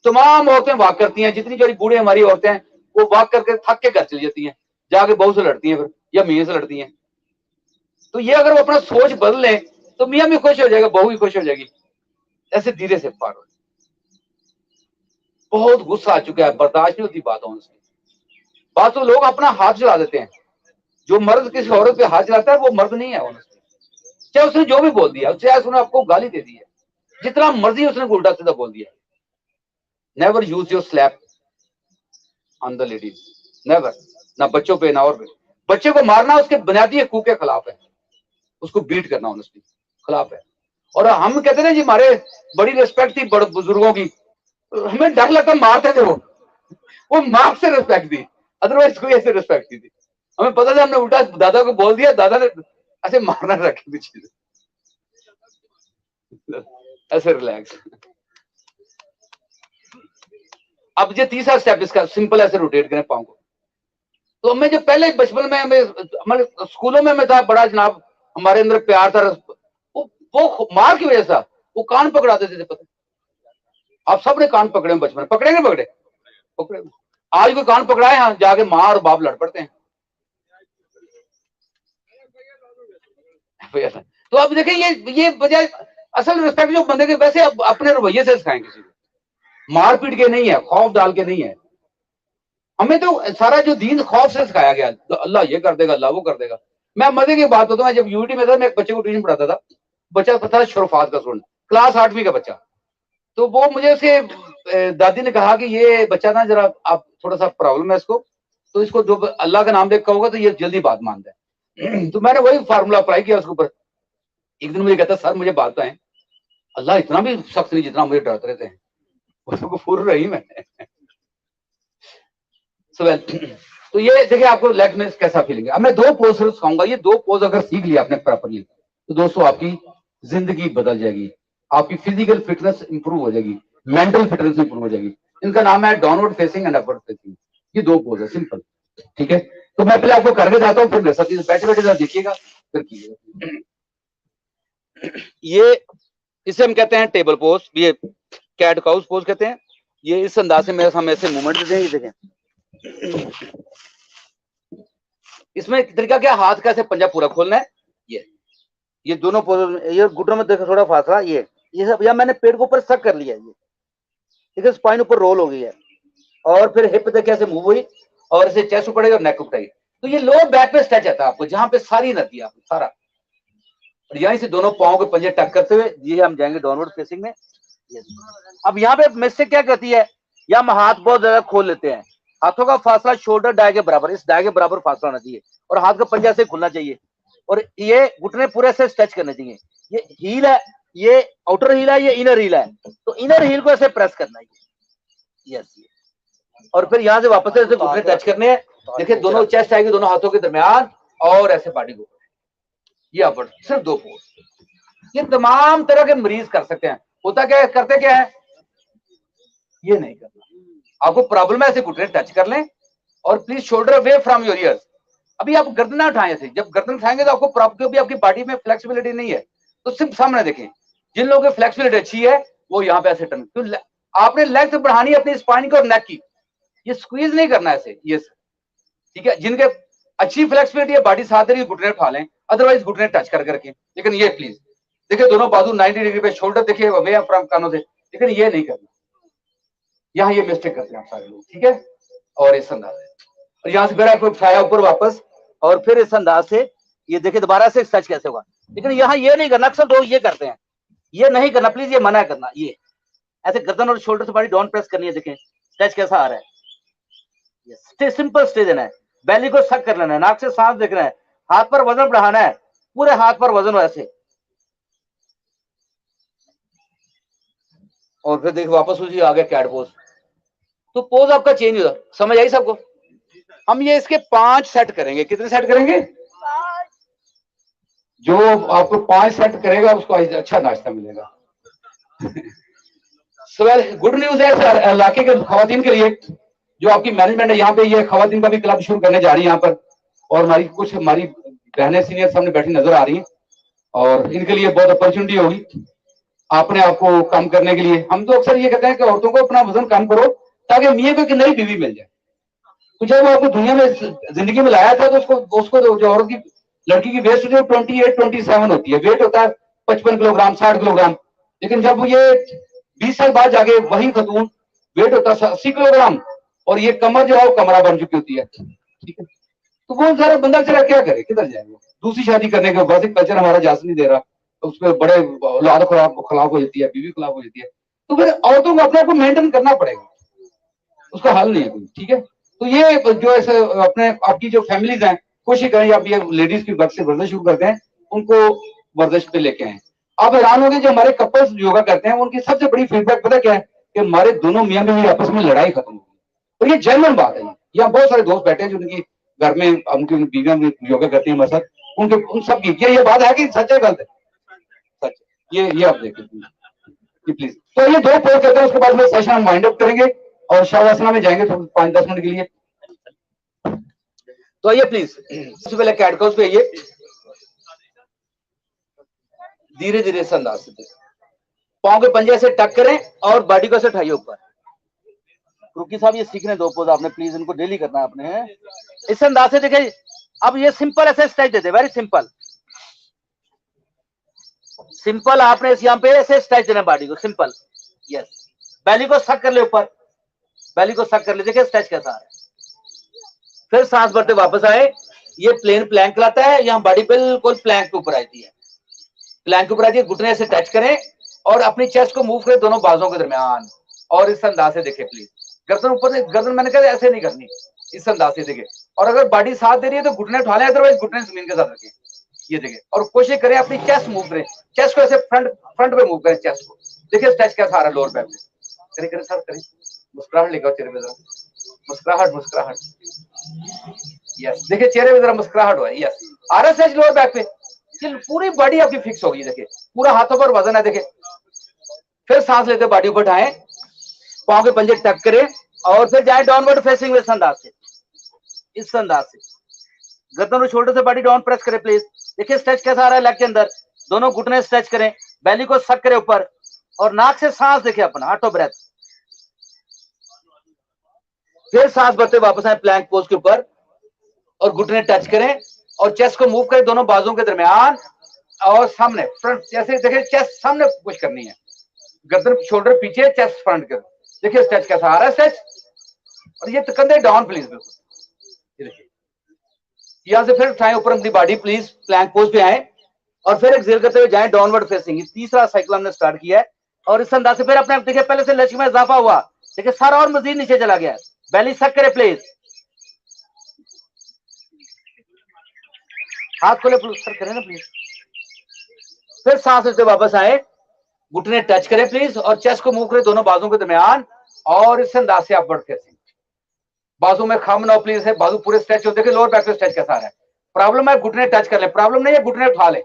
तमाम औरतें वॉक करती हैं, जितनी जो बूढ़े हमारी औरतें हैं वो वॉक करके थक के घर चली जाती हैं, जाके बहू से लड़ती हैं, फिर या मियाँ से लड़ती हैं। तो ये अगर वो अपना सोच बदल ले तो मियाँ भी खुश हो जाएगा, बहू भी खुश हो जाएगी। ऐसे धीरे से पार हो। बहुत गुस्सा आ चुका है, बर्दाश्त नहीं होती बातों से। बात तो लोग अपना हाथ चला देते हैं। जो मर्द किसी औरत पे हाथ चलाता है वो मर्द नहीं है। चाहे उसने जो भी बोल दिया, चाहे उसने आपको गाली दे दी है, जितना मर्जी उसने उल्टा सीधा बोल दिया, never use your slap on the ladies, never. ना बच्चों पे ना और पे। बच्चे को मारना उसके बुनियादी हकूक के खिलाफ है, उसको बीट करना उसके खिलाफ है। और हम कहते हैं ना जी, हमारे बड़ी रिस्पेक्ट थी बड़े बुजुर्गों की, हमें डर लगता मारते थे वो मार से रिस्पेक्ट दी, अदरवाइज कोई ऐसे रिस्पेक्ट नहीं थी। हमें पता था, हमने उल्टा दादा को बोल दिया, दादा ने ऐसे मारना रखे पीछे ऐसे रिलैक्स। अब ये तीसरा स्टेप इसका सिंपल, ऐसे रोटेट करें पाँव को। तो मैं जो पहले बचपन में हमारे स्कूलों में मैं था बड़ा जनाब, हमारे अंदर प्यार था। वो मार की वजह से वो कान पकड़ा देते थे। पता आप सबने कान पकड़े बचपन में, पकड़े नहीं पकड़े? पकड़े। आज कोई कान पकड़ाए, हाँ जाके माँ और बाप लड़ पड़ते हैं। तो अब देखें ये बजाय असल रिस्पेक्ट जो बंदे के वैसे अपने रवैये से सिखाएं, किसी को मार पीट के नहीं है, खौफ डाल के नहीं है। हमें तो सारा जो दीन खौफ से सिखाया गया, तो अल्लाह ये कर देगा, अल्लाह वो कर देगा। मैं मजे की बात होता हूँ, जब यूटी में था, मैं एक बच्चे को ट्यूशन पढ़ाता था। बच्चा था शुरुआत का स्टूडेंट, क्लास 8वीं का बच्चा। तो वो मुझे उसके दादी ने कहा कि ये बच्चा ना जरा आप थोड़ा सा प्रॉब्लम है इसको, तो इसको जो अल्लाह का नाम देख होगा तो ये जल्दी बात मानता है। तो मैंने वही फार्मूला अप्लाई किया उसके ऊपर। एक दिन मुझे कहता, सर मुझे बात है, अल्लाह इतना भी सख्त नहीं जितना मुझे डरते रहते हैं। उसको फुर रही मैं। तो ये देखिए आपको लेग में कैसा फीलिंग है। अब मैं 2 पोज सिखाऊंगा, ये 2 पोज अगर सीख लिया आपने प्रॉपरली तो दोस्तों आपकी जिंदगी बदल जाएगी, आपकी फिजिकल फिटनेस इंप्रूव हो जाएगी, मेंटल फिटनेस इंप्रूव हो जाएगी। इनका नाम है downward facing and upward facing. ये 2 पोज है सिंपल, ठीक है। तो मैं पहले आपको करके जाता हूँ, फिर मेरे साथ बैठे बैठे देखिएगा, फिर कीजिएगा। ये इसे हम कहते हैं टेबल पोज, ये कैट काउज पोज कहते हैं। ये इस अंदाज से मेरे सामने ऐसे मूवमेंट देते हैं, ये देखें। इसमें तरीका क्या, हाथ का ऐसे पंजा पूरा खोलना है। ये दोनों पोज, ये घुटनों में देखो थोड़ा फासला, ये सब या मैंने पेट को ऊपर सक कर लिया, ये ठीक है। स्पाइन ऊपर रोल हो गई है, और फिर हिप देखे ऐसे मूव हुई, और ऐसे चेस्ट ऊपर और नेक ऊपर। तो ये लोअर बैक पे स्ट्रेच आता है आपको, जहां पे सारी एनर्जी आपको सारा। और यहीं से दोनों पांव के पंजे टक करते हुए ये हम जाएंगे डाउनवर्ड फेसिंग में। अब यहाँ पे मिस्टेक क्या करती है, या हम हाथ बहुत ज्यादा खोल लेते हैं। हाथों का फासला शोल्डर डाय के बराबर, इस डाय के बराबर फासला होना चाहिए, और हाथ का पंजा से खुलना चाहिए, और ये घुटने पूरे से स्ट्रेच करने चाहिए। ये हील है, ये आउटर हील है, ये इनर हील है। तो इनर हील को ऐसे प्रेस करना है, यस। और फिर यहाँ से वापस ऐसे घुटने टच करने हैं। देखिए दोनों चेस्ट आएगी दोनों हाथों के दरमियान, और ऐसे बॉडी को, ये अपर। सिर्फ 2 पोज, ये तमाम तरह के मरीज कर सकते हैं। होता क्या है, करते क्या है, ये नहीं करना। आपको प्रॉब्लम है, ऐसे घुटने टच कर लें, और please shoulder away from your ears. अभी आप गर्दन ना उठाएं ऐसे, जब गर्दन उठाएंगे तो आपको प्रॉब्लम, भी आपकी बॉडी में फ्लेक्सिबिलिटी नहीं है, तो सिर्फ सामने देखें। जिन लोगों की फ्लेक्सिबिलिटी अच्छी है वो यहाँ पे ऐसे टर्न, तो आपने लेग्स बढ़ानी है अपनी स्पाइन की और नेक की, ये स्क्वीज नहीं करना ऐसे, ये ठीक है। जिनके अच्छी फ्लेक्सिबिलिटी है, बॉडी साथ दे रही है, घुटने उठा लें, अदरवाइज घुटने टच कर करके। लेकिन ये प्लीज देखिए दोनों बाजू 90 डिग्री पे, शोल्डर देखिए अवे फ्रॉम कानों से, लेकिन ये नहीं करना। यहाँ ये मिस्टेक करते हैं आप सारे लोग, ठीक है। और इस अंदाज से, और यहाँ से फिर आपको उठाया ऊपर वापस, और फिर इस अंदाज से ये देखिए दोबारा से स्ट्रेच कैसे होगा। लेकिन यहाँ ये नहीं करना, अक्सर लोग ये करते हैं, ये नहीं करना प्लीज, ये मना करना। ये ऐसे गर्दन और शोल्डर से बॉडी डाउन प्रेस करनी है, देखें स्ट्रेच कैसा आ रहा है। सिंपल स्टे देना है, बैली को सक कर लेना है, नाक से सांस देखना है, हाथ पर वजन बढ़ाना है, पूरे हाथ पर वजन वैसे, और फिर देखिए वापस उसी आ गया कैट पोज। तो पोज आपका चेंज होगा, समझ आई सबको। हम ये इसके 5 सेट करेंगे। कितने सेट करेंगे? जो आपको 5 सेट करेगा उसको अच्छा नाश्ता मिलेगा। गुड न्यूज है इलाके के खवातीन के लिए, जो आपकी मैनेजमेंट है यहाँ पे, ये खवातीन का भी क्लब शुरू करने जा रही है यहाँ पर, और हमारी बहनें सीनियर सामने बैठी नजर आ रही हैं, और इनके लिए बहुत अपॉर्चुनिटी होगी अपने आप को कम करने के लिए। हम तो अक्सर ये कहते हैं कि औरतों को अपना वजन कम करो ताकि मियां को एक नई बीवी मिल जाए। तो जब वो आपको दुनिया में जिंदगी में लाया था तो उसको जो औरत की लड़की की वेस्ट जो 28-27 होती है, वेट होता है 55 किलोग्राम 60 किलोग्राम। लेकिन जब ये 20 साल बाद जाके वही खतून वेट होता है 80 किलोग्राम, और ये कमर जो है वो कमरा बन चुकी होती है, ठीक है। तो वो सारा बंदा बेचारा क्या करे, किधर जाएगा? दूसरी शादी करने के बाद कल्चर हमारा इजाजत नहीं दे रहा, तो उस पर बड़े औलाद खिलाफ हो जाती है, बीवी खिलाफ हो जाती है। तो फिर औरतों को अपने आप को मेंटेन करना पड़ेगा, उसका हल नहीं है कोई, ठीक है। तो ये जो ऐसे अपने आपकी जो फैमिलीज हैं, कोशिश करें आप ये लेडीज की वर्क से वर्जिश शुरू करते हैं, उनको वर्जिश पे लेके आए। आप हैरान हो गए, जो हमारे कपल्स योगा करते हैं उनकी सबसे बड़ी फीडबैक पता क्या है, कि हमारे दोनों मियां बीवी आपस में लड़ाई खत्म हो गई। और ये जेन्युइन बात है। यहाँ बहुत सारे दोस्त बैठे हैं जो उनकी घर में उनकी बीवियां योगा करती हैं हमारे साथ, उनके उन सब की क्या ये बात है कि सच है गलत है? सच है। ये आप देखिए प्लीज। तो ये 2 पोज करते हैं, उसके बाद में सेशन हम वाइंड अप करेंगे और शवासना में जाएंगे तो 5-10 मिनट के लिए। तो आइए प्लीज, सबसे पहले कैट काउज पे आइए, धीरे धीरे इस अंदाज से पांव के पंजे से टक करें और बॉडी को ऐसे उठाइए ऊपर। रुकी साहब ये सीखने 2 पोज आपने, प्लीज इनको डेली करना है आपने। इस अंदाज से देखिए, अब ये सिंपल ऐसे स्ट्रेच देते, वेरी सिंपल सिंपल। आपने इस यहाँ पे ऐसे स्ट्रेच देना बॉडी को, सिंपल। यस, बैली को सक कर ले ऊपर, बैली को सक कर ले, देखिए स्ट्रेच कैसा है। फिर सांस भरते वापस आए, ये प्लेन प्लैंक लाता है, यहाँ बॉडी बिल्कुल प्लैंक के ऊपर आती है, प्लैंक के ऊपर आती है। घुटने से टच करें और अपनी चेस्ट को मूव करें दोनों बाजों के दरमियान, और इस अंदाज से देखें प्लीज। गर्दन ऊपर से, गर्दन मैंने कहा ऐसे नहीं करनी, इस अंदाज से देखें। और अगर बॉडी साथ दे रही है तो घुटने उठा लें, अदरवाइज घुटने जमीन के साथ रखें, ये देखें। और कोशिश करें अपनी चेस्ट मूव करें, चेस्ट को ऐसे फ्रंट पे मूव करें, चेस्ट को देखिए स्ट्रेच कैसा आ रहा है लोअर बैक में। करें करें सर करें, मुस्कुराहट लेकर चेहरे पे जरा, मुस्कुराहट मुस्कुराहट। यस, देखिए चेहरे पे जरा मुस्कुराहट हो, यस आ रहा है स्ट्रेच लोअर बैक पे। पूरी बॉडी आपकी फिक्स होगी, देखिए पूरा हाथों पर वजन है, देखिए। फिर सांस लेते बॉडी ऊपर उठाएं, पांव के पंजे टक करें और फिर जाए डाउनवर्ड फेसिंग में, इस अंदाज से, इस अंदाज से। गर्दन और शोल्डर से बॉडी डाउन प्रेस करें प्लीज। देखिए स्ट्रेच कैसा आ रहा है लेग के अंदर, दोनों घुटने स्ट्रेच करें, बैली को सक करें ऊपर और नाक से सांस देखिए अपना, ऑटो ब्रेथ। फिर सांस भरते वापस आए प्लैंक पोज के ऊपर और घुटने टच करें और चेस्ट को मूव करें दोनों बाजुओं के दरमियान और सामने फ्रंट, जैसे देखिए चेस्ट सामने पुश करनी है, गर्दन शोल्डर पीछे, चेस्ट फ्रंट कर। देखिए स्ट्रेच कैसा आ रहा है स्ट्रेच, और ये कंधे डाउन प्लीज, बिल्कुल। यहां से फिर उठाएं ऊपर अपनी बॉडी प्लीज, प्लैंक पोज पे आए और फिर एक्सेल करते हुए जाएं डाउनवर्ड फेसिंग। ये तीसरा साइकिल हमने स्टार्ट किया है और इस अंदाज से फिर अपने आप देखिए पहले से लचक में इजाफा हुआ, देखिए सारा और मजीद नीचे चला गया। बैली सक करे प्लीज, हाथ खोले सर करें ना प्लीज। फिर सांस लेते वापस आए, घुटने टच करें प्लीज और चेस्ट को मूव करें दोनों बाजुओं के दरमियान और इस अंदाज से अपवर्ड फेसिंग। बाजू में खम ना प्लीज है, बाजू पूरे स्ट्रेच होते हैं, लोअर बैक पे स्ट्रेच कैसा आ रहा है। प्रॉब्लम है घुटने टच कर ले, प्रॉब्लम नहीं है घुटने उठा ले,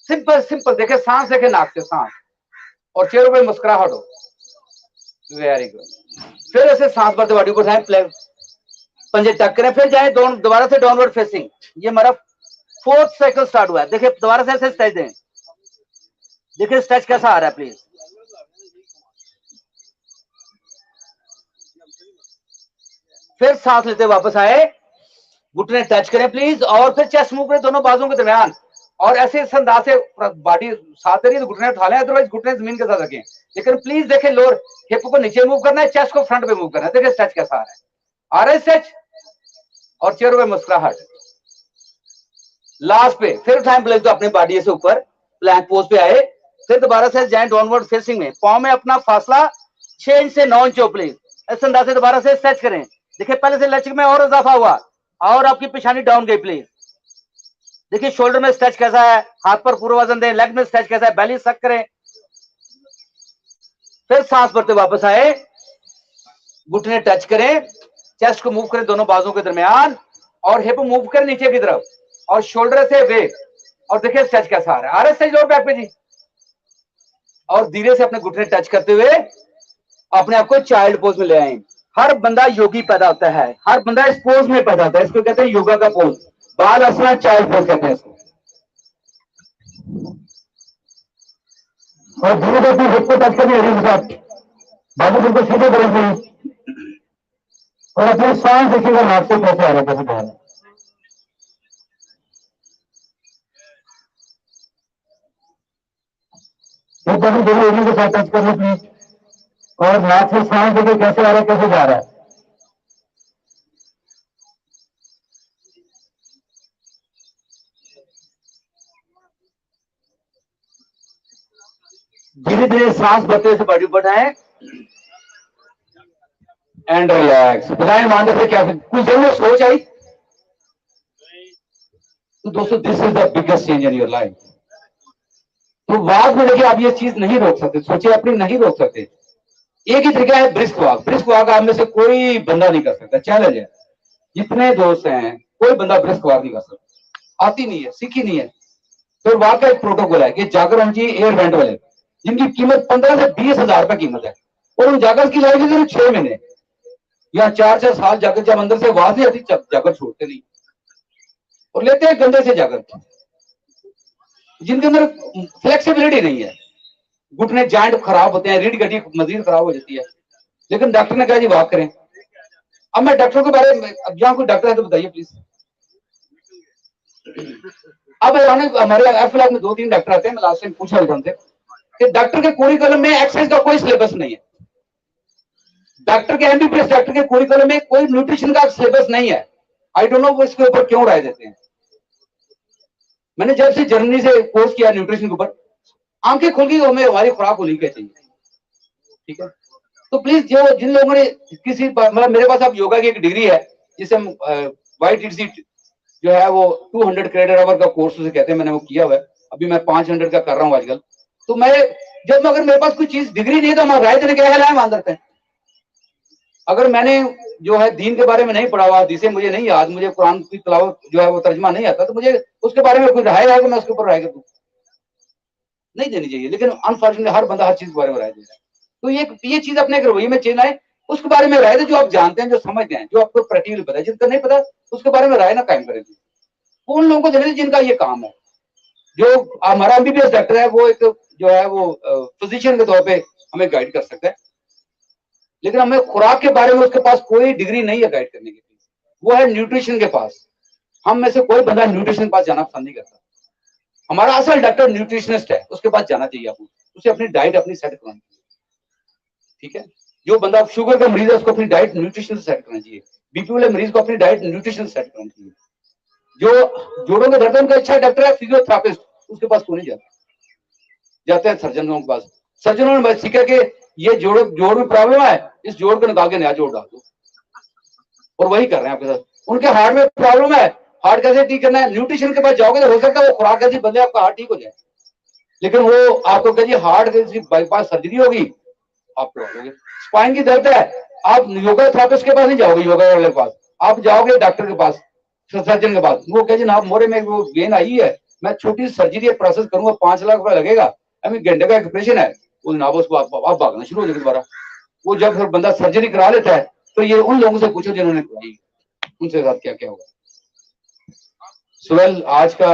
सिंपल सिंपल। देखे सांस लेके नाक से सांस और चेहरे पे मुस्कुराहट हो, वेरी गुड। फिर ऐसे सांस भरते बॉडी को उठाएं, पंजे टक करें, फिर जाए दोबारा से डाउनवर्ड फेसिंग। ये हमारा 4th साइकिल स्टार्ट हुआ है। देखिए दोबारा से ऐसे स्ट्रेच दें, देखिए स्ट्रेच कैसा आ रहा है प्लीज। फिर सांस लेते वापस आए, घुटने टच करें प्लीज और फिर चेस्ट मूव करें दोनों बाजुओं के दरमियान और ऐसे इस अंदाज से बॉडी साथ दे रही है तो घुटने उठा लें, अदरवाइज घुटने जमीन के साथ रखें। लेकिन प्लीज देखें लोअर हिप को नीचे मूव करना है, चेस्ट को फ्रंट पे मूव करना है। देखिए स्ट्रेच कैसा आ रहा है स्ट्रेच और चेहरे पे मुस्कुराहट। लास्ट पे फिर उठाएं प्लीज तो अपनी बॉडी से ऊपर प्लैंक पोज पे आए, फिर दोबारा से जाएं डाउनवर्ड फेसिंग में। पांव में अपना फासला 6 इंच से 9 इंच हो प्लीज। इस अंदाज से दोबारा से स्ट्रेच करें, देखिए पहले से लचक में और इजाफा हुआ और आपकी पेशानी डाउन गई प्लीज। देखिए शोल्डर में स्ट्रेच कैसा है, हाथ पर पूरा वजन दें, लेग में स्ट्रेच कैसा है, बैली सक करें। फिर सांस भरते वापस आए, घुटने टच करें, चेस्ट को मूव करें दोनों बाजुओं के दरमियान और हिप मूव करें नीचे की तरफ और शोल्डर से वे और देखिए स्ट्रेच कैसा आ रहा है स्ट्रेच लोअर बैक पे जी। और धीरे से अपने घुटने टच करते हुए अपने आप को चाइल्ड पोज में ले आए। हर बंदा योगी पैदा होता है, हर बंदा इस पोज में पैदा होता है, इसको कहते हैं योगा का पोज, बाल आसना चाइल्ड पोज कहते हैं इसको। और धीरे धीरे हिप को टच करने के साथ बाजू बिल्कुल सीधे करेंगे और अपनी सांस देखिएगा नाक से कैसे आ रहा है, कैसे जा रहा है। एक बार दोनों उंगली के साथ टच कर लो प्लीज, और नाक से सांस देखिए कैसे आ रहा है, कैसे जा रहा है। धीरे धीरे सांस भरते से बॉडी बढ़ाएं एंड रिलैक्स। बताएं मानते से क्या कुछ देर में सोच आई? तो दोस्तों this is the biggest change in your life. तो वॉक में देखिए आप ये चीज नहीं रोक सकते, सोचिए अपनी नहीं रोक सकते। एक ही तरीका है ब्रिस्क वॉक। ब्रिस्क वॉक आप में से कोई बंदा नहीं कर सकता, चैलेंज है। जितने दोस्त हैं कोई बंदा ब्रिस्क वॉक नहीं कर सकता, आती नहीं है, सीखी नहीं है। फिर वॉक का एक प्रोटोकॉल है कि जागरण जी एयर बैंड वाले जिनकी कीमत 15 से 20 हजार रुपए कीमत है, और उन जागर की लाइफ सिर्फ 6 महीने या 4-4 साल जाकर जब अंदर से आवाज नहीं आती जाकर छोड़ते नहीं और लेते हैं गंदे से जाकर, जिनके अंदर फ्लेक्सिबिलिटी नहीं है, घुटने जॉइंट खराब होते हैं, रीढ़ की हड्डी मजीद खराब हो जाती है। लेकिन डॉक्टर ने कहा जी वॉक करें। अब मैं डॉक्टर के बारे में, अब यहाँ कोई डॉक्टर है तो बताइए प्लीज। अब हमारे एफएलएफ में 2-3 डॉक्टर आते हैं, मैं लास्ट टाइम पूछा उनसे कि डॉक्टर के करिकुलम में एक्सरसाइज का कोई सिलेबस नहीं है। डॉक्टर के एमबीबीएस डॉक्टर के करिकुलम में कोई न्यूट्रिशन का सिलेबस नहीं है। आई डोंट नो वो इसके ऊपर क्यों राय देते हैं। मैंने जब से जर्मनी से कोर्स किया न्यूट्रिशन के ऊपर, आंखें खुल गई, हमें हमारी खुराक होनी चाहिए। ठीक है, तो प्लीज जो जिन लोगों ने किसी मतलब मेरे पास अब योगा की एक डिग्री है जिसे हम YTC जो है वो 200 क्रेडिट आवर का कोर्स उसे कहते हैं, मैंने वो किया हुआ है। अभी मैं 500 का कर रहा हूँ आजकल। तो मैं जब अगर मेरे पास कोई चीज डिग्री नहीं है तो हम राय देने क्या है मान सकते हैं। अगर मैंने जो है दीन के बारे में नहीं पढ़ा हुआ, हदीसें मुझे नहीं याद, मुझे कुरान की तिलावत जो है वो तर्जमा नहीं आता, तो मुझे उसके बारे में कोई राय है कि मैं उसके ऊपर राय कर दूं? नहीं देनी चाहिए। लेकिन अनफॉर्चुनेटली हर बंदा हर चीज के बारे में राय दे रहा है। तो ये चीज अपने रवैये में चेंज आए, उसके बारे में राय दे जो आप जानते हैं, जो समझते हैं, जो आपको प्रैक्टिकली पता है। जिनका नहीं पता उसके बारे में राय ना कायम करें। उन लोगों को देने जिनका ये काम है। जो हमारा एमबीबीएस डॉक्टर है वो एक जो है वो फिजिशियन के तौर पे हमें गाइड कर सकता है, लेकिन हमें खुराक के बारे में उसके पास कोई डिग्री नहीं है गाइड करने की। वो है न्यूट्रिशन के पास। हम में से कोई बंदा न्यूट्रिशन के पास जाना पसंद नहीं करता। हमारा असल डॉक्टर न्यूट्रिशनिस्ट है, उसके पास जाना चाहिए आपको, उसे अपनी डाइट अपनी सेट करनी चाहिए। ठीक है, जो बंदा शुगर का मरीज है उसको अपनी डाइट न्यूट्रिशन से सेट करना चाहिए। बीपी वाले मरीज को अपनी डाइट न्यूट्रिशन से सेट करनी चाहिए। जो जोड़ों के दर्द का अच्छा डॉक्टर है फिजियोथेरापिस्ट, उसके पास कोई नहीं जाता, जाते हैं सर्जनों के पास। सर्जनों ने बस सीखा कि ये जोड़ में प्रॉब्लम है, इस जोड़ को निकाल के नया जोड़ डाल दो, और वही कर रहे हैं आपके साथ। उनके हार्ट में प्रॉब्लम है, हार्ट कैसे ठीक करना है, न्यूट्रिशन के पास जाओगे तो हो सकता है वो खुराक ऐसी बदले आपका हार्ट ठीक हो जाए। लेकिन वो आपको कहिए हार्ट की बाईपास सर्जरी होगी, आप करोगे। स्पाइन की दर्द है, आप योगा थेरापिस्ट के पास नहीं जाओगे, योगा वाले के पास आप जाओगे, डॉक्टर के पास, सर्जन के पास। वो कहे जनाब मोरे में वो वेन आई है, मैं छोटी सर्जरी प्रोसेस करूंगा, 5 लाख रुपया लगेगा, अभी घंटे का ऑपरेशन है। वो जनाब उसको आप भागना शुरू हो जाएगा दोबारा। वो जब फिर बंदा सर्जरी करा लेता है तो ये उन लोगों से पूछो जिन्होंने कराई, उनसे साथ क्या क्या होगा। सुवेल आज का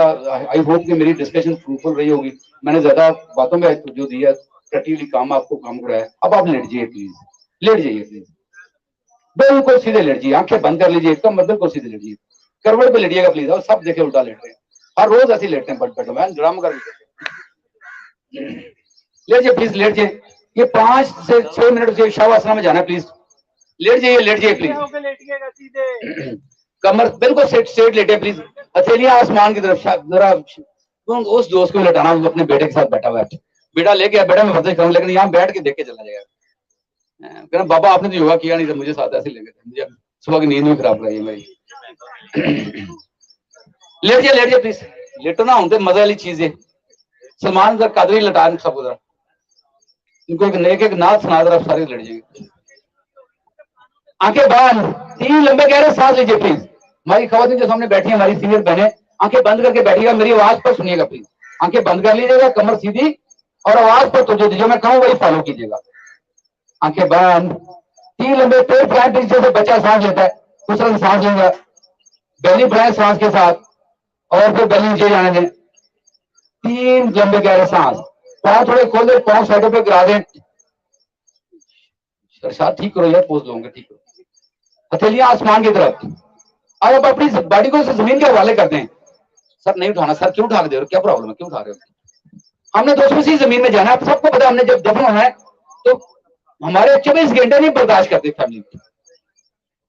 आई होप कि मेरी डिस्कशन फ्रूटफुल रही होगी। मैंने ज्यादा बातों में जो दिया प्रैक्टिकली काम आपको काम कराया। अब आप लेट जाइए प्लीज, लेट जाइए प्लीज, बिल्कुल सीधे लेट जाइए, आंखें बंद कर लीजिए, एकदम बिल्कुल सीधे लेट जाइए, करवट पे लेटिएगा प्लीज। और सब देखे उल्टा लेट रहे हैं, हर रोज ऐसे लेटते हैं, बट मैं ड्रामा कर लेट जाइए प्लीज, लेट जाइए। ये 5 से 6 मिनट से शवासना में जाना है प्लीज। लेट जाइए प्लीज, कमर बिल्कुल सेट लेटे प्लीज। हथेलियां आसमान की तरफ, जरा उस दोस्त को लटाना वो अपने बेटे के साथ बैठा हुआ है। बेटा लेके बेटा मैं वर्जिश करूँ, लेकिन यहाँ बैठ के देख के चला जाएगा। कहना बाबा आपने तो योगा किया नहीं था, मुझे साथ ऐसे लेके मुझे सुबह की नींद भी खराब रही है मेरी। लेट जाइए प्लीज, लेटो ना, होते मजे वाली चीज है। सलमान का कादरी लटा सब उधर, इनको एक नाथ सुना दे, सारे लड़ जाएंगे। आंखें बंद, 3 लंबे गहरे सांस लीजिए प्लीज। हमारी खवातीन जो सामने बैठी है, हमारी सीनियर बहनें, आंखें बंद करके बैठिएगा, मेरी आवाज पर सुनिएगा प्लीज। आंखें बंद कर लीजिएगा, कमर सीधी, और आवाज पर तो जो मैं कहूँ वही फॉलो कीजिएगा। आंखें बंद, 3 लंबे पेट फ्लैट जैसे बच्चा सांस लेता है उस तरह सांस लेगा। बेली बढ़ाए सांस के साथ, और फिर बेली नीचे जाने दें। 3 लंबे गहरे सांस, पाँव थोड़े खोल दे, पाँव साइडों पे गिरा दें। ठीक करो यार, पोज लोगे, ठीक करो। हथेलियां आसमान की तरफ। अब आप अपनी बॉडी को जमीन के हवाले करते हैं। सर नहीं उठाना, सर क्यों उठा रहे हो, क्या प्रॉब्लम है, क्यों उठा रहे हो? हमने दोस्तों इसी जमीन में जाना है। आप सबको पता, हमने जब दफन होना है तो हमारे 24 घंटे नहीं बर्दाश्त करते फैमिली,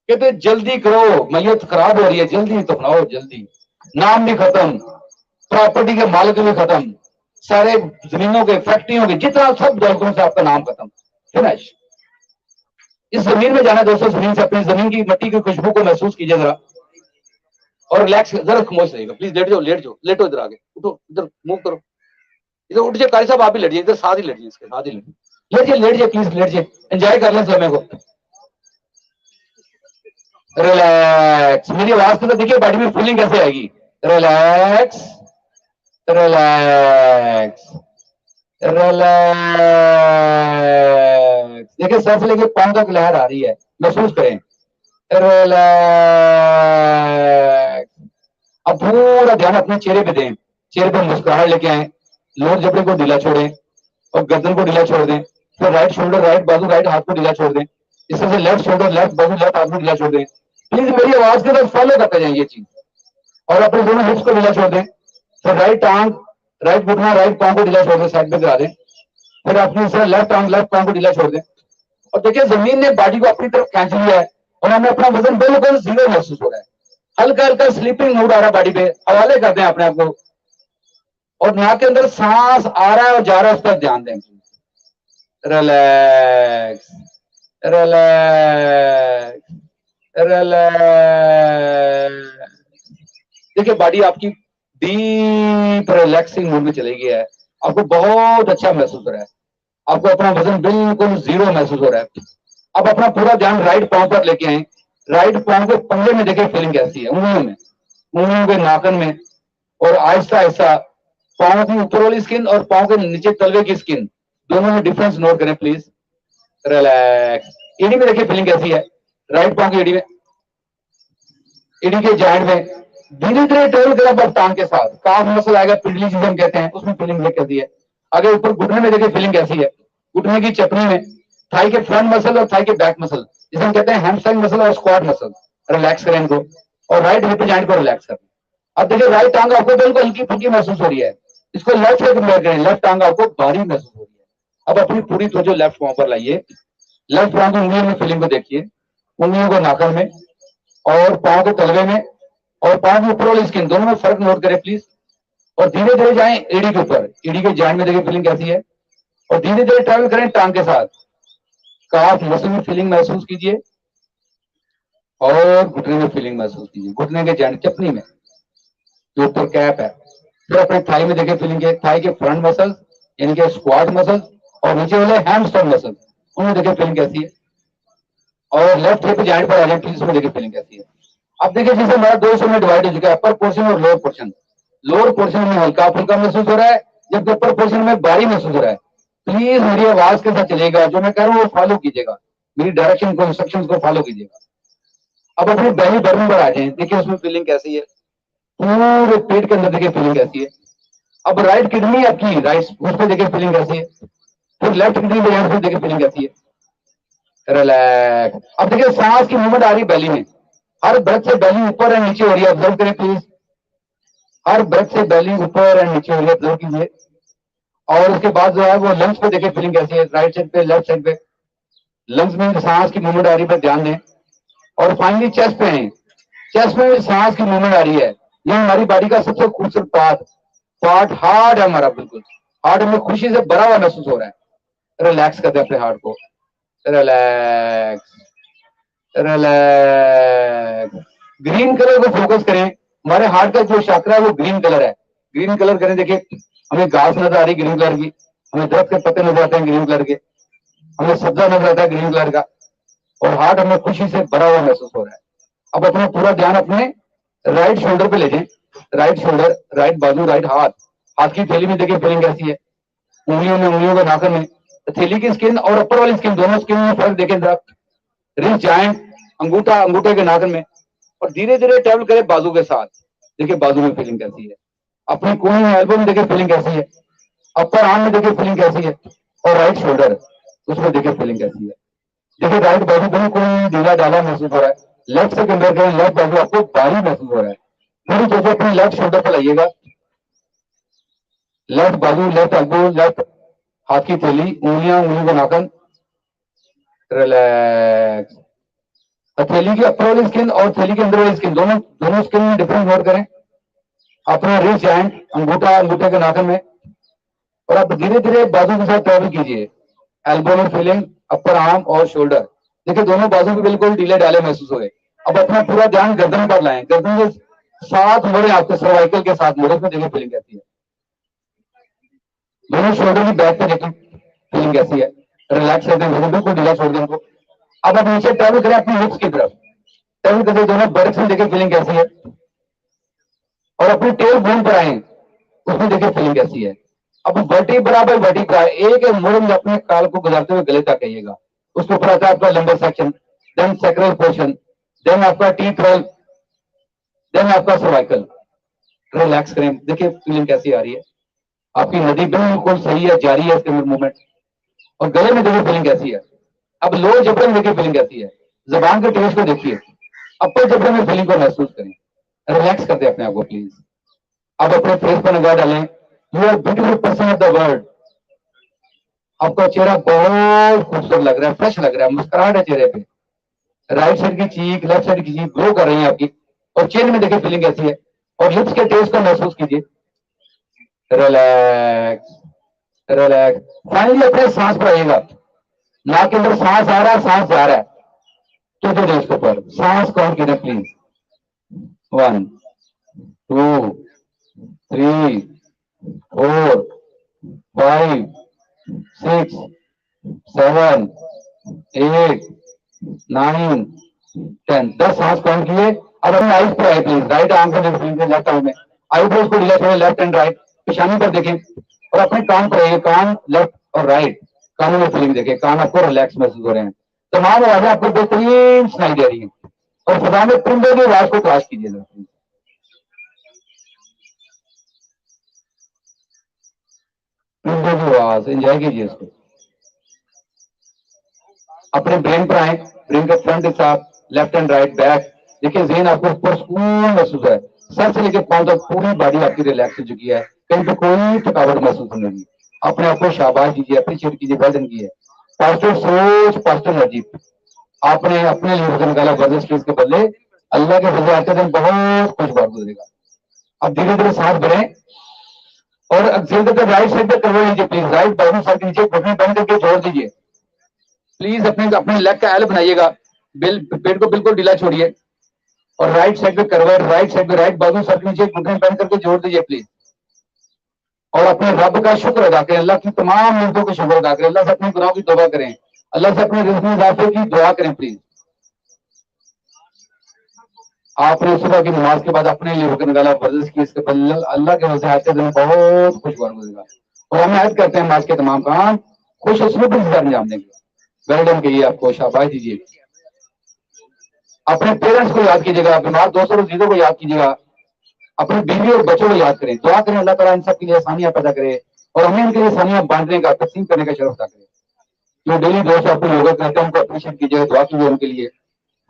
कहते जल्दी करो, मैयत खराब हो रही है, जल्दी दफनाओ जल्दी। नाम भी खत्म, प्रॉपर्टी के मालिक भी खत्म, सारे जमीनों के, फैक्ट्रियों के, जितना सब दौलतों से आपका नाम खत्म, फिनिश। इस जमीन में जाना दोस्तों, जमीन से अपनी जमीन की मट्टी की खुशबू को महसूस कीजिए जरा, और रिलैक्स, जरा खामोश रहिएगा प्लीज। लेट जाओ, लेट जाओ, लेटो इधर आगे, उठो, इधर मूव करो, इधर उठ जाए। कारी साहब आप भी लेट जाइए, इधर साथ ही लेट जाइए, इसके साथ ही लेट जाइए, लेट जाइए प्लीज, लेट जाइए, एंजॉय कर लें समय को। रिलैक्स, मेरी आवाज को तो देखिए बॉडी में फीलिंग कैसे आएगी। रिलैक्स रिलैक्स रिलैक्स, देखिए सर से लेके पांव तक लहर आ रही है, महसूस करें। रिलैक्स। अब पूरा ध्यान अपने चेहरे पे दें, चेहरे पे मुस्कुराहट लेके आए, लोअर जबड़े को ढीला छोड़ें और गर्दन को ढीला छोड़ दें। फिर राइट शोल्डर, राइट बाजू, राइट हाथ को ढीला छोड़ दें। इस तरह से लेफ्ट शोल्डर, लेफ्ट बाजू, लेफ्ट हाथ को ढीला छोड़ दें। प्लीज मेरी आवाज के साथ फॉलो करते जाए ये चीज, और अपने दोनों हिप्स को ढीला छोड़ दें। फिर राइट टांग, राइट घुटना, राइट पांव को ढीला छोड़ दें, साइड पे करा दें। फिर अपनी तरह लेफ्ट टांग, लेफ्ट पांव को ढीला छोड़ दें। और देखिए जमीन ने बॉडी को अपनी तरफ खींच लिया है और हमें अपना वजन बिल्कुल जीरो महसूस हो रहा है। हल्का हल्का स्लीपिंग मूड आ रहा है बॉडी पे, हवाले कर दें अपने आप को, और नाक के अंदर सांस आ रहा है और जा रहा है, उस पर ध्यान दें। Relax relax relax. देखिए बॉडी आपकी डीप रिलैक्सिंग मूड में चली गई है, आपको बहुत अच्छा महसूस हो रहा है, आपको अपना वजन बिल्कुल जीरो महसूस हो रहा है। अब अपना पूरा ध्यान राइट पांव पर लेके आए। राइट पांव के पंजे में देखिए फीलिंग कैसी है, उंगलियों में, उंगलियों के नाखन में, और आहिस्ता आहिस्ता पांव की ऊपर वाली स्किन और पांव के नीचे तलवे की स्किन, दोनों में डिफरेंस नोट करें प्लीज। रिलैक्स। एडी में देखिए फीलिंग कैसी है, राइट पांव की एडी में, एडी के जॉइंट में धीरे धीरे टर्न करें अब टांग के साथ। काफ मसल आएगा, पिंडली जिसे हम कहते हैं, उसमें फीलिंग कैसी है। आगे ऊपर घुटने में देखिए फीलिंग कैसी है, घुटने की चपनी में, थाई के फ्रंट मसल और थाई के बैक मसल, जिसे हम कहते हैं हैमस्ट्रिंग मसल और स्क्वाट मसल, रिलैक्स करें इनको, और राइट हिप जॉइंट को रिलैक्स करें। अब देखिए राइट टांग आपको बिल्कुल हल्की फुल्की महसूस हो रही है, इसको लेफ्ट से कंपेयर करें, लेफ्ट टांग आपको भारी महसूस हो रही है। अब अपनी पूरी तवज्जो लेफ्ट पांव पर लाइए, लेफ्ट पांव की उंगलियों में फीलिंग को देखिए, उंगलियों को नाखन में और पांव के तलवे में और पांव की ऊपर वाली स्किन, दोनों में फर्क नोट करें प्लीज। और धीरे धीरे जाएं एडी के ऊपर, एडी के जॉइंट में देखिए फीलिंग कैसी है, और धीरे धीरे ट्रैवल करें टांग के साथ, काफ मसल में फीलिंग महसूस कीजिए और घुटने में फीलिंग महसूस कीजिए, घुटने के जॉइंट, चपनी में जो ऊपर कैप है। फिर अपने थाई में देखिए फीलिंग है, थाई के फ्रंट मसल यानी कि स्क्वाट मसल और नीचे वाले हैमस्ट्रिंग मसल, उनमें देखिए फीलिंग कैसी है। और लेफ्ट हिप जॉइंट पर आ जाए प्लीज, उसमें देखिए फीलिंग कैसी है। अब देखिए जैसे हमारा दो हिस्सों में डिवाइड हो चुका है, अपर पोर्शन और लोअर पोर्शन। लोअर पोर्शन में हल्का फुल्का महसूस हो रहा है, जबकि अपर पोर्शन में भारी महसूस हो रहा है। प्लीज मेरी आवाज के साथ चलेगा, जो मैं कह रहा हूँ वो फॉलो कीजिएगा, मेरी डायरेक्शन को, इंस्ट्रक्शन को फॉलो कीजिएगा। अब अपनी बेली बटन पर आ जाए, देखिए उसमें फीलिंग कैसी है, पूरे पेट के अंदर देखिए फीलिंग कैसी है। अब राइट किडनी आपकी, राइट, उस पर देखिए फीलिंग कैसी है। फिर लेफ्ट किडनी पे देखिए फीलिंग कैसी है। रिलैक्स। अब देखिए सांस की मूवमेंट आ रही है बेली में, हर ब्रेथ से बेली ऊपर एंड नीचे हो रही है, ऑब्जर्व करें प्लीज। हर ब्रेथ से बेली ऊपर एंड नीचे हो रही है, ऑब्जर्व कीजिए। और उसके बाद जो है वो लंग्स पे देखिए फीलिंग कैसी है, राइट साइड पे, लेफ्ट साइड पे, लंग्स में सांस की मूवमेंट आ रही है, ध्यान दें। और फाइनली चेस्ट पे है, चेस्ट में सांस की मूवमेंट आ रही है। ये हमारी बॉडी का सबसे खूबसूरत पार्ट हार्ट है हमारा, बिल्कुल हार्ट हमें खुशी से भरा हुआ महसूस हो रहा है। रिलैक्स करते हैं अपने हार्ट को, रिलैक्स रिलैक्स। ग्रीन कलर को फोकस करें, हमारे हार्ट का जो चक्र है वो ग्रीन कलर है, ग्रीन कलर करें। देखिए हमें घास नजर आ रही ग्रीन कलर की, हमें दरख्त के पत्ते नजर आते हैं ग्रीन कलर के, हमें सब्जा नजर आता है ग्रीन कलर का, और हार्ट हमें खुशी से भरा हुआ महसूस हो रहा है। अब अपना पूरा ध्यान अपने राइट शोल्डर पे ले जाएं, राइट शोल्डर, राइट बाजू, राइट हाथ, हाथ की थैली में देखिए फीलिंग कैसी है, उंगलियों में, उंगलियों के नाखन में, थैली की स्किन और ऊपर वाली स्किन, दोनों स्किन में फर्क देखें जरा। रिस्ट जॉइंट, अंगूठा, अंगूठे के नाखन में, और धीरे धीरे ट्रेवल करें बाजू के साथ, देखिए बाजू में फीलिंग कैसी है। अपनी कोहनी में, एल्बो में देखिए फीलिंग कैसी है, अपर आर्म में देखिए फीलिंग कैसी है, और राइट शोल्डर, उसमें देखिए फीलिंग कैसी है। देखिए राइट बाजू बिल्कुल ढीला ढाला महसूस हो रहा है, लेफ्ट से कंपेयर करें लेफ्ट बाजू आपको भारी महसूस हो रहा है। पूरी जगह अपने लेफ्ट शोल्डर पर लाइएगा, लेफ्ट बाजू, लेफ्ट एल्बो, लेफ्ट हाथ की थैली, उंगलियों को नाखन, रिलैक्स। थैली की अपर वाली स्किन और थैली के अंदर वाली स्किन दोनों स्किन में डिफरेंस नोट करें। अपना रिस्ट हैंड, अंगूठे के नाखन में, और आप धीरे धीरे बाजू के साथ ट्रेवल कीजिए। एल्बो में फीलिंग, अपर आर्म और शोल्डर, देखिए दोनों बाजू भी बिल्कुल ढीले ढाले महसूस हो गए। अब अपना पूरा ध्यान गर्दन पर लाएं, गर्दन के साथ मुड़े, आपके सर्वाइकल के साथ मुड़े, उसमें देखिए फीलिंग कैसी है। दोनों शोल्डर की बैक पे देखिए फीलिंग कैसी है। रिलैक्स करते हैं, बिल्कुल ढीला छोड़ दें उनको। अब आप नीचे ट्रेवल करें अपनी हिप्स की तरफ, ट्रेवल करते दोनों बर्ड्स में देखिए फीलिंग कैसी है। और अपनी टेल बोन पर आए, उसमें देखिए फीलिंग कैसी है। अब वर्टी बराबर वर्टी का एक मुड़ अपने काल को गुजारते हुए गले तक आइएगा। उसके ऊपर आता है आपका lumbar section, then sacral portion, then आपका T12, देन आपका सर्वाइकल। रिलैक्स करें, देखिए फीलिंग कैसी आ रही है। आपकी नदी बिल्कुल सही है, जारी है इसके मूवमेंट। और गले में देखिए फीलिंग कैसी है। अब लोअर जबड़े में देखिए फीलिंग कैसी है। जबान के टेस्ट को देखिए, अपर जबड़े में फीलिंग को महसूस करें। रिलैक्स करते अपने आप को प्लीज। अब अपने फेस पर निगाह डालें। You are beautiful person of the world. आपका चेहरा बहुत खूबसूरत लग रहा है, फ्रेश लग रहा है, मुस्कुराहट है चेहरे पे। राइट साइड की चीक, लेफ्ट साइड की चीक ग्लो कर रही है आपकी। और चेन में देखिए फीलिंग कैसी है। और लिप्स के टेस्ट को महसूस कीजिए। Relax, relax. फाइनली अपने सांस पर आइएगा। नाक के अंदर सांस आ रहा है, सांस जा रहा है, तो जो इसके ऊपर सांस काउंट कीजिए प्लीज। 1 2 3 4 5 6 7 8 9 10। 10 सांस काउंट किए। अब अपने आइज पर आए प्लीज। राइट आर्म को देखें, लेफ्ट आर्म में आईब्रोज को ढीला छोड़े, लेफ्ट एंड राइट। पेशानी पर देखें और अपने कान पर आइए। कान लेफ्ट और राइट, कानों में फीलिंग देखें, कान आपको रिलैक्स महसूस हो रहे हैं। तमाम आवाजें आपको बेहतरीन सुनाई दे रही है। और खुदा में परिंदों की आवाज को तलाश कीजिए। परिंदों की आवाज एंजॉय कीजिए इसको। अपने ब्रेन पर आए, ब्रेन के फ्रंट के साथ, लेफ्ट एंड राइट, बैक। देखिए जेन आपको ऊपर सुकून महसूस है। सर से लेकर पांव तक पूरी बॉडी आपकी रिलैक्स हो चुकी है, कहीं पे कोई थकावट महसूस नहीं होगी। अपने आप को शाबाश दीजिए, अप्रिशिएट कीजिए, वेल कीजिए। पॉजिटिव सोच, पॉजिटिव एनर्जी। आपने अपने लिए वजन निकाला वर्जिश के इसके बदले, अल्लाह के फजल आते दिन बहुत खुशगवार गुजरेगा। अब धीरे धीरे सांस भरें और एक्सेल करके राइट साइड पे करवा लीजिए प्लीज। राइट बाजू सर के नीचे घुटने बंद करके जोड़ दीजिए प्लीज। अपने लेग का एल बनाइएगा, पेट को बिल्कुल ढीला छोड़िए और राइट साइड पे करवा, राइट साइड पे राइट बाजू सर के नीचे घुटने बंद करके जोड़ दीजिए प्लीज। और अपने रब का शुक्र अदा करें, अल्लाह की तमाम नियमतों का शुक्र अदा करें, अल्लाह से अपने गुनाहों की तौबा करें, अल्लाह से अपने रिज़्क़ में इजाफे की दुआ करें प्लीज। आपने सुबह की नमाज के बाद अपने लिए हुक्म निकाला, वर्जिश की, इसके बदले अल्लाह के वजह से दिन बहुत खुशगवार गुजरेगा। और हम याद करते हैं नमाज के तमाम काम खुश उसलूबी से अंजाम देंगे। वेल डन कहिए, आपको शाबाश दीजिए। अपने पेरेंट्स को याद कीजिएगा, बीमार दोस्तों और चीजों को याद कीजिएगा, अपनी बीवी और बच्चों को याद करें, दुआ करें अल्लाह ताला इन सब के लिए आसानियां पैदा करे और हमें इनके लिए आसानियां बांटने का, तकसीम करने का शरफ अता करे। जो डेली दोस्त आपको योगा करते हैं उनको अप्रिशिएट कीजिएगा, दुआ कीजिए उनके लिए।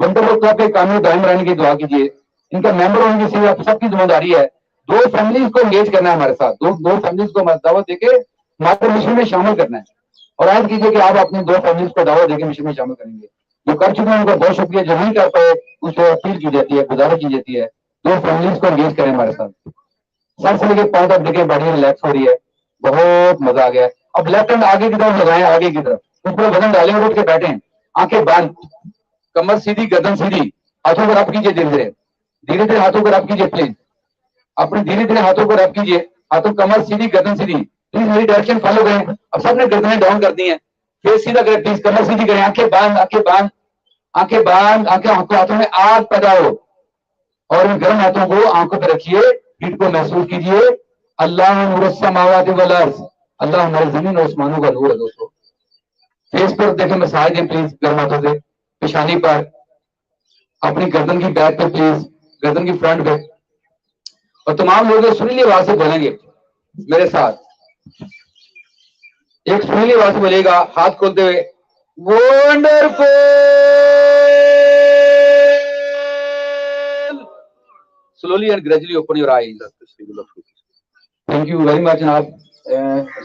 वंडरफुल क्लब के कानून दायम रहने की दुआ कीजिए। इनका मेंबर होने की सिर्फ आप सबकी जिम्मेदारी है। दो फैमिलीज को एंगेज करना है हमारे साथ, दो फैमिलीज को दावत देके हमारे मिशन में शामिल करना है। और आज कीजिए कि आप अपनी दो फैमिलीज को दावत देके मिशन में शामिल करेंगे। जो कर चुके हैं उनको बहुत शुक्रिया, जो नहीं कर पाए उसको अपील की जाती है, गुजारिश की जाती है, दो फैमिलीज को एंगेज करें हमारे साथ। सर से लेके पांव तक देखिए बॉडी रिलैक्स हो रही है, बहुत मजा आ गया। अब लेफ्ट हैंड आगे की तरफ लगाएं, आगे की तरफ उस पर वजन डालें और उठ के बैठे, आंखें बंद, कमर सीधी, गर्दन सीधी, हाथों को रब कीजिए धीरे धीरे, धीरे धीरे हाथों को रब कीजिए प्लीज। अपने धीरे धीरे हाथों को रब कीजिए, हाथों, कमर सीधी, गर्दन सीधी। प्लीज मेरी डायरेक्शन फॉलो करें। अब सबने गर्दनें डाउन कर दी हैं, फेस सीधा करें प्लीज, कमर सीधी करें, आंखें बंद, आंखें बंद, आंखें बंद, आंखें, हाथों में आग पैदा हो और इन गर्म हाथों को आंखों पर रखिए, हीट को महसूस कीजिए। अल्लाह नूर समावाति वल अर्ज़, अल्लाह हमारे जमीन और आसमानों का नूर है दोस्तों। फेस पर देखें, मसाज दें प्लीज गर्म हाथों से, पेशानी पर, अपनी गर्दन की बैक पे प्लीज, गर्दन की फ्रंट पे। और तमाम लोग सुरीली आवाज से बोलेंगे मेरे साथ, एक सुरीली आवाज से बोलेगा हाथ खोलते हुए, Wonderful. Slowly and gradually open your eyes. Thank you very much जनाब।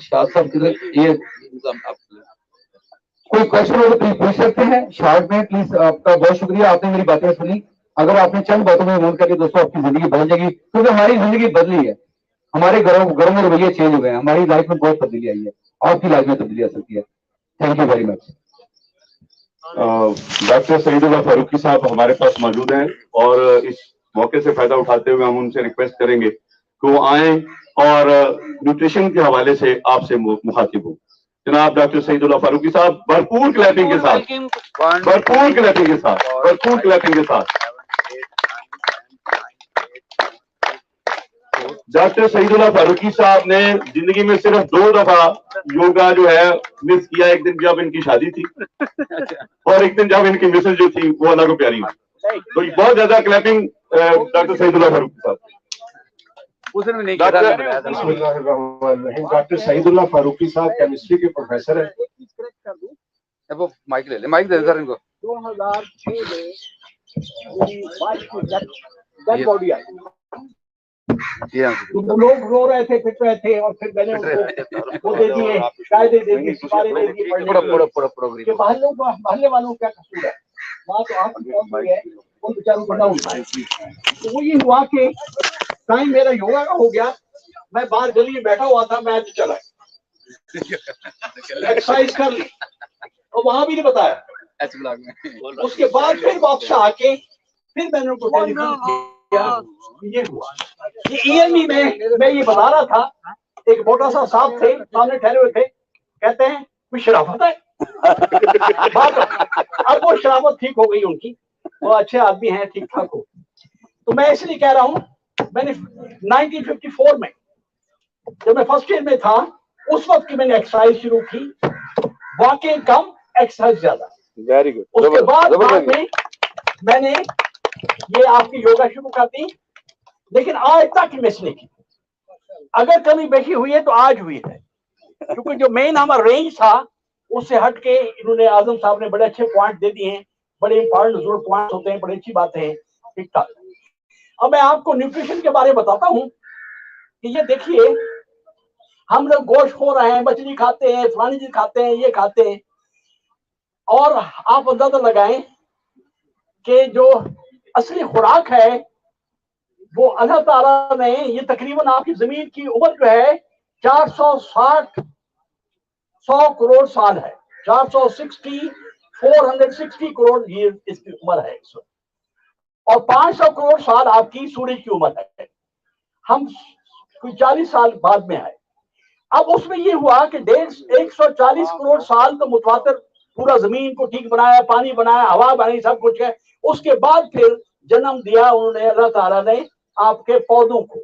शाह साहब किधर ये कोई क्वेश्चन हो तो प्लीज पूछ सकते हैं शॉर्ट में प्लीज। आपका बहुत शुक्रिया, आपने मेरी बातें सुनी। अगर आपने चंद बातों में नोट करके दोस्तों आपकी जिंदगी बदल जाएगी, क्योंकि हमारी जिंदगी बदली है, हमारे घरों में रवैये चेंज हो गए हैं, हमारी लाइफ में बहुत तब्दीली आई है, आपकी लाइफ में तब्दीली आ सकती है। Thank you very much. Doctor Saidullah Farooqui sahab हमारे पास मौजूद हैं और इस मौके से फायदा उठाते हुए हम उनसे रिक्वेस्ट करेंगे कि वो आए और न्यूट्रिशन के हवाले से आपसे मुखातिब हो। जनाब डॉक्टर सईदुल्लाह फारूकी साहब भरपूर क्लैपिंग के साथ, भरपूर क्लैपिंग के साथ, भरपूर क्लैपिंग के साथ। डॉक्टर सईदुल्लाह फारूकी साहब ने जिंदगी में सिर्फ 2 दफा योगा जो है मिस किया। एक दिन जब इनकी शादी थी और एक दिन जब इनकी मिसेज जो थी वो अल्लाह को प्यारी। तो बहुत ज्यादा क्लैपिंग डॉक्टर सईदुल्लाह फारूकी साहब। डॉक्टर सईदुल्लाह फारूकी साहब केमिस्ट्री के प्रोफेसर हैं। वो माइक ले ले, माइक दे सर इनको। 2006 में मेरी वाइफ की डेड बॉडी आई। तो लोग रो रहे थे, पिट रहे थे, और फिर मैंने उनको वो दे दिए, कायदे दे दिए, सिफारिश दे दी कि महल्ले वालों क्या कसूर है, वहाँ तो आप है, उन बेचारों को ना उठाए। तो वो ये हुआ कि टाइम मेरा योगा का हो गया, मैं बाहर गली में बैठा हुआ था, मैं चला एक्सरसाइज कर ली और वहां भी नहीं बताया। उसके बाद फिर वापस आके फिर मैंने उनको टेलीफोन किया, ये हुआ। ये ईएमई में मैं ये बता रहा था, एक मोटा सा साहब थे सामने ठहरे हुए थे, कहते हैं कोई शराफत है बात। अब वो शराफत ठीक हो गई उनकी, वो अच्छे आदमी हैं, ठीक ठाक हो। तो मैं इसलिए कह रहा हूँ, मैंने 1954 में जब मैं फर्स्ट ईयर में था, उस वक्त की मैंने एक्सरसाइज शुरू की, वॉकिंग कम एक्सरसाइज ज्यादा। Very good. उसके बाद में मैंने ये आपकी योगा शुरू कर दी, लेकिन आज तक मिस नहीं की। अगर कभी बेची हुई है तो आज हुई है, क्योंकि जो मेन हमारा रेंज था उससे हट के इन्होंने, आजम साहब ने बड़े अच्छे पॉइंट दे दिए हैं, बड़े इंपॉर्टेंट जरूर पॉइंट होते हैं, बड़ी अच्छी बातें हैं, ठीक ठाक। अब मैं आपको न्यूट्रिशन के बारे में बताता हूँ कि ये देखिए, हम लोग गोश्त खा रहे हैं, मछली खाते हैं, फलानी चीज खाते हैं, ये खाते हैं, और आप अंदाजा लगाएं कि जो असली खुराक है वो अल्लाह ताला ने, ये तकरीबन आपकी जमीन की उम्र जो है 460 करोड़ साल है, 460 करोड़ ये इसकी उम्र है इस वक्त, और 500 करोड़ साल आपकी सूरज की उम्र है। हम कोई 40 साल बाद में आए। अब उसमें ये हुआ कि 140 करोड़ साल तो मुतवातिर पूरा जमीन को ठीक बनाया, पानी बनाया, हवा बनाई, सब कुछ है। उसके बाद फिर जन्म दिया उन्होंने, अल्लाह ताला ने आपके पौधों को।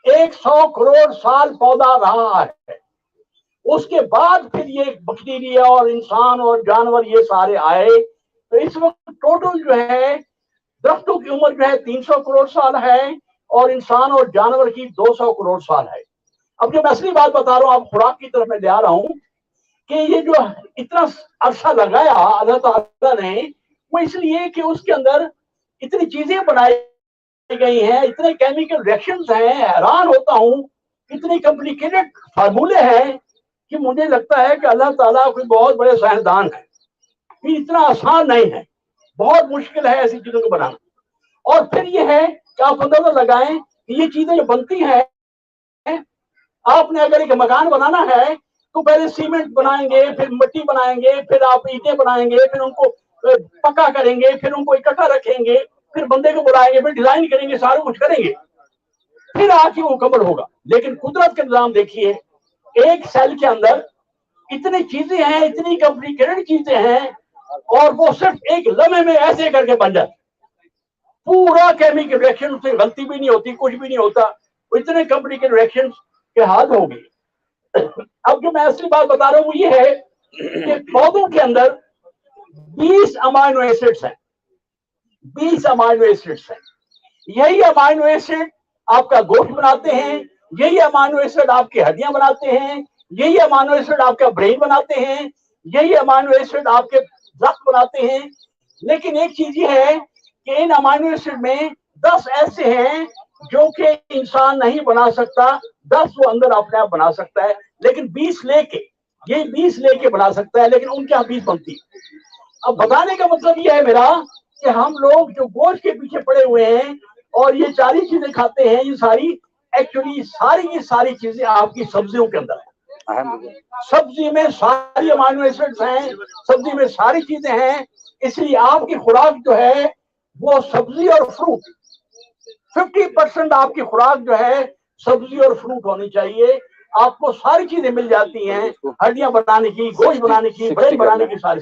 100 करोड़ साल पौधा रहा है, उसके बाद फिर ये बैक्टीरिया और इंसान और जानवर ये सारे आए। तो इस वक्त टोटल जो है दरख्तों की उम्र जो है 300 करोड़ साल है, और इंसान और जानवर की 200 करोड़ साल है। अब जो मैं असली बात बता रहा हूँ, आप खुराक की तरफ में ले आ रहा हूँ कि ये जो इतना अरसा लगाया अल्लाह ताला ने, वो इसलिए कि उसके अंदर इतनी चीजें बनाई गई हैं, इतने केमिकल रिएक्शंस हैं, हैरान होता हूँ, इतने कॉम्प्लिकेटेड फार्मूले हैं कि मुझे लगता है कि अल्लाह ताला कोई बहुत बड़े साइंसदान है। ये इतना आसान नहीं है, बहुत मुश्किल है ऐसी चीजों को बनाना। और फिर ये है कि आप अंदाजा लगाएं कि ये चीजें जो बनती हैं, आपने अगर एक मकान बनाना है तो पहले सीमेंट बनाएंगे, फिर मिट्टी बनाएंगे, फिर आप ईंटें बनाएंगे, फिर उनको पक्का करेंगे, फिर उनको इकट्ठा रखेंगे, फिर बंदे को बुलाएंगे, फिर डिजाइन करेंगे, सारा कुछ करेंगे, फिर आके वो मुकम्मल होगा। लेकिन कुदरत के निजाम देखिए, एक सेल के अंदर इतनी चीजें हैं, इतनी कॉम्प्लिकेटेड चीजें हैं, और वो सिर्फ एक लम्हे में ऐसे करके बन जाती। पूरा केमिकल रिएक्शन, उससे गलती भी नहीं होती, कुछ भी नहीं होता, वो इतने कॉम्प्लिकेटेड रिएक्शन के हाल होगी। अब जो मैं असली बात बता रहा हूँ वो ये है कि पौधों के अंदर 20 अमाइनो एसिड्स हैं, 20 अमाइनो एसिड्स हैं। यही अमाइनो एसिड आपका गोश्त बनाते हैं, यही अमाइनो एसिड आपकी हड्डियां बनाते हैं, यही अमाइनो एसिड आपका ब्रेन बनाते हैं, यही अमाइनो एसिड आपके दस्त बनाते हैं। लेकिन एक चीज ये है कि इन अमाइनो एसिड में 10 ऐसे हैं जो कि इंसान नहीं बना सकता, 10 वो अंदर अपने आप बना सकता है, लेकिन 20 लेके बना सकता है, लेकिन उनके यहाँ 20 बनती है। अब बताने का मतलब ये है मेरा कि हम लोग जो गोश्त के पीछे पड़े हुए हैं और ये सारी चीजें खाते हैं, ये सारी एक्चुअली ये सारी चीजें आपकी सब्जियों के अंदर है। सब्जी में सारी अमाइनो एसिड्स हैं, सब्जी में सारी चीजें हैं। इसलिए आपकी खुराक जो है वो सब्जी और फ्रूट, 50% आपकी खुराक जो है सब्जी और फ्रूट होनी चाहिए। आपको सारी चीजें मिल जाती हैं, हड्डियां बनाने की, गोश्त बनाने की, ब्रेड बनाने की, सारी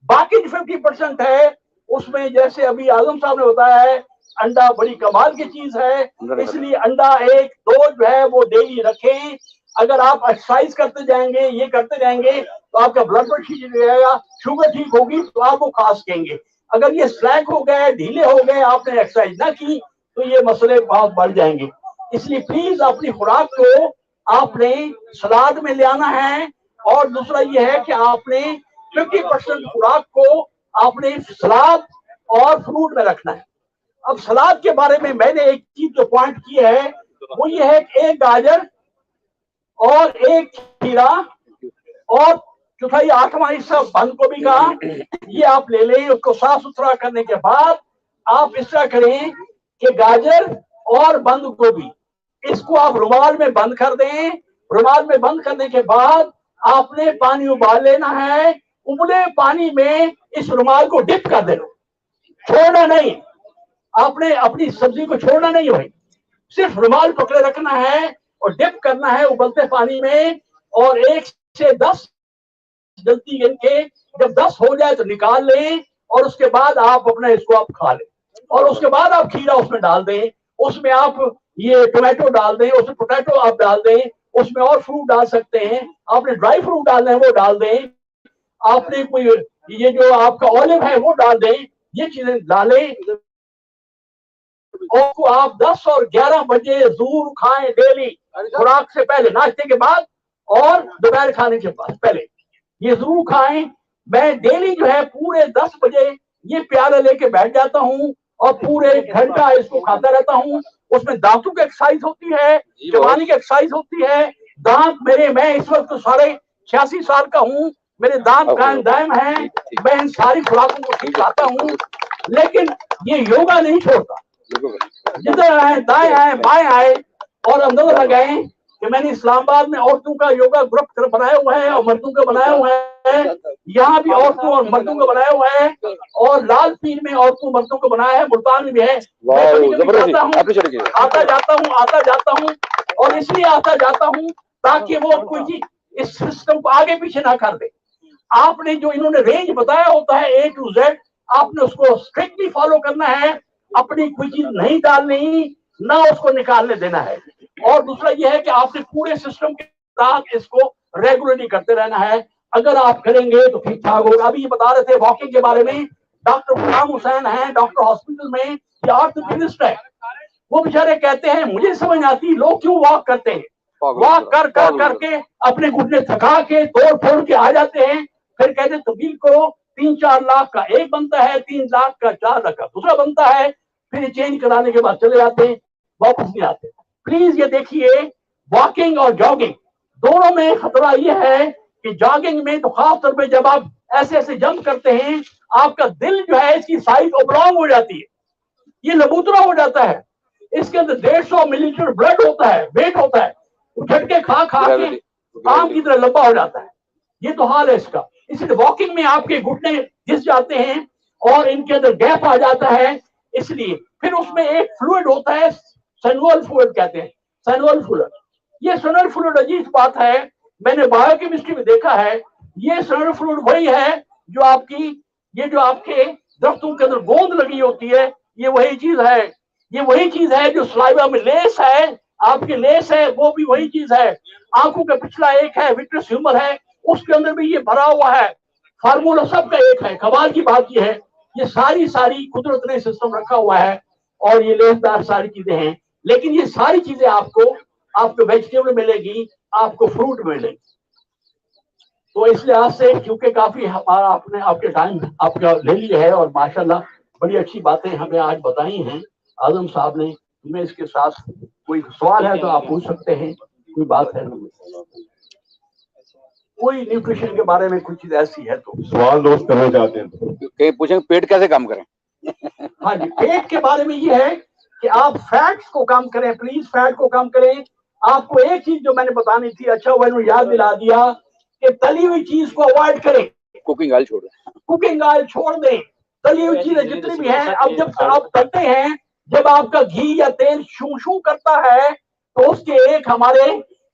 बाकी जो 50% है उसमें जैसे अभी आजम साहब ने बताया है, अंडा बड़ी कमाल की चीज है। इसलिए अंडा 1-2 जो है वो डेली रखें। अगर आप एक्सरसाइज करते जाएंगे, ये करते जाएंगे, तो आपका ब्लड प्रेशर ठीक रहेगा, शुगर ठीक होगी, तो आप वो खा सकेंगे। अगर ये स्लैक हो गए, ढीले हो गए, आपने एक्सरसाइज ना की, तो ये मसले बहुत बढ़ जाएंगे। इसलिए प्लीज अपनी खुराक को आपने सलाद में ले आना है। और दूसरा ये है कि आपने 50% खुराक को आपने सलाद और फ्रूट में रखना है। अब सलाद के बारे में मैंने एक चीज जो पॉइंट की है वो ये है कि 1 गाजर और 1 खीरा और चौथाई 8वां हिस्सा बंद गोभी का, ये आप ले लें। उसको साफ सुथरा करने के बाद आप इस तरह करें कि गाजर और बंद गोभी इसको आप रुमाल में बंद कर दें। रुमाल में बंद करने के बाद आपने पानी उबाल लेना है। उबले पानी में इस रुमाल को डिप कर देना, छोड़ना नहीं। आपने अपनी सब्जी को छोड़ना नहीं भाई, सिर्फ रुमाल पकड़े रखना है और डिप करना है उबलते पानी में। और 1 से 10 जल्दी गिन के जब 10 हो जाए तो निकाल लें और उसके बाद आप अपना इसको आप खा लें। और उसके बाद आप खीरा उसमें डाल दें, उसमें आप ये टोमेटो डाल दें, उसमें पोटैटो आप डाल दें, उसमें और फ्रूट डाल सकते हैं। आपने ड्राई फ्रूट डालना है वो डाल दें, आपने कोई ये जो आपका ऑलिव है वो डाल दें, ये चीजें डालें। और आप 10 और 11 बजे जरूर खाएं डेली, खुराक से पहले, नाश्ते के बाद और दोपहर खाने के बाद पहले ये जरूर खाएं। मैं डेली जो है पूरे 10 बजे ये प्याला लेके बैठ जाता हूँ और पूरे 1 घंटा इसको खाता रहता हूँ। उसमें दांतों की एक्सरसाइज होती है, चबाने की एक्सरसाइज होती है। दांत मेरे, मैं इस वक्त तो 86 साल का हूँ, मेरे दांत कायम दायम हैं। मैं इन सारी खुराकों को ठीक लाता हूँ, लेकिन ये योगा नहीं छोड़ता। जिधर आए, दाएं आए, बाएं आए, और अंदर लगाए कि मैंने इस्लामाबाद में औरतों का योगा ग्रुप बनाया हुआ है और मर्दों का बनाया हुआ है। यहाँ भी औरतों और मर्दों का बनाया हुआ है और लाल पीर में औरतों मर्दों को बनाया है, मुल्तान में भी है। आता जाता हूँ और इसलिए आता जाता हूँ ताकि वो कोई चीज इस सिस्टम को आगे पीछे ना कर दे। आपने जो इन्होंने रेंज बताया होता है A to Z, आपने उसको स्ट्रिक्टली फॉलो करना है। अपनी कोई चीज नहीं डालनी, ना उसको निकालने देना है। और दूसरा यह है कि आपने पूरे सिस्टम के साथ इसको रेगुलरली करते रहना है। अगर आप करेंगे तो ठीक ठाक होगा। अभी ये बता रहे थे वॉकिंग के बारे में, डॉक्टर गुलाम हुसैन है, डॉक्टर हॉस्पिटल में, ये ऑर्थोपेडिस्ट है। वो बेचारे कहते हैं मुझे समझ आती लोग क्यों वॉक करते हैं। वॉक कर करके अपने घुटने थका के तोड़ फोड़ के आ जाते हैं, फिर कहते तब्दील करो, 3-4 लाख का एक बनता है, 3 लाख का 4 लाख का दूसरा बनता है। फिर चेंज कराने के बाद चले जाते हैं, वापस नहीं आते। प्लीज ये देखिए, वॉकिंग और जॉगिंग दोनों में खतरा ये है कि जॉगिंग में तो खास तौर पे जब आप ऐसे ऐसे जंप करते हैं, आपका दिल जो है इसकी साइज ओब्लॉन्ग हो जाती है, ये लबूतरा हो जाता है। इसके अंदर 150 मिलीलीटर ब्लड होता है, वेट होता है, झटके खा के आम की तरह लंबा हो जाता है। ये तो हाल है इसका। इसलिए वॉकिंग में आपके घुटने घिस जाते हैं और इनके अंदर गैप आ जाता है। इसलिए फिर उसमें एक फ्लूइड होता है, सैनुअल फ्लूइड कहते हैं, सैनुअल फ्लूइड। ये सैनुअल फ्लूइड अजीब बात है, मैंने बायोकेमिस्ट्री में देखा है। ये सैनुअल फ्लूइड वही है जो आपकी, ये जो आपके दर्दों के अंदर गोंद लगी होती है, ये वही चीज है। ये वही चीज है जो सलाइवा में लेस है, आपके लेस है, वो भी वही चीज है। आंखों का पिछला एक है, विट्रस ह्यूमर है, उसके अंदर भी ये भरा हुआ है। फार्मूला सबका एक है। कमाल की बात ये है, ये सारी कुदरत ने सिस्टम रखा हुआ है और ये लेसदार सारी चीजें हैं। लेकिन ये सारी चीजें आपको वेजिटेबल मिलेगी, आपको फ्रूट मिलेगी। तो इस लिहाज से क्योंकि काफी हमारा आपने आपके टाइम आपका ले लिया है और माशाल्लाह बड़ी अच्छी बातें हमें आज बताई हैं आजम साहब ने। मैं इसके साथ कोई सवाल है तो आप पूछ सकते हैं, कोई बात है कोई न्यूट्रिशन के बारे में कुछ चीज ऐसी है तो सवाल दोस्त करना चाहते हैं पूछेंगे पेट कैसे काम करें। हाँ जी, पेट के बारे में ये है कि आप फैट्स को कम करें, प्लीज फैट को कम करें। आपको एक चीज जो मैंने बतानी थी, अच्छा वो याद दिला दिया कि तली हुई चीज को अवॉइड करें, कुकिंग ऑयल छोड़ दें, कुकिंग ऑयल छोड़ दें, तली हुई चीजें जितनी भी हैं। अब जब आप तलते हैं, जब आपका घी या तेल शू शू करता है तो उसके एक हमारे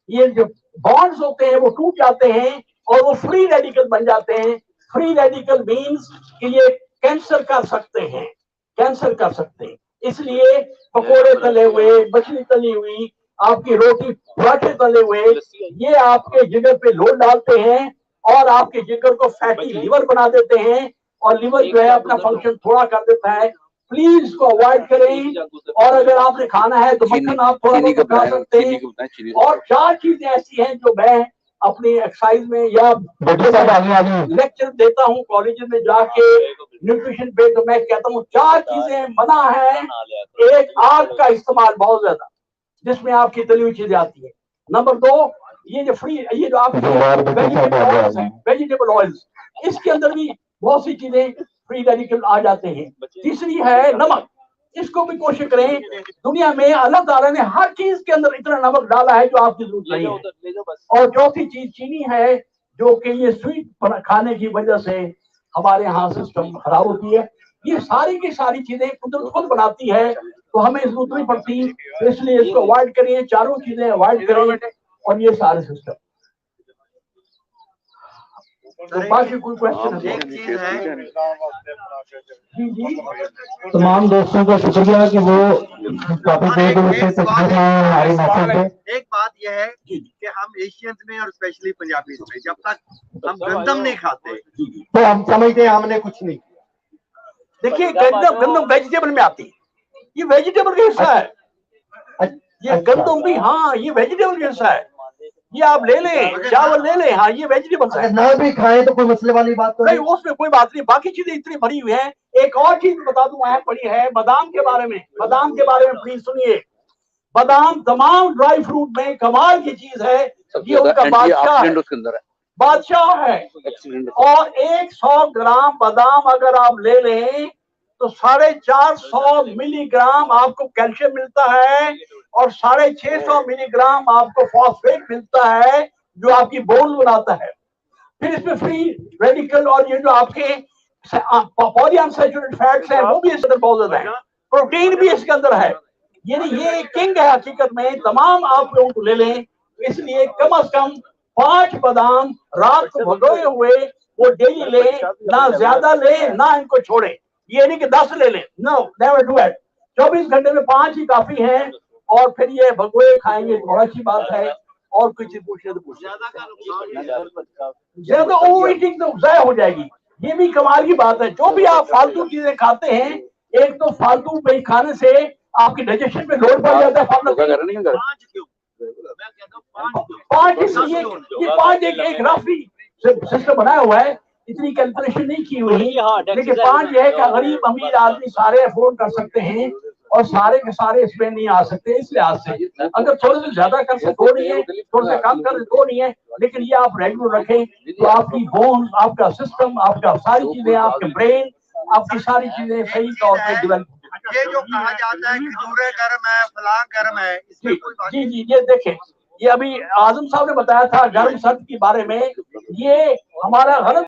ये जो बॉन्ड्स होते हैं वो टूट जाते हैं और वो फ्री रेडिकल बन जाते हैं। फ्री रेडिकल मीन्स कि ये कैंसर कर सकते हैं, कैंसर कर सकते हैं। इसलिए पकोड़े तले हुए, मछली तली हुई, आपकी रोटी, पराठे तले हुए, ये आपके जिगर पे लोड डालते हैं और आपके जिगर को फैटी लिवर बना देते हैं और लिवर जो है अपना फंक्शन थोड़ा कर देता है। प्लीज इसको अवॉइड करें। और अगर आपने खाना है तो मक्खन आप थोड़ा बहुत खा सकते हैं। और 4 चीजें ऐसी हैं जो मैं अपनी एक्सरसाइज में या लेक्चर देता हूँ कॉलेज में जाके न्यूट्रिशन पे, तो मैं कहता हूँ 4 चीजें मना है। एक, आग का इस्तेमाल बहुत ज्यादा जिसमें आपकी तली हुई चीजें आती है। नंबर 2, ये जो फ्री, ये जो आप वेजिटेबल ऑयल्स, इसके अंदर भी बहुत सी चीजें फ्री रेडिकल आ जाते हैं। तीसरी है नमक, इसको भी कोशिश करें। दुनिया में अल्लाह ताला ने हर चीज के अंदर इतना नमक डाला है जो आपकी जरूरत नहीं है। और चौथी चीज चीनी है, जो कि ये स्वीट खाने की वजह से हमारे यहाँ सिस्टम खराब होती है। ये सारी की सारी चीजें कुदरत खुद बनाती है, तो हमें जरूरत नहीं पड़ती, तो इसलिए इसको अवॉइड करिए, चारों चीजें अवॉइड करें और ये सारे सिस्टम। तो बाकी कोई क्वेश्चन है? जी जी, तमाम दोस्तों का शुक्रिया कि वो काफी देर से तकलीफ में हमारी मैसेज पे। एक बात यह है कि हम एशियंस में और स्पेशली पंजाबी में जब तक हम गंदम नहीं खाते तो हम समझते हैं हमने कुछ नहीं। देखिए गंदम वेजिटेबल में आती है, ये वेजिटेबल का हिस्सा है। ये गंदम भी, हाँ ये वेजिटेबल का हिस्सा है। ये आप ले लें, चावल ले लें, हाँ ये वेजिटेबल है। ना भी खाएं तो कोई मसले वाली बात तो नहीं, उसमें कोई बात नहीं, बाकी चीजें इतनी भरी हुई हैं। एक और चीज बता दूं, है पड़ी है बादाम के बारे में। बादाम के बारे में प्लीज सुनिए। बादाम तमाम ड्राई फ्रूट में कमाल की चीज है, ये उनका बादशाह है। और 100 ग्राम बादाम अगर आप ले लें तो 450 मिलीग्राम आपको कैल्शियम मिलता है और 650 मिलीग्राम आपको फॉस्फेट मिलता है जो आपकी बोन बनाता है। फिर इसमें फ्री रेडिकल और ये जो आपके पॉलीअनसैचुरेटेड फैट्स हैं वो भी इसके अंदर बहुत ज्यादा है। प्रोटीन भी इसके अंदर है, ये किंग है हकीकत में। तमाम आप लोगों को ले लें, इसलिए कम से कम 5 बादाम रात को भिगोए हुए वो डेली ले, ना ज्यादा ले ना इनको छोड़े। ये नहीं कि 10 ले लें, नो नेवर डू इट। 24 घंटे में 5 ही काफी है। और फिर ये भगोए खाएंगे तो बड़ा अच्छी बात है। और कुछ चीज पूछिए तो पूछिए। ज्यादा ओवर ईटिंग तो ज़ाया हो जाएगी, ये भी कमाल की बात है। जो भी आप फालतू चीजें खाते हैं, एक तो फालतू पे खाने से आपकी डाइजेशन पे लोड पड़ जाता है। 5 इसलिए ये 5 एक रफी सिस्टम बनाया हुआ है, इतनी कैलकुलेशन नहीं की हुई, लेकिन 5 ये है कि गरीब अमीर आदमी सारे अफोर्ड कर सकते हैं और सारे के सारे इसमें नहीं आ सकते। इस लिहाज से अगर थोड़े से ज्यादा कर सकते तो नहीं है, थोड़े से कम कर तो नहीं है, लेकिन ये आप रेगुलर रखें तो आपकी बोन, आपका सिस्टम, आपका सारी चीजें, आपके ब्रेन, आपकी सारी चीजें सही तौर पर डेवलप। ये जो कहा जाता है खजूरें गर्म है, फलां गर्म है, इसमें कोई बात जी जी, ये देखें, ये अभी आजम साहब ने बताया था गर्म सर्द के बारे में, ये हमारा गलत